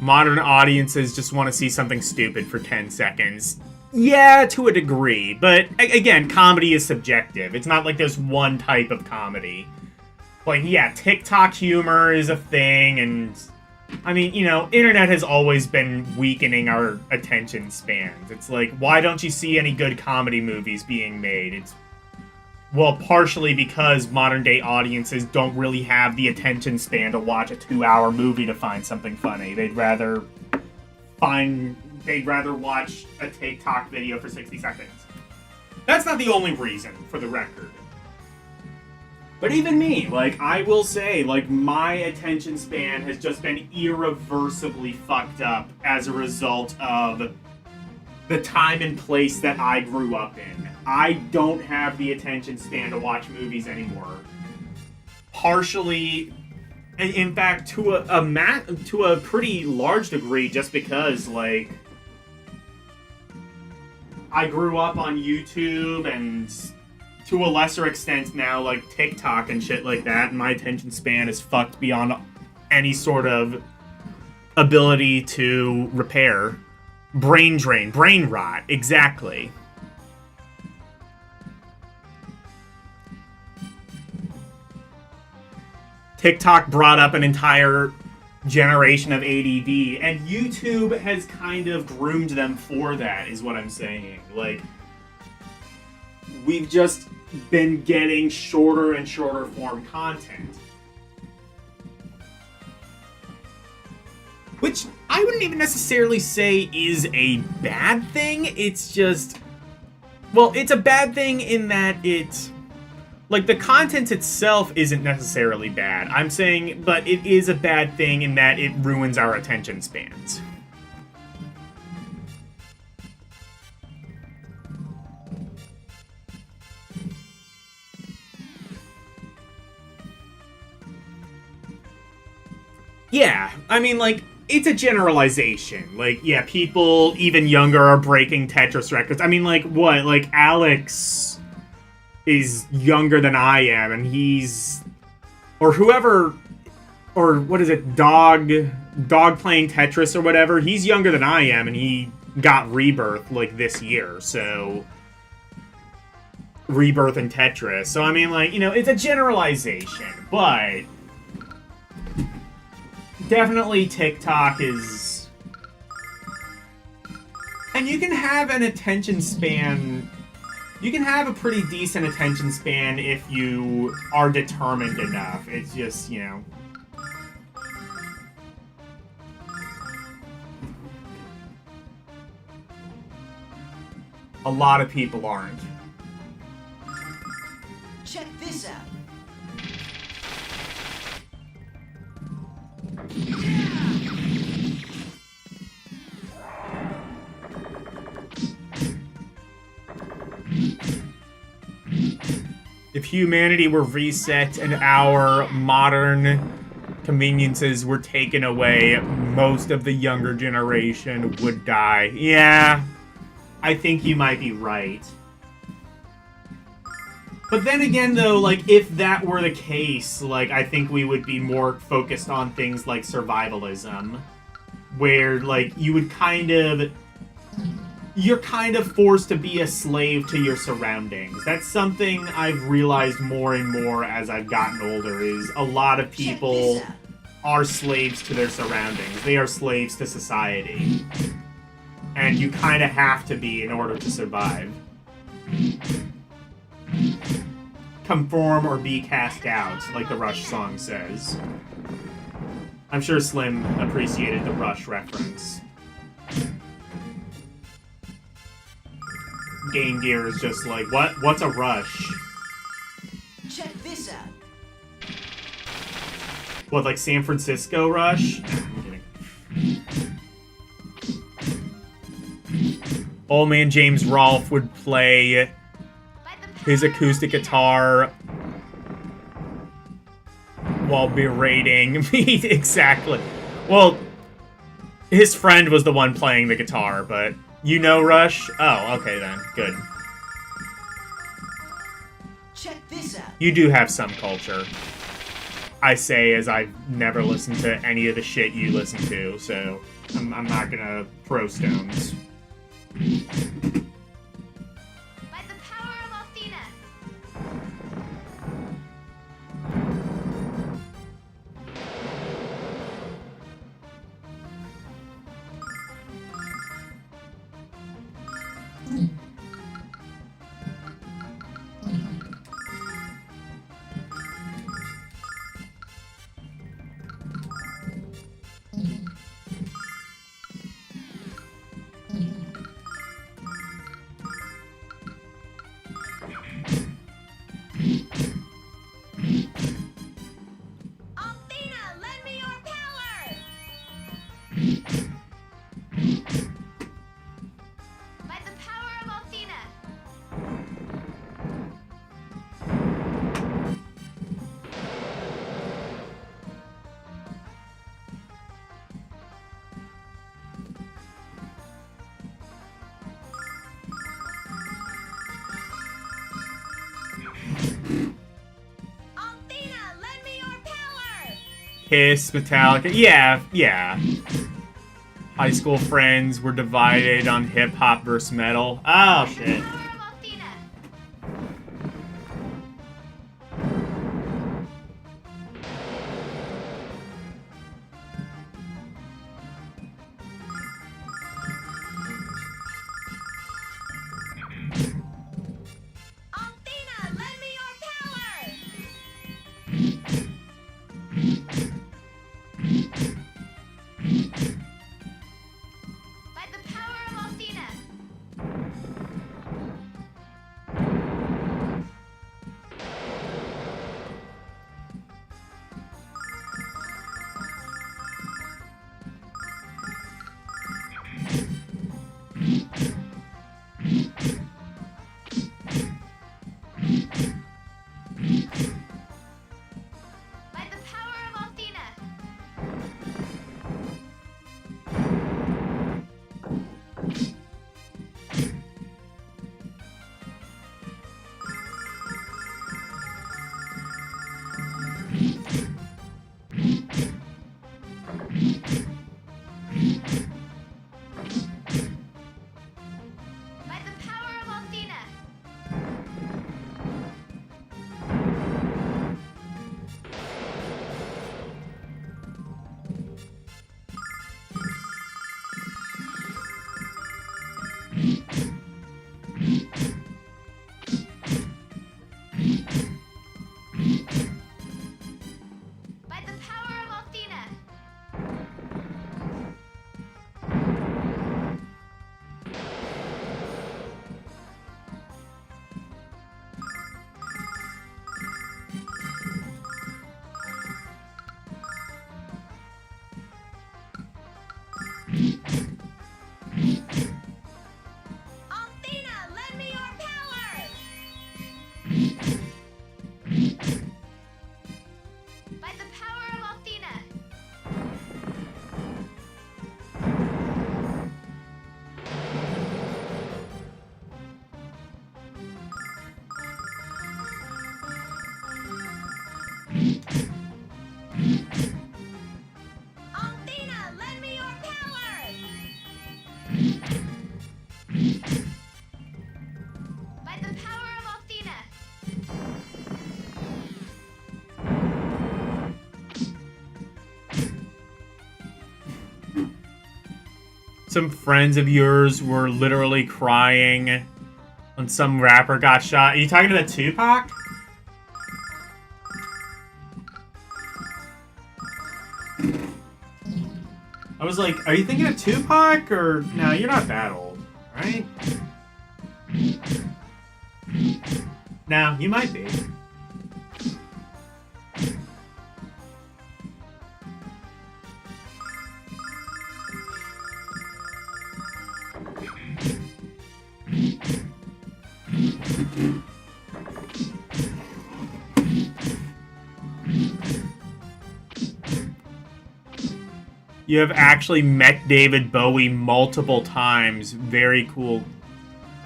Modern audiences just want to see something stupid for 10 seconds. Yeah, to a degree, but again, comedy is subjective. It's not like there's one type of comedy. Like, yeah, TikTok humor is a thing, and I mean, you know, internet has always been weakening our attention spans. It's like, why don't you see any good comedy movies being made? It's, well, partially because modern day audiences don't really have the attention span to watch a 2-hour movie to find something funny. They'd rather watch a TikTok video for 60 seconds. That's not the only reason, for the record. But even me, like, I will say, like, my attention span has just been irreversibly fucked up as a result of the time and place that I grew up in. I don't have the attention span to watch movies anymore. Partially, in fact, to a pretty large degree, just because, like, I grew up on YouTube and to a lesser extent now, like, TikTok and shit like that, and my attention span is fucked beyond any sort of ability to repair. Brain drain, brain rot, exactly. TikTok brought up an entire generation of ADD, and YouTube has kind of groomed them for that, is what I'm saying. Like, we've just been getting shorter and shorter form content. Which I wouldn't even necessarily say is a bad thing, it's just... Well, it's a bad thing in that it's... Like, the content itself isn't necessarily bad. I'm saying, but it is a bad thing in that it ruins our attention spans. Yeah, I mean, like, it's a generalization. Like, yeah, people even younger are breaking Tetris records. I mean, like, what? Like, Alex is younger than I am, and he's or whoever, or what is it, dog playing Tetris or whatever, he's younger than I am, and he got Rebirth, like, this year, so... Rebirth and Tetris. So, I mean, like, you know, it's a generalization, but... Definitely TikTok is... And you can have an attention span... You can have a pretty decent attention span if you are determined enough. It's just, you know... A lot of people aren't. Check this out. If humanity were reset and our modern conveniences were taken away, most of the younger generation would die. Yeah, I think you might be right. But then again, though, like, if that were the case, like, I think we would be more focused on things like survivalism, where, like, you would kind of... You're kind of forced to be a slave to your surroundings. That's something I've realized more and more as I've gotten older, is a lot of people are slaves to their surroundings. They are slaves to society. And you kind of have to be in order to survive. Conform or be cast out, like the Rush song says. I'm sure Slim appreciated the Rush reference. Game Gear is just like, what? What's a rush? Check this out. What, like San Francisco Rush? I'm kidding. Old man James Rolfe would play his acoustic guitar while berating me. Exactly. Well, his friend was the one playing the guitar, but... You know Rush? Oh, okay then. Good. Check this out. You do have some culture. I say as I've never listened to any of the shit you listen to, so I'm not gonna throw stones. By the power of Athena. Kiss, Metallica. Yeah. High school friends were divided on hip-hop versus metal. Oh, shit. some friends of yours were literally crying when some rapper got shot. Are you talking about Tupac? I was like, are you thinking of Tupac or... No, you're not that old, right? No, you might be. You have actually met David Bowie multiple times. Very cool.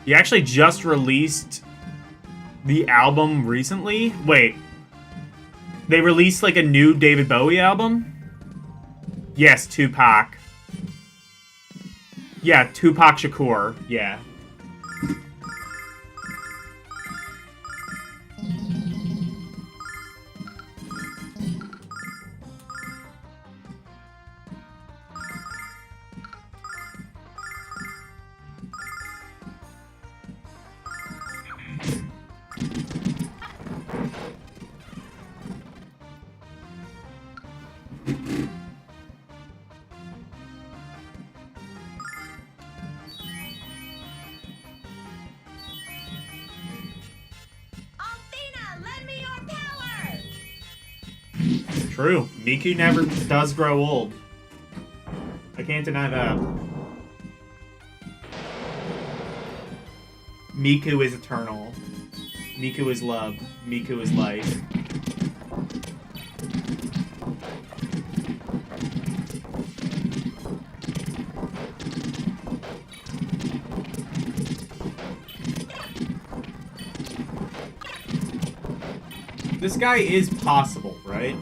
He actually just released the album recently. Wait. They released like a new David Bowie album? Yes, Tupac. Yeah, Tupac Shakur. Yeah. True. Miku never does grow old. I can't deny that. Miku is eternal. Miku is love. Miku is life. This guy is possible, right?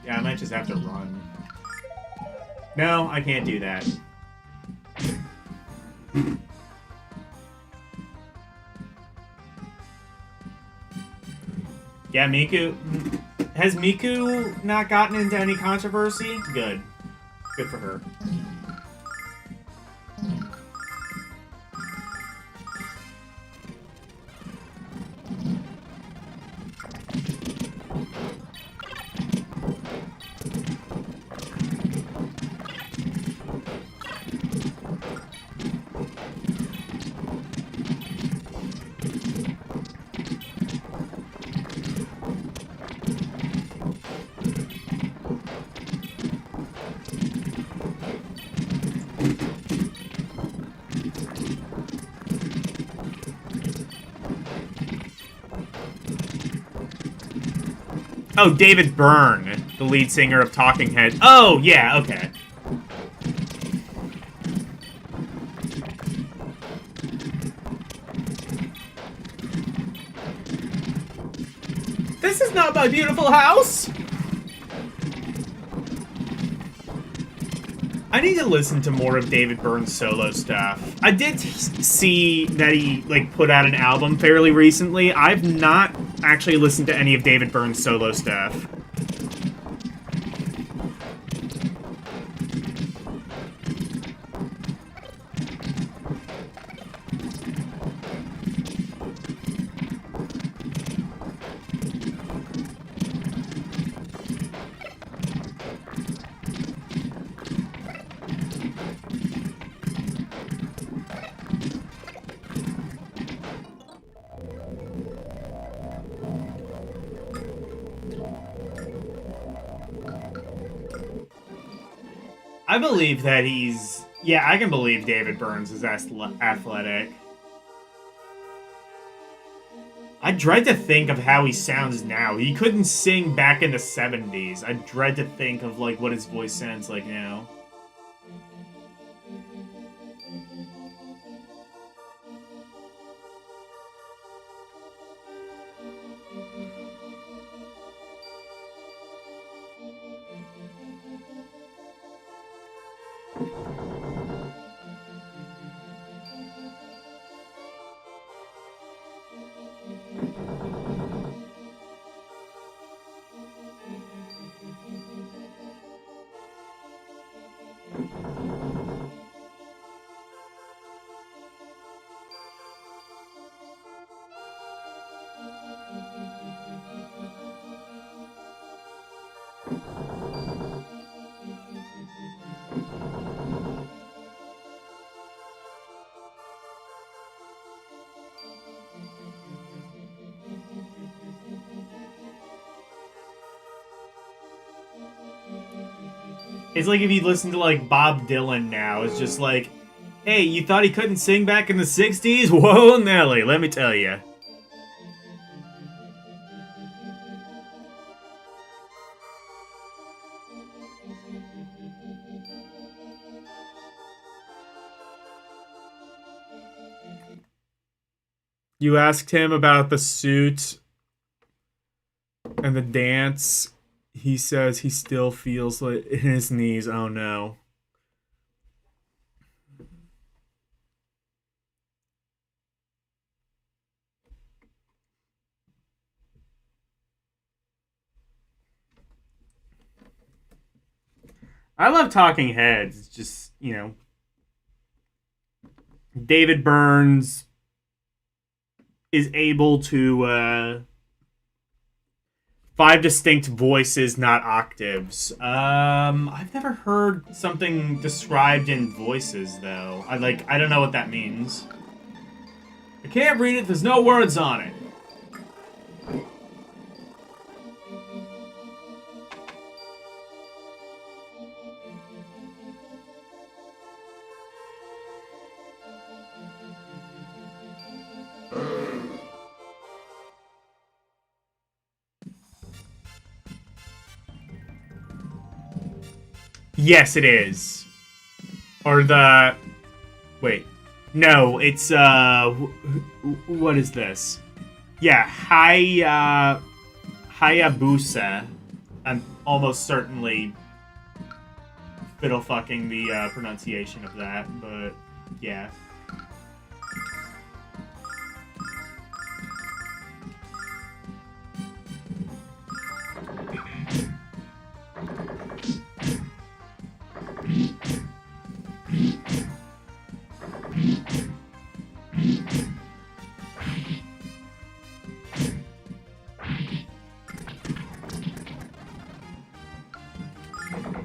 Yeah, I might just have to run. No, I can't do that. Yeah, Miku... Has Miku not gotten into any controversy? Good. Good for her. Oh, David Byrne, the lead singer of Talking Heads. Oh, yeah, okay. This is not my beautiful house! I need to listen to more of David Byrne's solo stuff. I did see that he, like, put out an album fairly recently. I've not actually listened to any of David Byrne's solo stuff. I believe that he's Yeah, I can believe David Burns is athletic. I dread to think of how he sounds now. He couldn't sing back in the 70s. I dread to think of like what his voice sounds like now. It's like if you listen to like Bob Dylan now, it's just like, hey, you thought he couldn't sing back in the 60s? Whoa, Nelly, let me tell you. You asked him about the suit and the dance. He says he still feels like in his knees. Oh no. I love Talking Heads. It's just, David Burns is able to 5 distinct voices, not octaves. I've never heard something described in voices though. I don't know what that means. I can't read it, there's no words on it. Yes, it is. Or the... Wait. No, it's, what is this? Yeah, Hayabusa. I'm almost certainly fiddle-fucking the pronunciation of that, but yeah.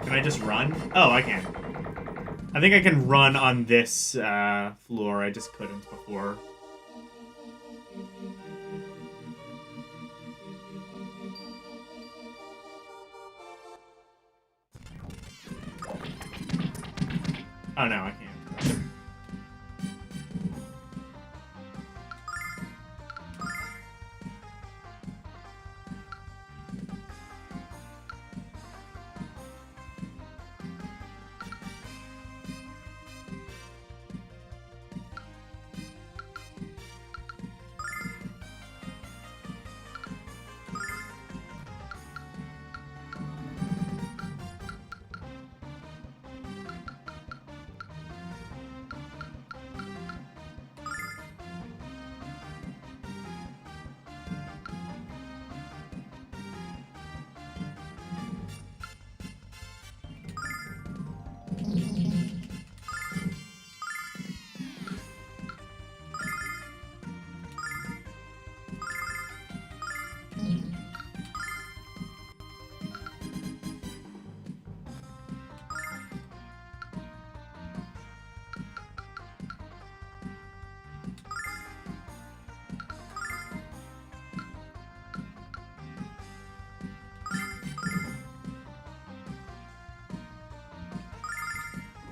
Can I just run? Oh, I can. I think I can run on this floor. I just couldn't before. Oh no, I can't.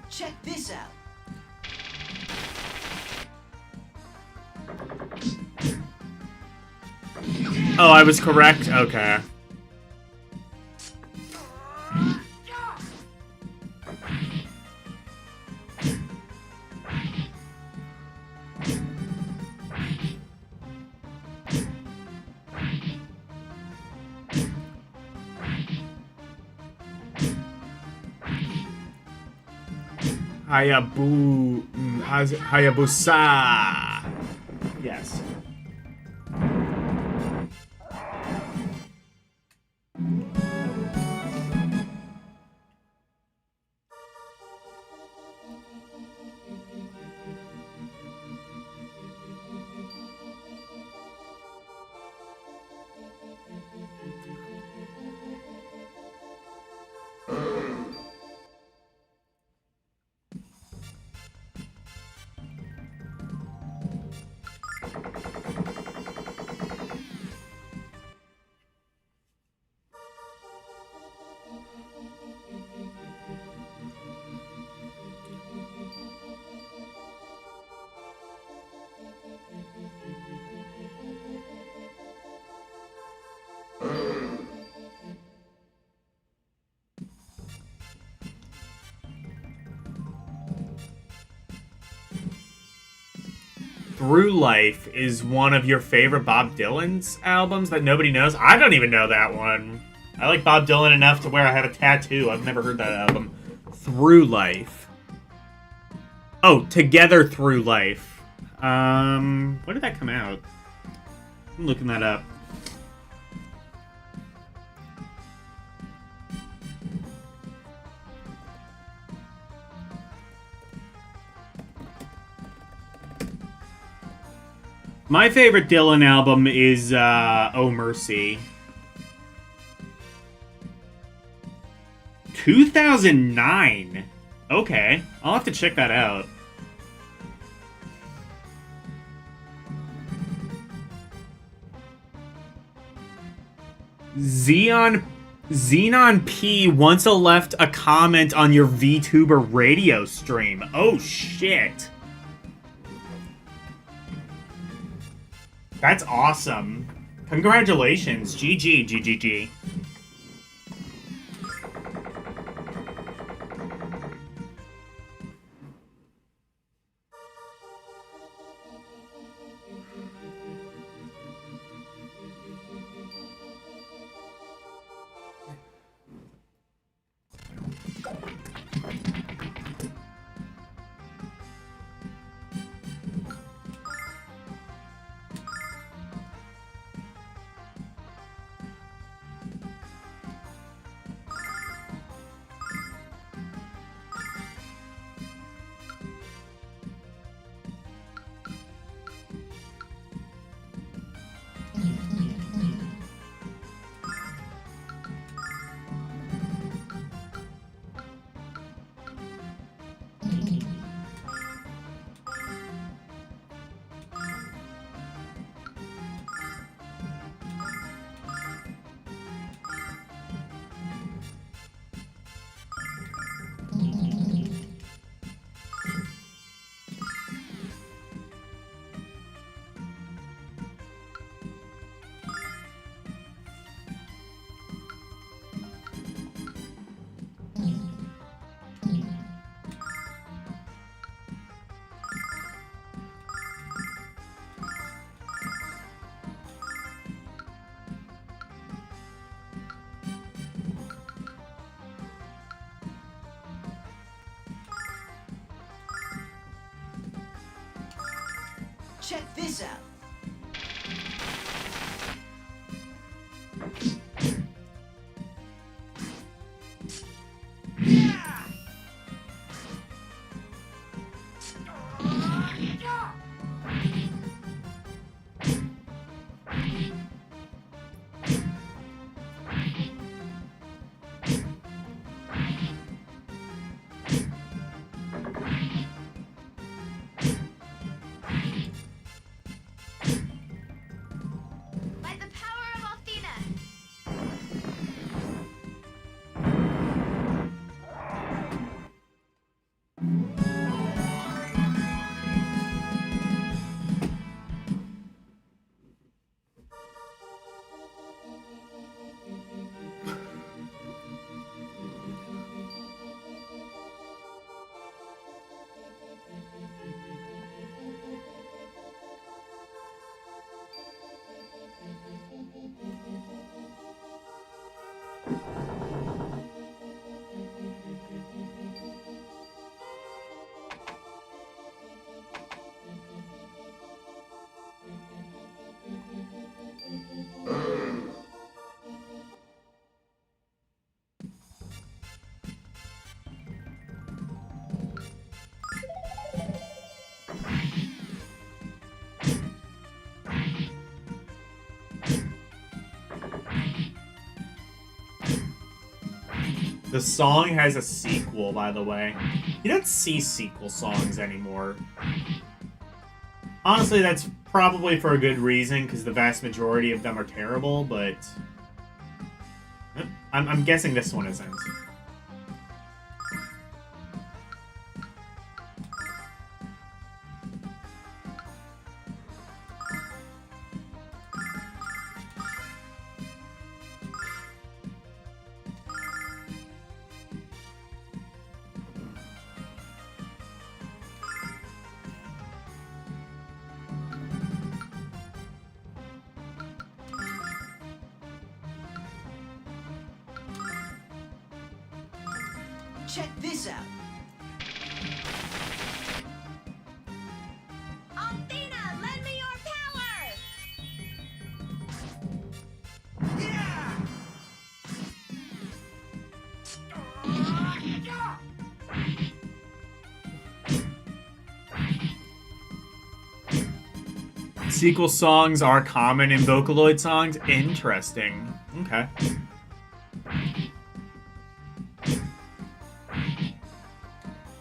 Check this out. Oh, I was correct? Okay. Hayabusa. Yes. Through Life is one of your favorite Bob Dylan's albums that nobody knows? I don't even know that one. I like Bob Dylan enough to where I have a tattoo. I've never heard that album. Through Life. Oh, Together Through Life. When did that come out? I'm looking that up. My favorite Dylan album is Oh Mercy. 2009. Okay, I'll have to check that out. Xenon P once left a comment on your VTuber radio stream. Oh shit. That's awesome. Congratulations. GG, GGG. Check this out. The song has a sequel, by the way. You don't see sequel songs anymore. Honestly, that's probably for a good reason, because the vast majority of them are terrible, but... I'm guessing this one isn't. Check this out. Althena, lend me your power! Sequel songs are common in Vocaloid songs? Interesting. Okay.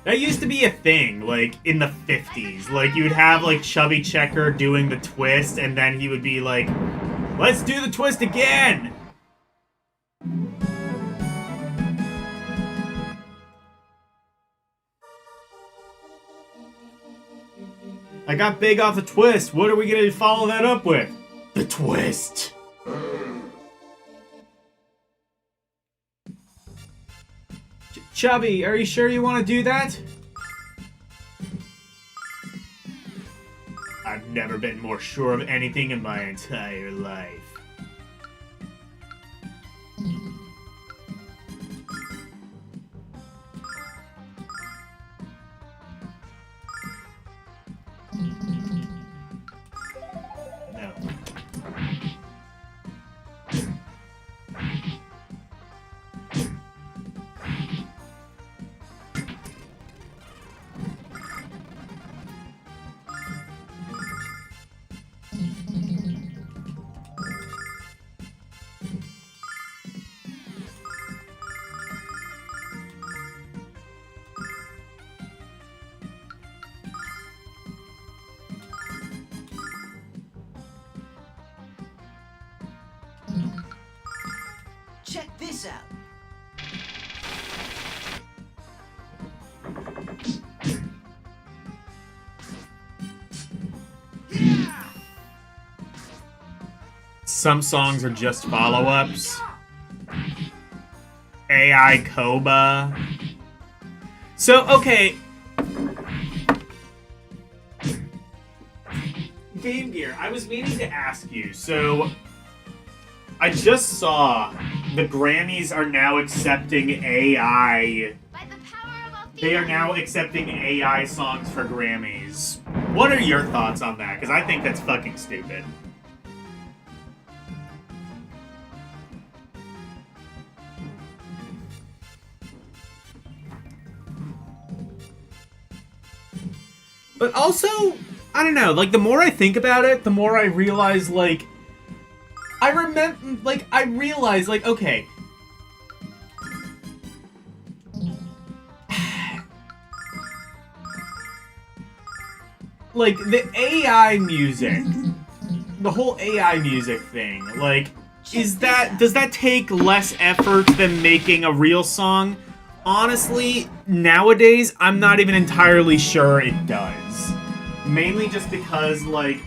That used to be a thing, like, in the 50s. Like, you'd have, like, Chubby Checker doing the twist, and then he would be like, let's do the twist again! I got big off the twist. What are we gonna follow that up with? The twist. Chubby, are you sure you want to do that? I've never been more sure of anything in my entire life. No. Check this out. Some songs are just follow-ups. AI Koba. So, okay. Game Gear, I was meaning to ask you, so... I just saw the Grammys are now accepting AI. By the power of Althena. They are now accepting AI songs for Grammys. What are your thoughts on that? Because I think that's fucking stupid. But also, I don't know, like, the more I think about it, the more I realize, like, I realize, like, okay. Like, the AI music, the whole AI music thing, like, does that take less effort than making a real song? Honestly, nowadays, I'm not even entirely sure it does. Mainly just because, like,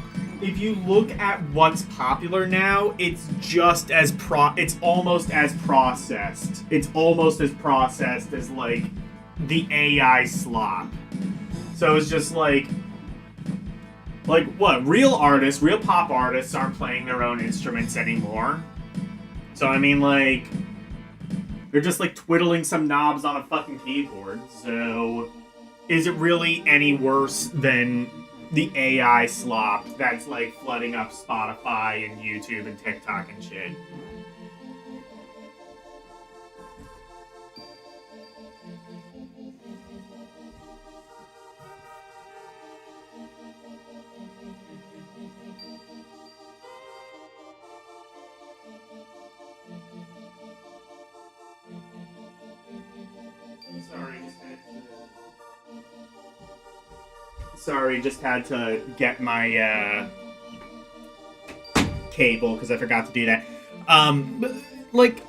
if you look at what's popular now, it's just as it's almost as processed. It's almost as processed as, like, the AI slop. So it's just like what? Real artists, real pop artists aren't playing their own instruments anymore. So, I mean, like, they're just, like, twiddling some knobs on a fucking keyboard. So, is it really any worse than the AI slop that's, like, flooding up Spotify and YouTube and TikTok and shit? Sorry, just had to get my cable because I forgot to do that. But, like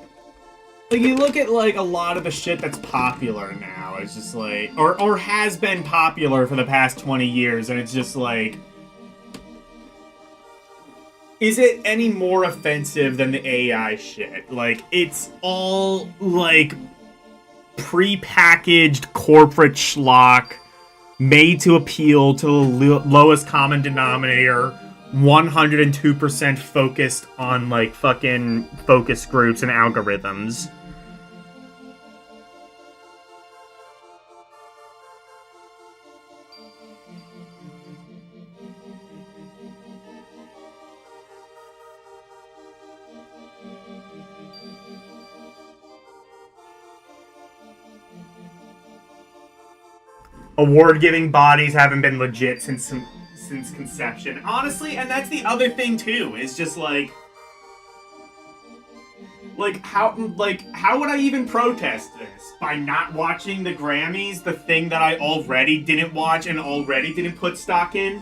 you look at like a lot of the shit that's popular now. It's just like, or has been popular for the past 20 years, and it's just like, is it any more offensive than the AI shit? Like, it's all like pre-packaged corporate schlock made to appeal to the lowest common denominator, 102% focused on like fucking focus groups and algorithms. Award-giving bodies haven't been legit since conception. Honestly, and that's the other thing too, is just like how would I even protest this? By not watching the Grammys, the thing that I already didn't watch and already didn't put stock in?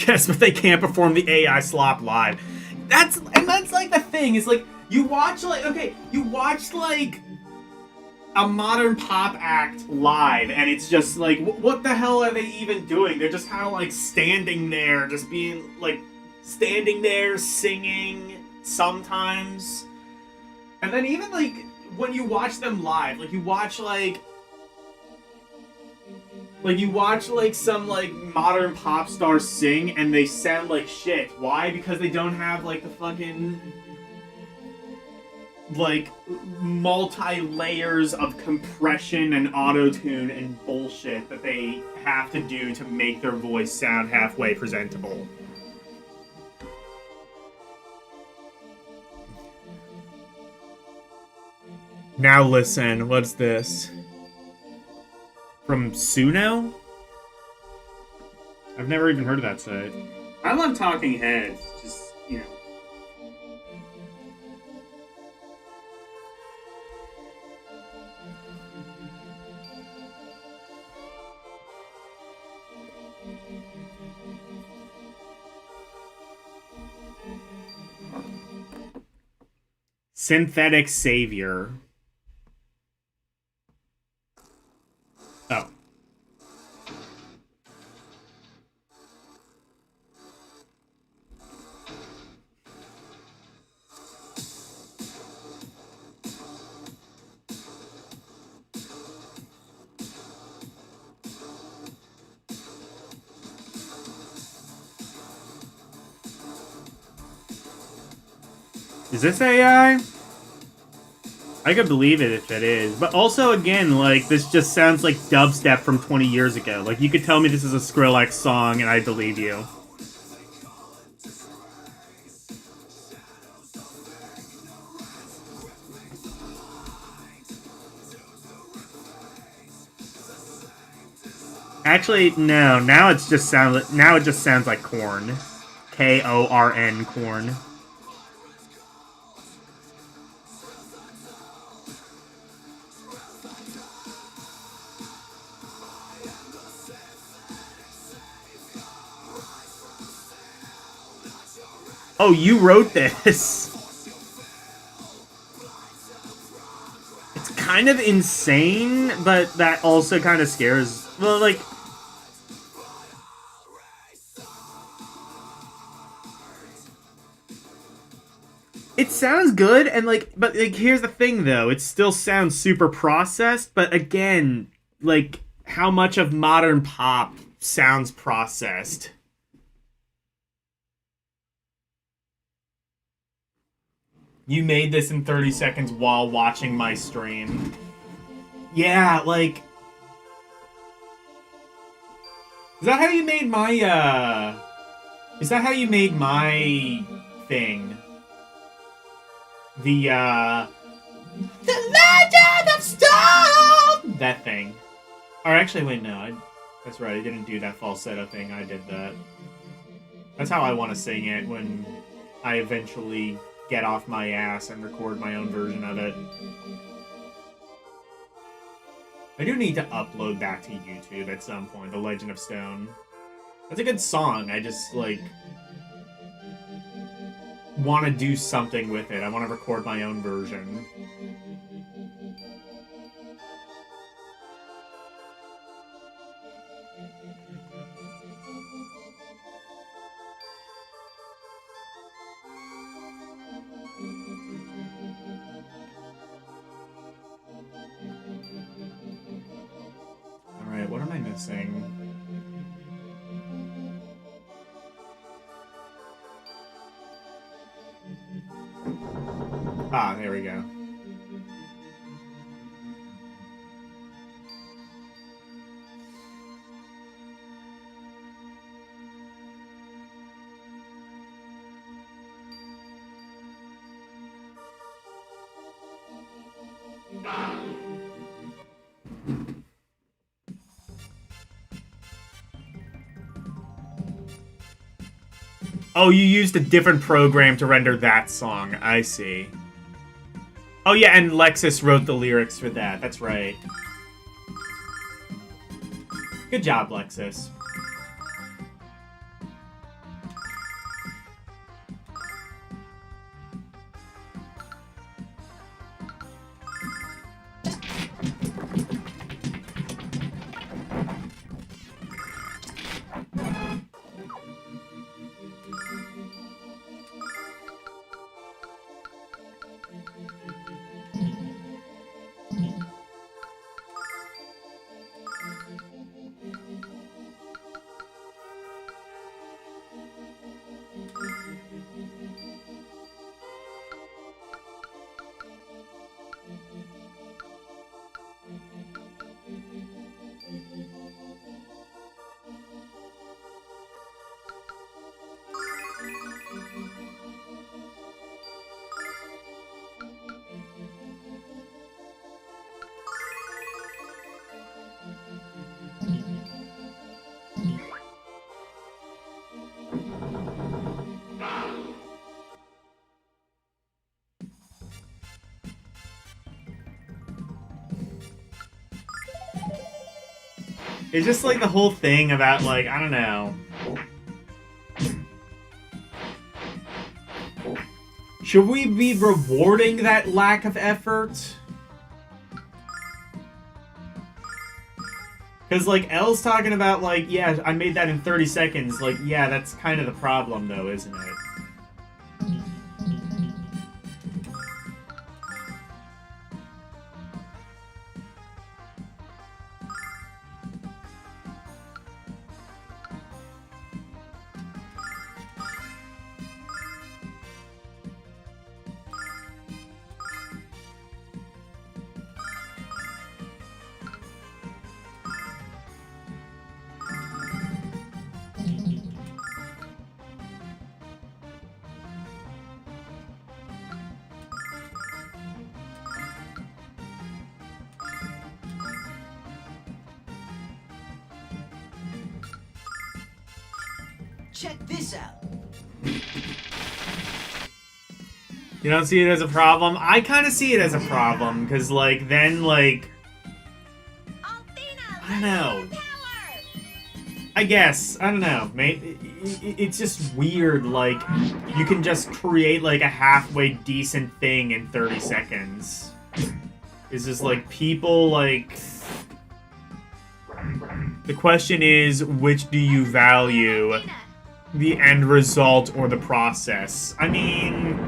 Yes, but they can't perform the AI slop live. That's like the thing, is like, you watch like a modern pop act live, and it's just like, what the hell are they even doing? They're just kind of like standing there, just being like, standing there singing sometimes. And then even like, when you watch them live, like you watch some like modern pop star sing and they sound like shit. Why? Because they don't have like the fucking like multi-layers of compression and auto-tune and bullshit that they have to do to make their voice sound halfway presentable. Now listen, what's this? From Suno? I've never even heard of that site. I love Talking Heads, just, you know. Synthetic Savior. Oh. Is this AI? I could believe it if it is. But also, again, like, this just sounds like dubstep from 20 years ago. Like, you could tell me this is a Skrillex song and I believe you. Actually, no. Now it just sounds like Korn. Korn, Korn. Oh, you wrote this. It's kind of insane, but that also kind of scares. Well, like, it sounds good, and like, but like, here's the thing though, it still sounds super processed, but again, like, how much of modern pop sounds processed? You made this in 30 seconds while watching my stream. Yeah, like, is that how you made my, is that how you made my thing? The Legend of Stone! That thing. Or actually, wait, no, that's right, I didn't do that falsetto thing, I did that. That's how I want to sing it when I eventually get off my ass and record my own version of it. I do need to upload that to YouTube at some point, The Legend of Stone. That's a good song, I just, like, want to do something with it. I want to record my own version. Alright, what am I missing? Ah, there we go. Oh, you used a different program to render that song. I see. Oh yeah, and Lexus wrote the lyrics for that. That's right. Good job, Lexus. It's just like the whole thing about, like, I don't know. Should we be rewarding that lack of effort? Because, like, Elle's talking about, like, yeah, I made that in 30 seconds. Like, yeah, that's kind of the problem, though, isn't it? Check this out. You don't see it as a problem? I kind of see it as a problem, because, like, then, like... I don't know. I guess. I don't know, mate. It's just weird, like, you can just create, like, a halfway decent thing in 30 seconds. It's just, like, people, like... The question is, which do you value? The end result or the process? I mean...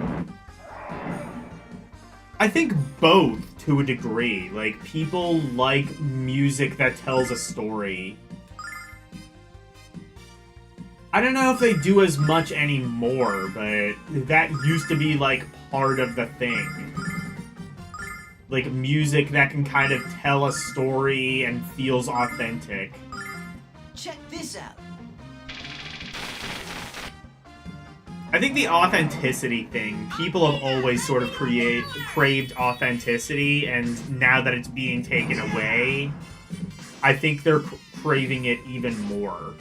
I think both, to a degree. Like, people like music that tells a story. I don't know if they do as much anymore, but that used to be, like, part of the thing. Like, music that can kind of tell a story and feels authentic. Check this out. I think the authenticity thing, people have always sort of craved authenticity, and now that it's being taken away, I think they're craving it even more.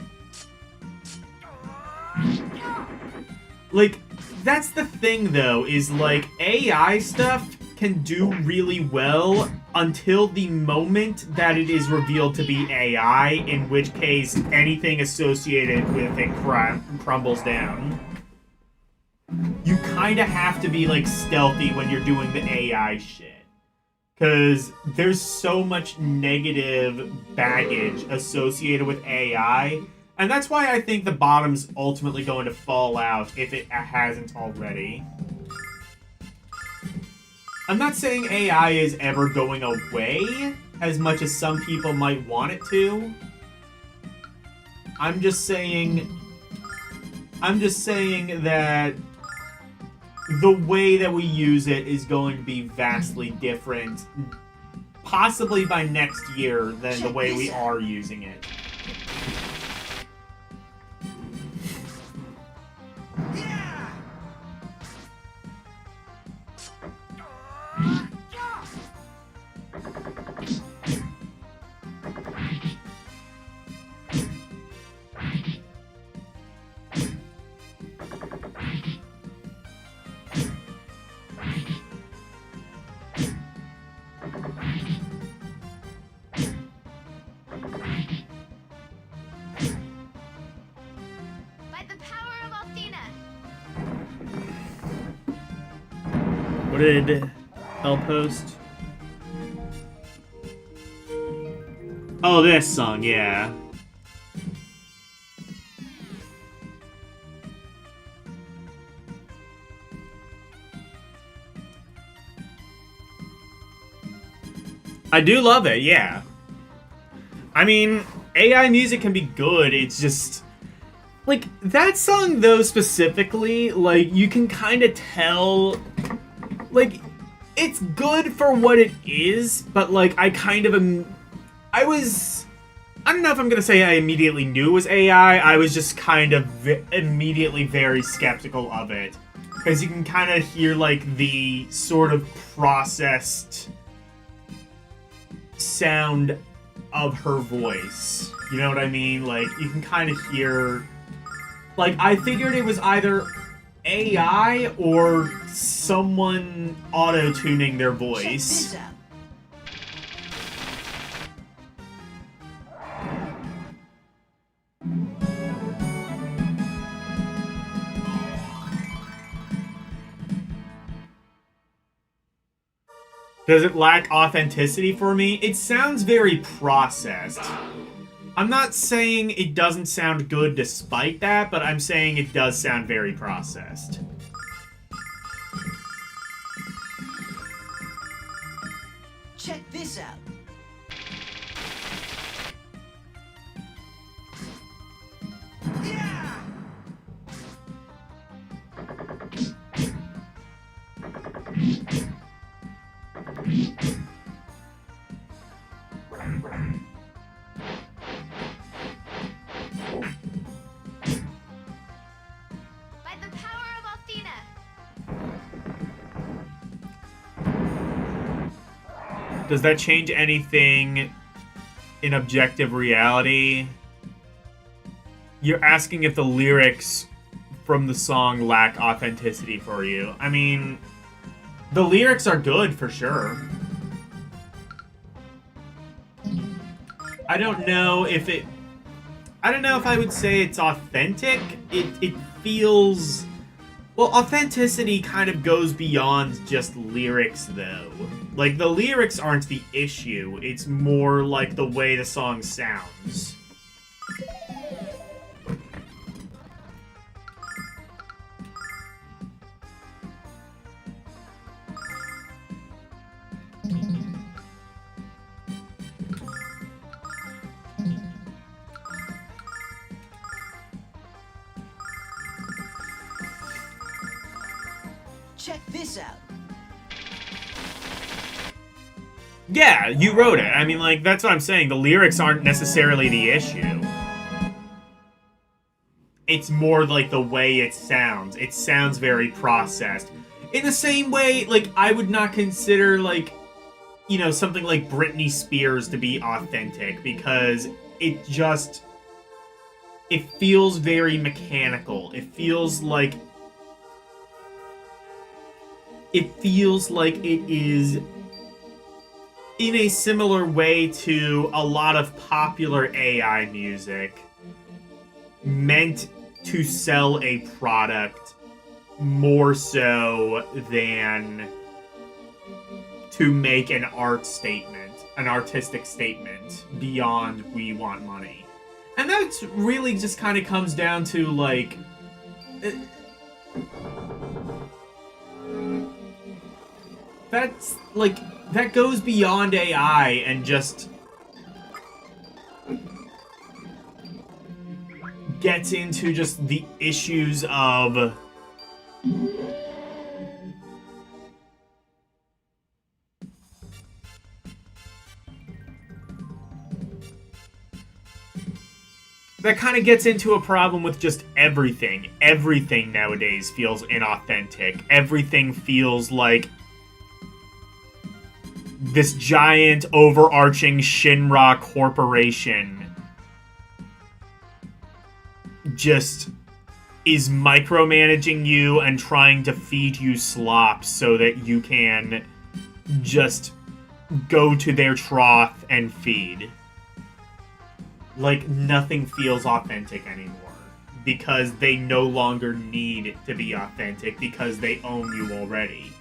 Like, that's the thing, though, is, like, AI stuff can do really well until the moment that it is revealed to be AI, in which case anything associated with it crumbles down. You kind of have to be, like, stealthy when you're doing the AI shit. Because there's so much negative baggage associated with AI. And that's why I think the bottom's ultimately going to fall out if it hasn't already. I'm not saying AI is ever going away as much as some people might want it to. I'm just saying that the way that we use it is going to be vastly different, possibly by next year, than the way we are using it. What did Hell post? Oh, this song, yeah. I do love it, yeah. I mean, AI music can be good, it's just... Like, that song, though, specifically, like, you can kind of tell... Like, it's good for what it is, but, like, I kind of am... I don't know if I'm gonna say I immediately knew it was AI, I was just kind of immediately very skeptical of it. Because you can kind of hear, like, the sort of processed sound of her voice. You know what I mean? Like, you can kind of hear... Like, I figured it was either AI or someone auto-tuning their voice. Check this out. Does it lack authenticity for me? It sounds very processed. I'm not saying it doesn't sound good despite that, but I'm saying it does sound very processed. Check this out. By the power of Athena. Does that change anything in objective reality? You're asking if the lyrics from the song lack authenticity for you. I mean, the lyrics are good for sure. I don't know if I would say it's authentic. It feels... Well, authenticity kind of goes beyond just lyrics, though. Like, the lyrics aren't the issue. It's more like the way the song sounds. Check this out. Yeah, you wrote it. I mean, like, that's what I'm saying. The lyrics aren't necessarily the issue. It's more like the way it sounds. It sounds very processed. In the same way, like, I would not consider, like, you know, something like Britney Spears to be authentic, because it just... It feels very mechanical. It feels like it feels like it is in a similar way to a lot of popular AI music meant to sell a product more so than to make an art statement, an artistic statement beyond we want money. And that's really just kind of comes down to, like, that's, like, that goes beyond AI and just gets into just the issues of that kind of gets into a problem with just everything. Everything nowadays feels inauthentic. Everything feels like this giant, overarching Shinra corporation just is micromanaging you and trying to feed you slop so that you can just go to their trough and feed. Like, nothing feels authentic anymore. Because they no longer need to be authentic because they own you already.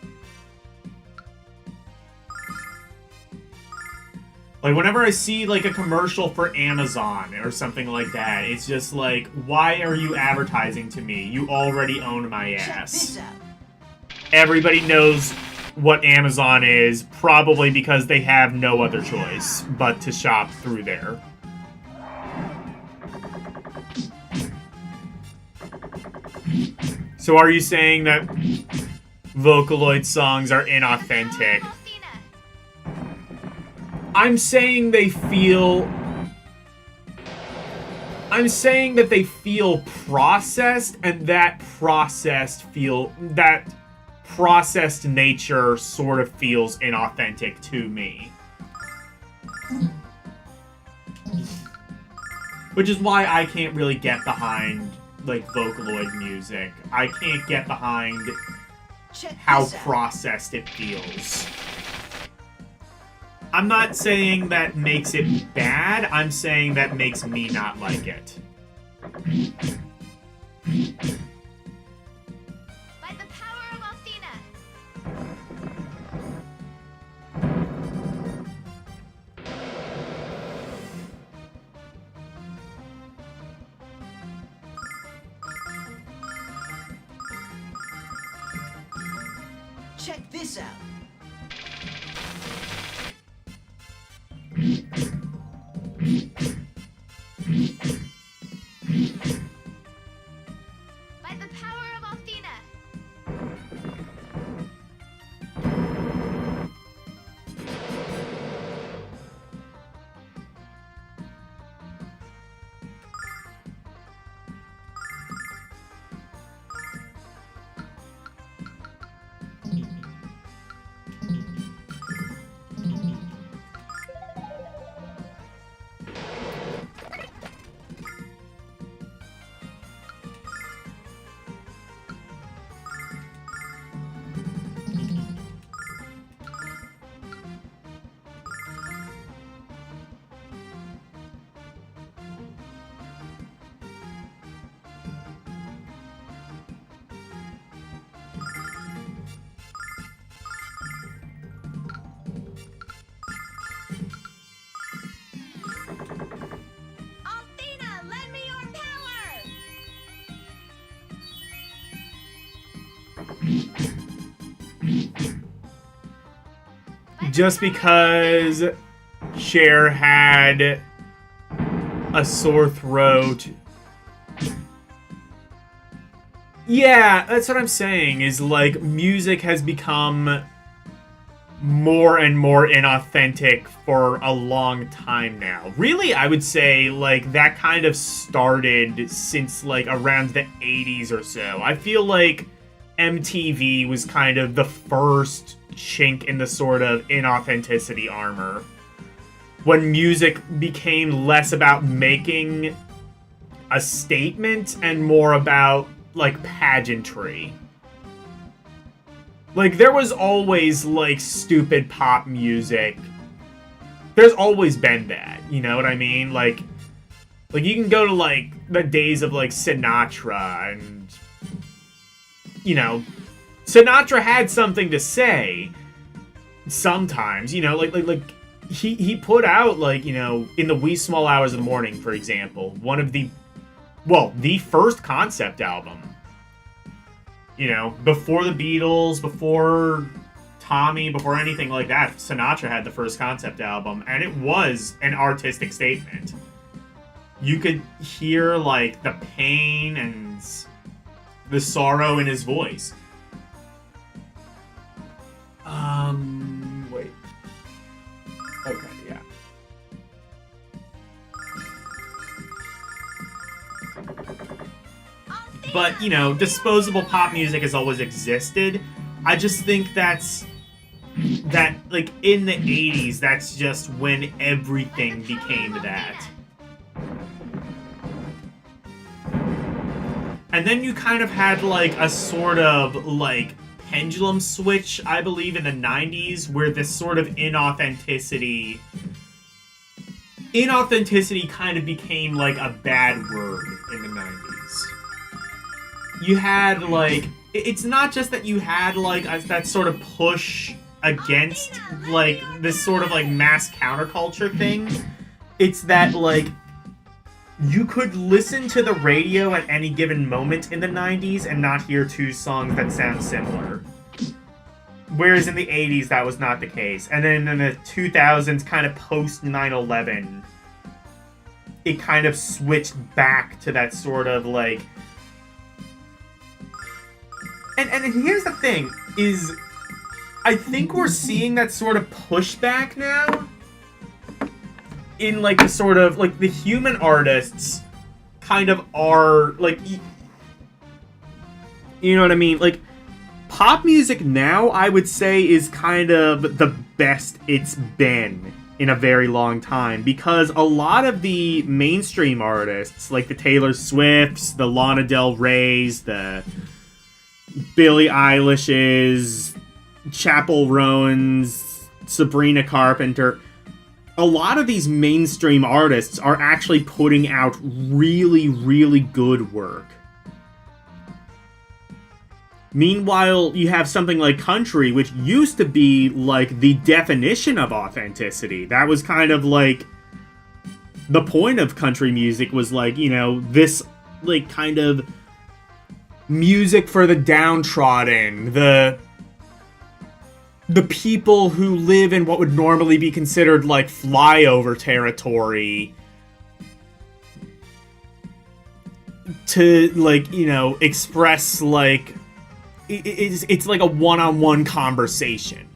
Like, whenever I see, like, a commercial for Amazon or something like that, it's just like, why are you advertising to me? You already own my ass. Check this out. Everybody knows what Amazon is, probably because they have no other choice but to shop through there. So are you saying that Vocaloid songs are inauthentic? I'm saying they feel... I'm saying that they feel processed, and that processed nature sort of feels inauthentic to me. Which is why I can't really get behind, like, Vocaloid music. I can't get behind how processed it feels. I'm not saying that makes it bad, I'm saying that makes me not like it. By the power of Althena. Check this out. By the power of Althena. Althena, lend me your power! Just because Cher had a sore throat. Yeah, that's what I'm saying, is like music has become more and more inauthentic for a long time now. Really, I would say like that kind of started since like around the 80s or so. I feel like MTV was kind of the first chink in the sort of inauthenticity armor. When music became less about making a statement and more about, like, pageantry. Like, there was always, like, stupid pop music. There's always been that, you know what I mean? Like, you can go to, like, the days of, like, Sinatra, and, you know, Sinatra had something to say sometimes, you know, like he put out, like, you know, in the wee small hours of the morning, for example, one of the first concept album. You know, before the Beatles, before Tommy, before anything like that, Sinatra had the first concept album, and it was an artistic statement. You could hear, like, the pain and the sorrow in his voice. Wait. Okay, yeah. But, you know, disposable pop music has always existed. I just think that, like, in the 80s, that's just when everything became that. And then you kind of had, like, a sort of, like, pendulum switch, I believe, in the 90s, where this sort of inauthenticity kind of became, like, a bad word in the 90s. You had, like, it's not just that you had, like, that sort of push against, like, this sort of, like, mass counterculture thing. It's that, like, you could listen to the radio at any given moment in the 90s and not hear two songs that sound similar. Whereas in the 80s, that was not the case. And then in the 2000s, kind of post 9/11, it kind of switched back to that sort of, like... And here's the thing, is I think we're seeing that sort of pushback now in, like, the sort of, like, the human artists kind of are, like, you know what I mean? Like, pop music now, I would say, is kind of the best it's been in a very long time, because a lot of the mainstream artists, like the Taylor Swifts, the Lana Del Reys, the Billie Eilish's, Chappell Rowan's, Sabrina Carpenter, a lot of these mainstream artists are actually putting out really, really good work. Meanwhile, you have something like country, which used to be, like, the definition of authenticity. That was kind of, like, the point of country music was, like, you know, this, like, kind of music for the downtrodden, the people who live in what would normally be considered, like, flyover territory, to, like, you know, express, like, it's like a one-on-one conversation.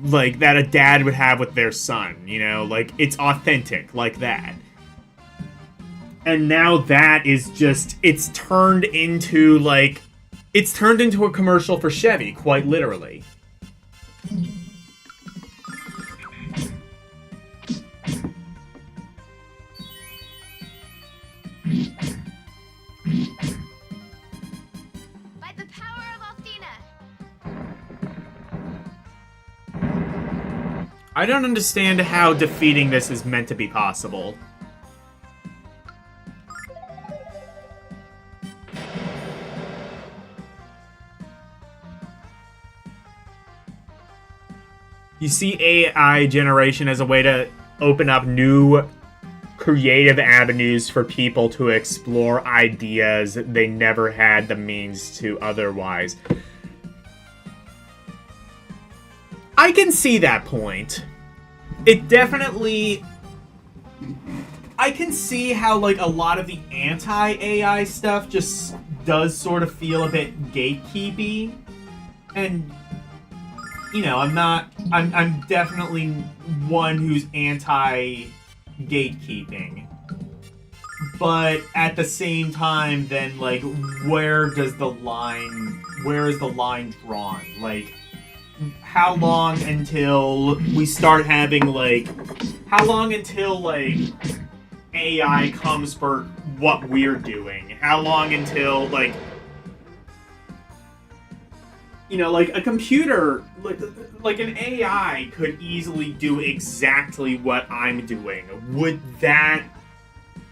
Like, that a dad would have with their son, you know? Like, it's authentic, like that. And now that is just, it's turned into a commercial for Chevy, quite literally. By the power of Althena. I don't understand how defeating this is meant to be possible. You see AI generation as a way to open up new creative avenues for people to explore ideas they never had the means to otherwise. I can see that point. It definitely... I can see how, like, a lot of the anti-AI stuff just does sort of feel a bit gatekeepy. And, you know, I'm definitely one who's anti-gatekeeping. But at the same time, then, like, where is the line drawn? Like, how long until we start having, like, how long until, like, AI comes for what we're doing? How long until, like, you know, like a computer, like an AI could easily do exactly what I'm doing. Would that,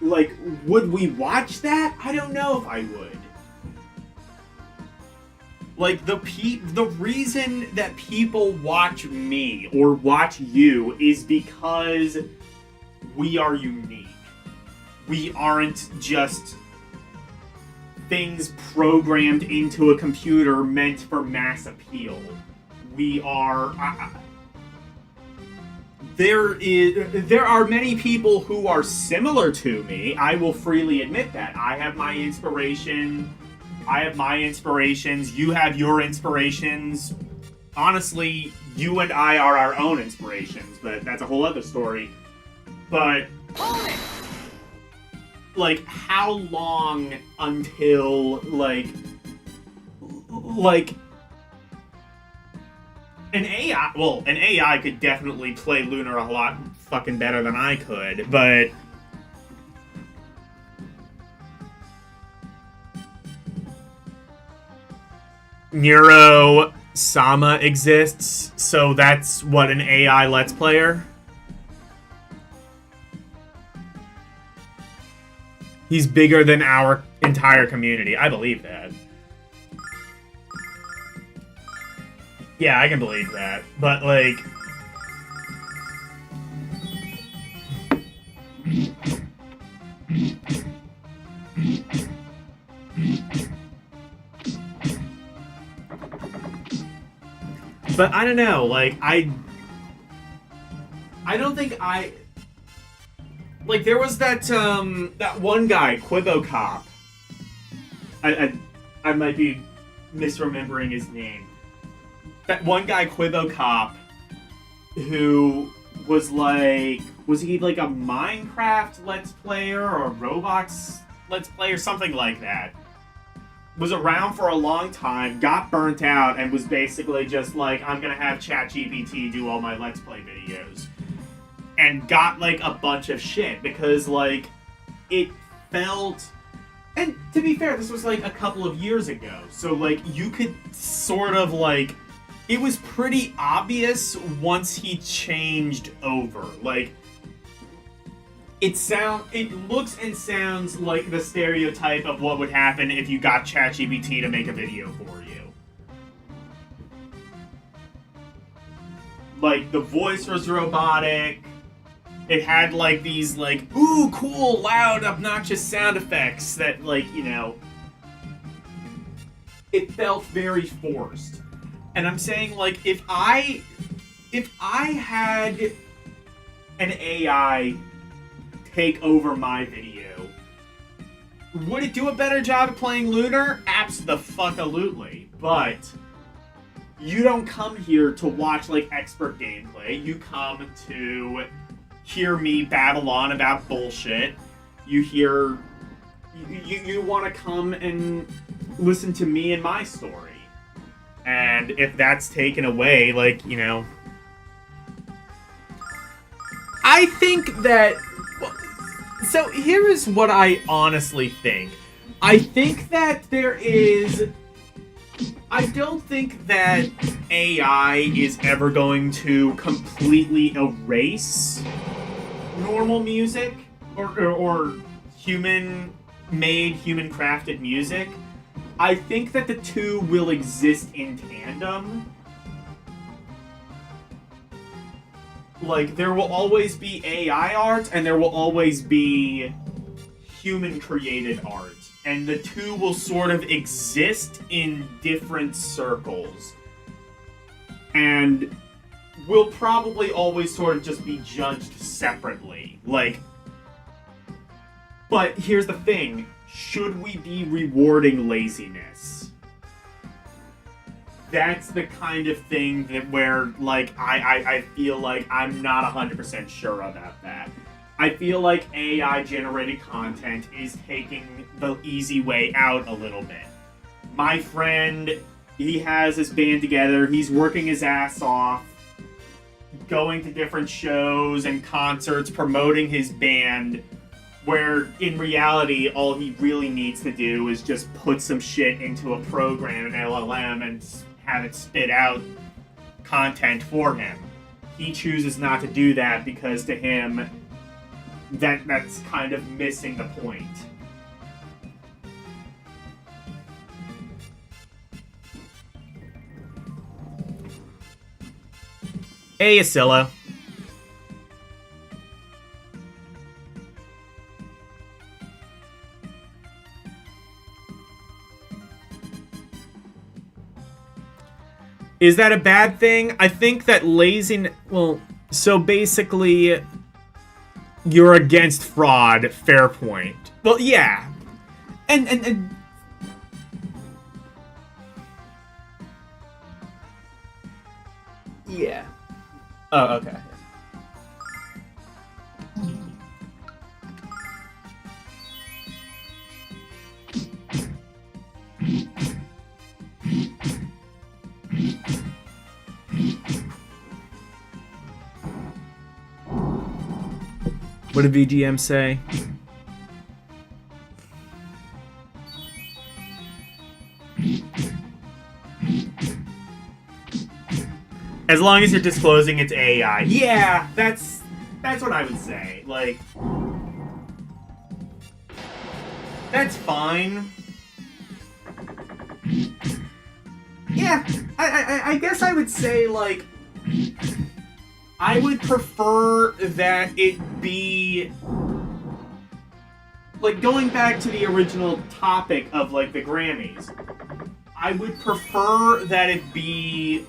like, would we watch that? I don't know if I would. Like, the reason that people watch me or watch you is because we are unique. We aren't just things programmed into a computer meant for mass appeal. We are... There are many people who are similar to me. I will freely admit that. I have my inspiration. I have my inspirations. You have your inspirations. Honestly, you and I are our own inspirations, but that's a whole other story. But... like, how long until, like, an AI could definitely play Lunar a lot fucking better than I could, but Neuro Sama exists, so that's what, an AI Let's Player? He's bigger than our entire community. I believe that. Yeah, I can believe that. But, like... But I don't know, like, I don't think I... Like, there was that, that one guy, Quibocop. I might be misremembering his name. That one guy, Quibocop, who was like... Was he, like, a Minecraft Let's Player or a Roblox Let's Player? Something like that. Was around for a long time, got burnt out, and was basically just like, I'm gonna have ChatGPT do all my Let's Play videos. And got, like, a bunch of shit, because, like, it felt... And, to be fair, this was, like, a couple of years ago, so, like, you could sort of, like... It was pretty obvious once he changed over. Like, it looks and sounds like the stereotype of what would happen if you got ChatGPT to make a video for you. Like, the voice was robotic. It had, like, these, like, ooh, cool, loud, obnoxious sound effects that, like, you know... It felt very forced. And I'm saying, like, if I had an AI take over my video, would it do a better job at playing Lunar? Abso-fucking-lutely. But you don't come here to watch, like, expert gameplay. You come to hear me babble on about bullshit. You want to come and listen to me and my story. And if that's taken away, like, you know... I think that... So here is what I honestly think. I think that there is... I don't think that AI is ever going to completely erase normal music or human-made, human-crafted music. I think that the two will exist in tandem. Like, there will always be AI art, and there will always be human-created art. And the two will sort of exist in different circles. And will probably always sort of just be judged separately. Like, but here's the thing. Should we be rewarding laziness? That's the kind of thing that where, like, I feel like I'm not 100% sure about that. I feel like AI-generated content is taking the easy way out a little bit. My friend, he has his band together, he's working his ass off, going to different shows and concerts, promoting his band, where in reality, all he really needs to do is just put some shit into a program, an LLM, and have it spit out content for him. He chooses not to do that because to him, that's kind of missing the point. Hey, Asilla. Is that a bad thing? I think that laziness... Well, so basically, you're against fraud. Fair point. Well, yeah. And yeah. Oh, okay. What did VGM say? As long as you're disclosing it's AI. Yeah, that's what I would say. Like, that's fine. Yeah, I guess I would say, like, I would prefer that it be... Like, going back to the original topic of, like, the Grammys, I would prefer that it be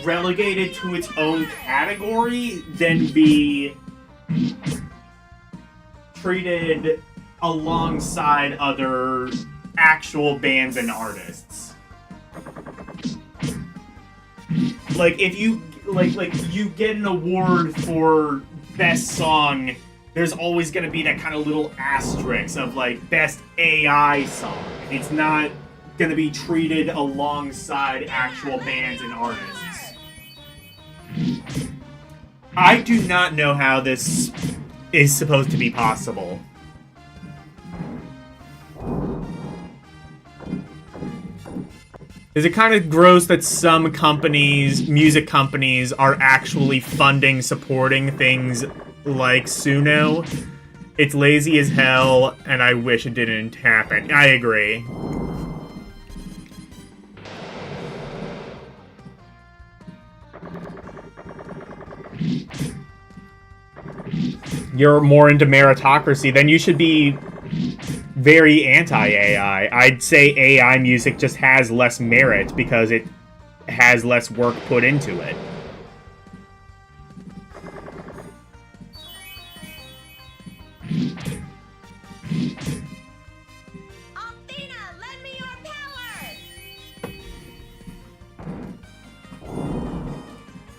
relegated to its own category than be treated alongside other actual bands and artists. Like, if you... Like you get an award for best song, there's always going to be that kind of little asterisk of, like, best AI song. It's not going to be treated alongside actual bands and artists. I do not know how this is supposed to be possible. Is it kind of gross that some companies, music companies, are actually funding, supporting things like Suno? It's lazy as hell, and I wish it didn't happen. I agree. You're more into meritocracy, then you should be very anti-AI. I'd say AI music just has less merit because it has less work put into it. Althena, lend me your power!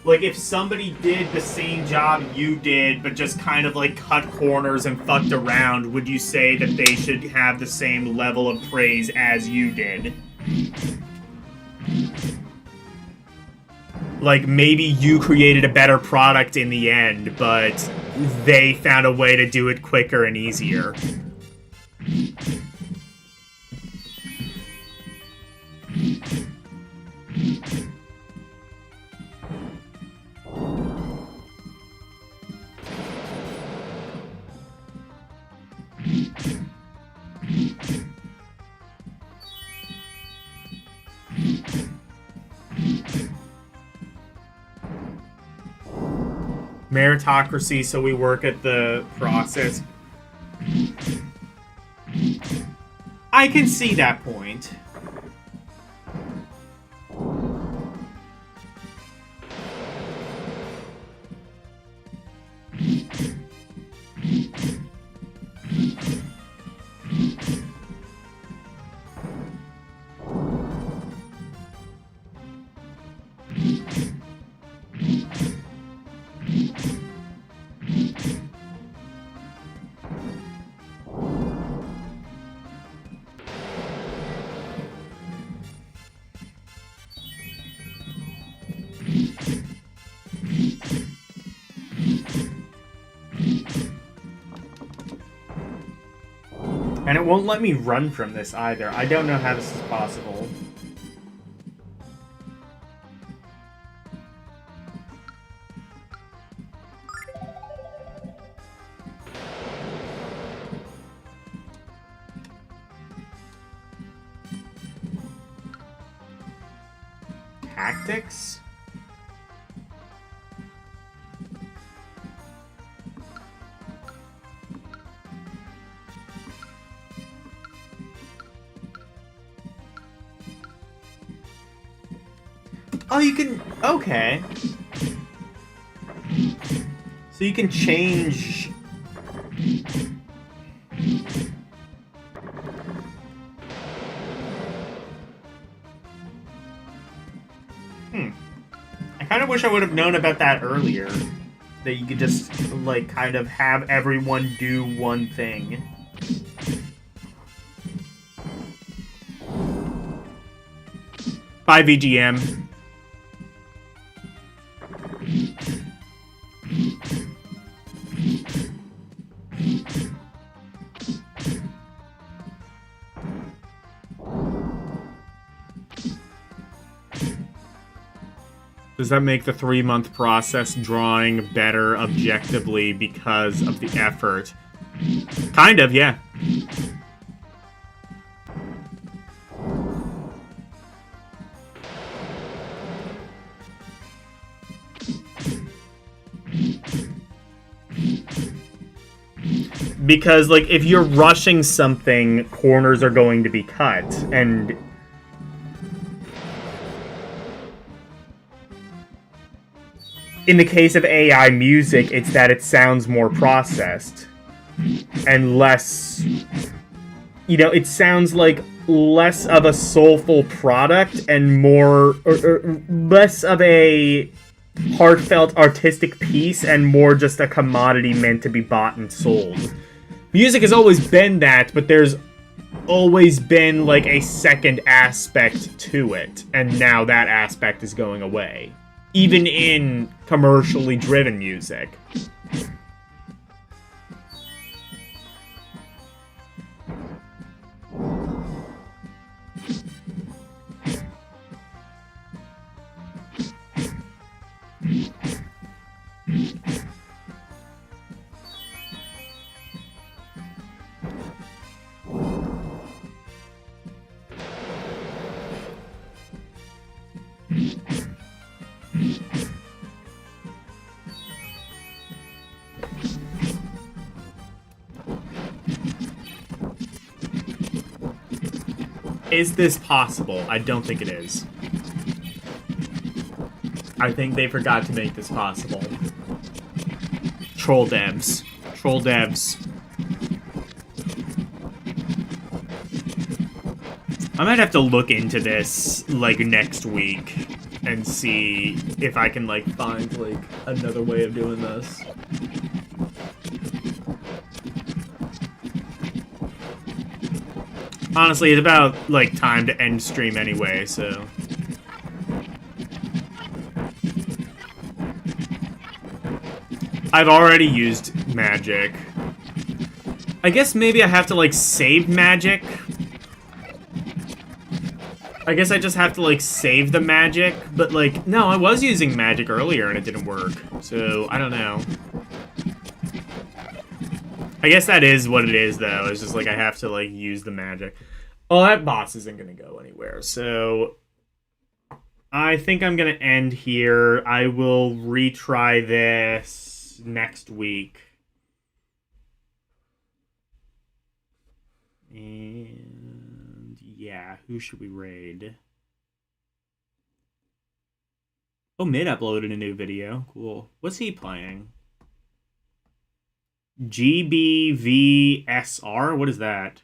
Like, if somebody did the same job you did, but just kind of, like, cut corners and fucked around, would you say that they should have the same level of praise as you did? Like, maybe you created a better product in the end, but they found a way to do it quicker and easier. Meritocracy, so we work at the process. I can see that point. And it won't let me run from this either. I don't know how this is possible. tactics? Oh, you can... Okay. So you can change... I kind of wish I would have known about that earlier. That you could just, like, kind of have everyone do one thing. Bye, VGM. Does that make the 3-month process drawing better objectively because of the effort? Kind of, yeah. Because, like, if you're rushing something, corners are going to be cut, and... in the case of AI music, it's that it sounds more processed. And less... you know, it sounds like less of a soulful product and more... or less of a heartfelt artistic piece and more just a commodity meant to be bought and sold. Music has always been that, but there's always been, like, a second aspect to it. And now that aspect is going away. Even in commercially driven music. Is this possible? I don't think it is. I think they forgot to make this possible. Troll devs. Troll devs. I might have to look into this, like, next week and see if I can, like, find, like, another way of doing this. Honestly, it's about, like, time to end stream anyway, so... I've already used magic. I guess maybe I have to, like, save magic. I guess I just have to, like, save the magic. But, like, no, I was using magic earlier and it didn't work. So, I don't know. I guess that is what it is, though. It's just, like, I have to, like, use the magic. Well, that boss isn't gonna go anywhere, so... I think I'm gonna end here. I will retry this next week. And... yeah, who should we raid? Oh, Mid uploaded a new video. Cool. What's he playing? GBVSR? What is that?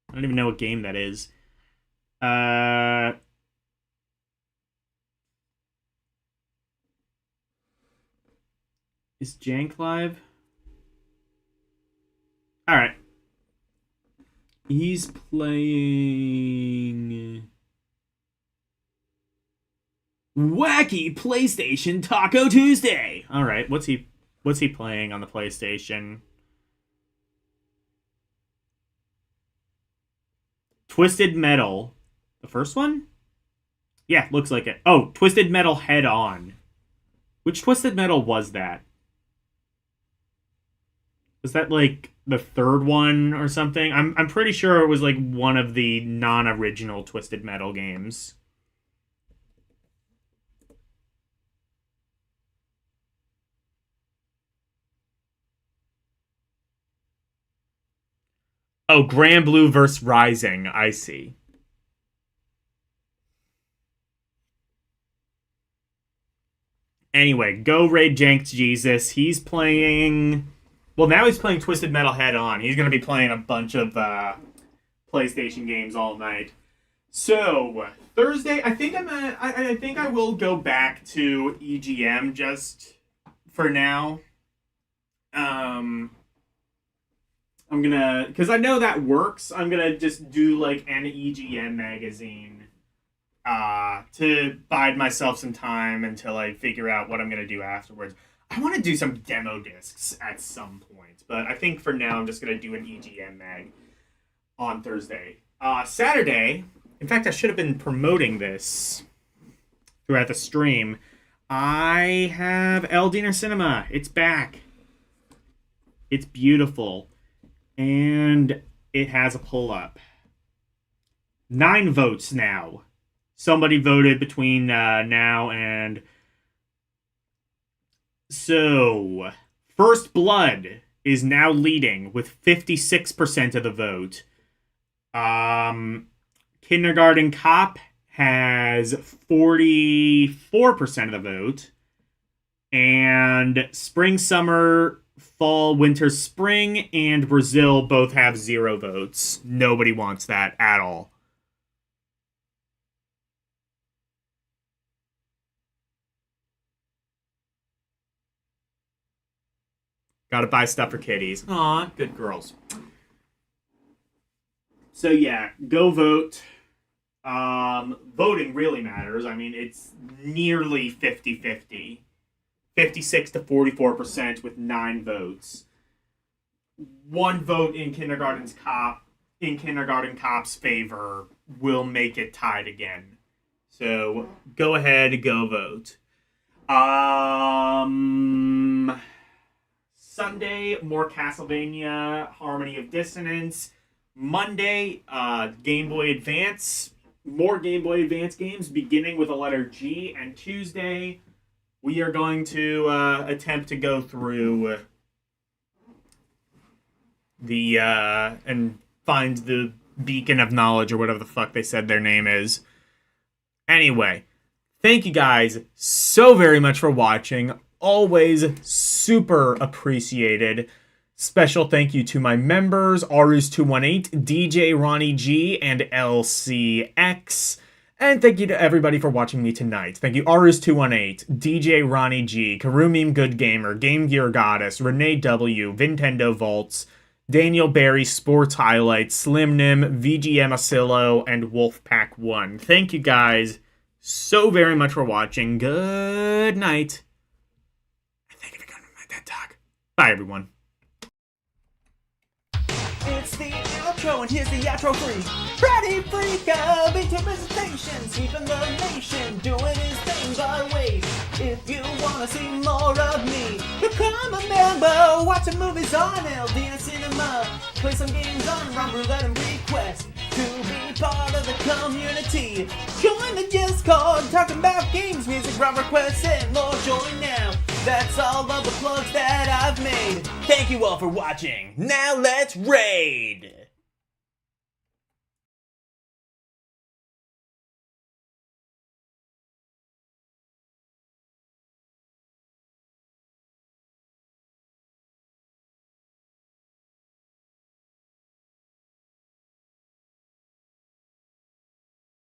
I don't even know what game that is. Is Jank live? Alright. He's playing... Wacky PlayStation Taco Tuesday! Alright, what's he playing on the PlayStation? Twisted Metal. The first one? Yeah, looks like it. Oh, Twisted Metal Head On. Which Twisted Metal was that? Was that, like, the third one or something? I'm pretty sure it was, like, one of the non-original Twisted Metal games. Oh, Grand Blue vs. Rising. I see. Anyway, go raid Janked Jesus. He's playing... Well, now he's playing Twisted Metal Head On. He's going to be playing a bunch of PlayStation games all night. So, Thursday, I think I think I will go back to EGM just for now. I'm gonna, because I know that works, I'm gonna just do like an EGM magazine to bide myself some time until I figure out what I'm gonna do afterwards. I want to do some demo discs at some point, but I think for now I'm just gonna do an EGM mag on Thursday. Saturday, in fact, I should have been promoting this throughout the stream. I have El Diener Cinema. It's back. It's beautiful. And it has a pull-up. 9 votes now. Somebody voted between now and... So, First Blood is now leading with 56% of the vote. Kindergarten Cop has 44% of the vote. And Spring, Summer, Fall, Winter, Spring, and Brazil both have 0 votes. Nobody wants that at all. Gotta buy stuff for kitties. Aw, good girls. So yeah, go vote. Voting really matters. I mean, it's nearly 50-50. 56 to 44% with 9 votes. 1 vote in Kindergarten Cop's favor will make it tied again. So go ahead, go vote. Sunday, more Castlevania, Harmony of Dissonance. Monday, Game Boy Advance. More Game Boy Advance games, beginning with a letter G. And Tuesday, we are going to attempt to go through the and find the Beacon of Knowledge or whatever the fuck they said their name is. Anyway, thank you guys so very much for watching. Always super appreciated. Special thank you to my members, Arus218, DJ Ronnie G, and LCX. And thank you to everybody for watching me tonight. Thank you, Arus218, DJ Ronnie G, Karumim Good Gamer, Game Gear Goddess, Renee W, Nintendo Vaults, Daniel Barry, Sports Highlights, Slim Nim, VGM Asilo, and Wolfpack1. Thank you guys so very much for watching. Good night. And thank you for coming to my TED Talk. Bye, everyone. It's the outro, and here's the outro free. Freddy Freaka, into presentation, sweeping the nation, doing his thing by way. If you wanna see more of me, become a member, watch some movies on El Diener Cinema, play some games on Rum Roulette and Request. To be part of the community, join the Discord, talking about games, music, round requests, and more. Join now. That's all of the plugs that I've made. Thank you all for watching. Now let's raid!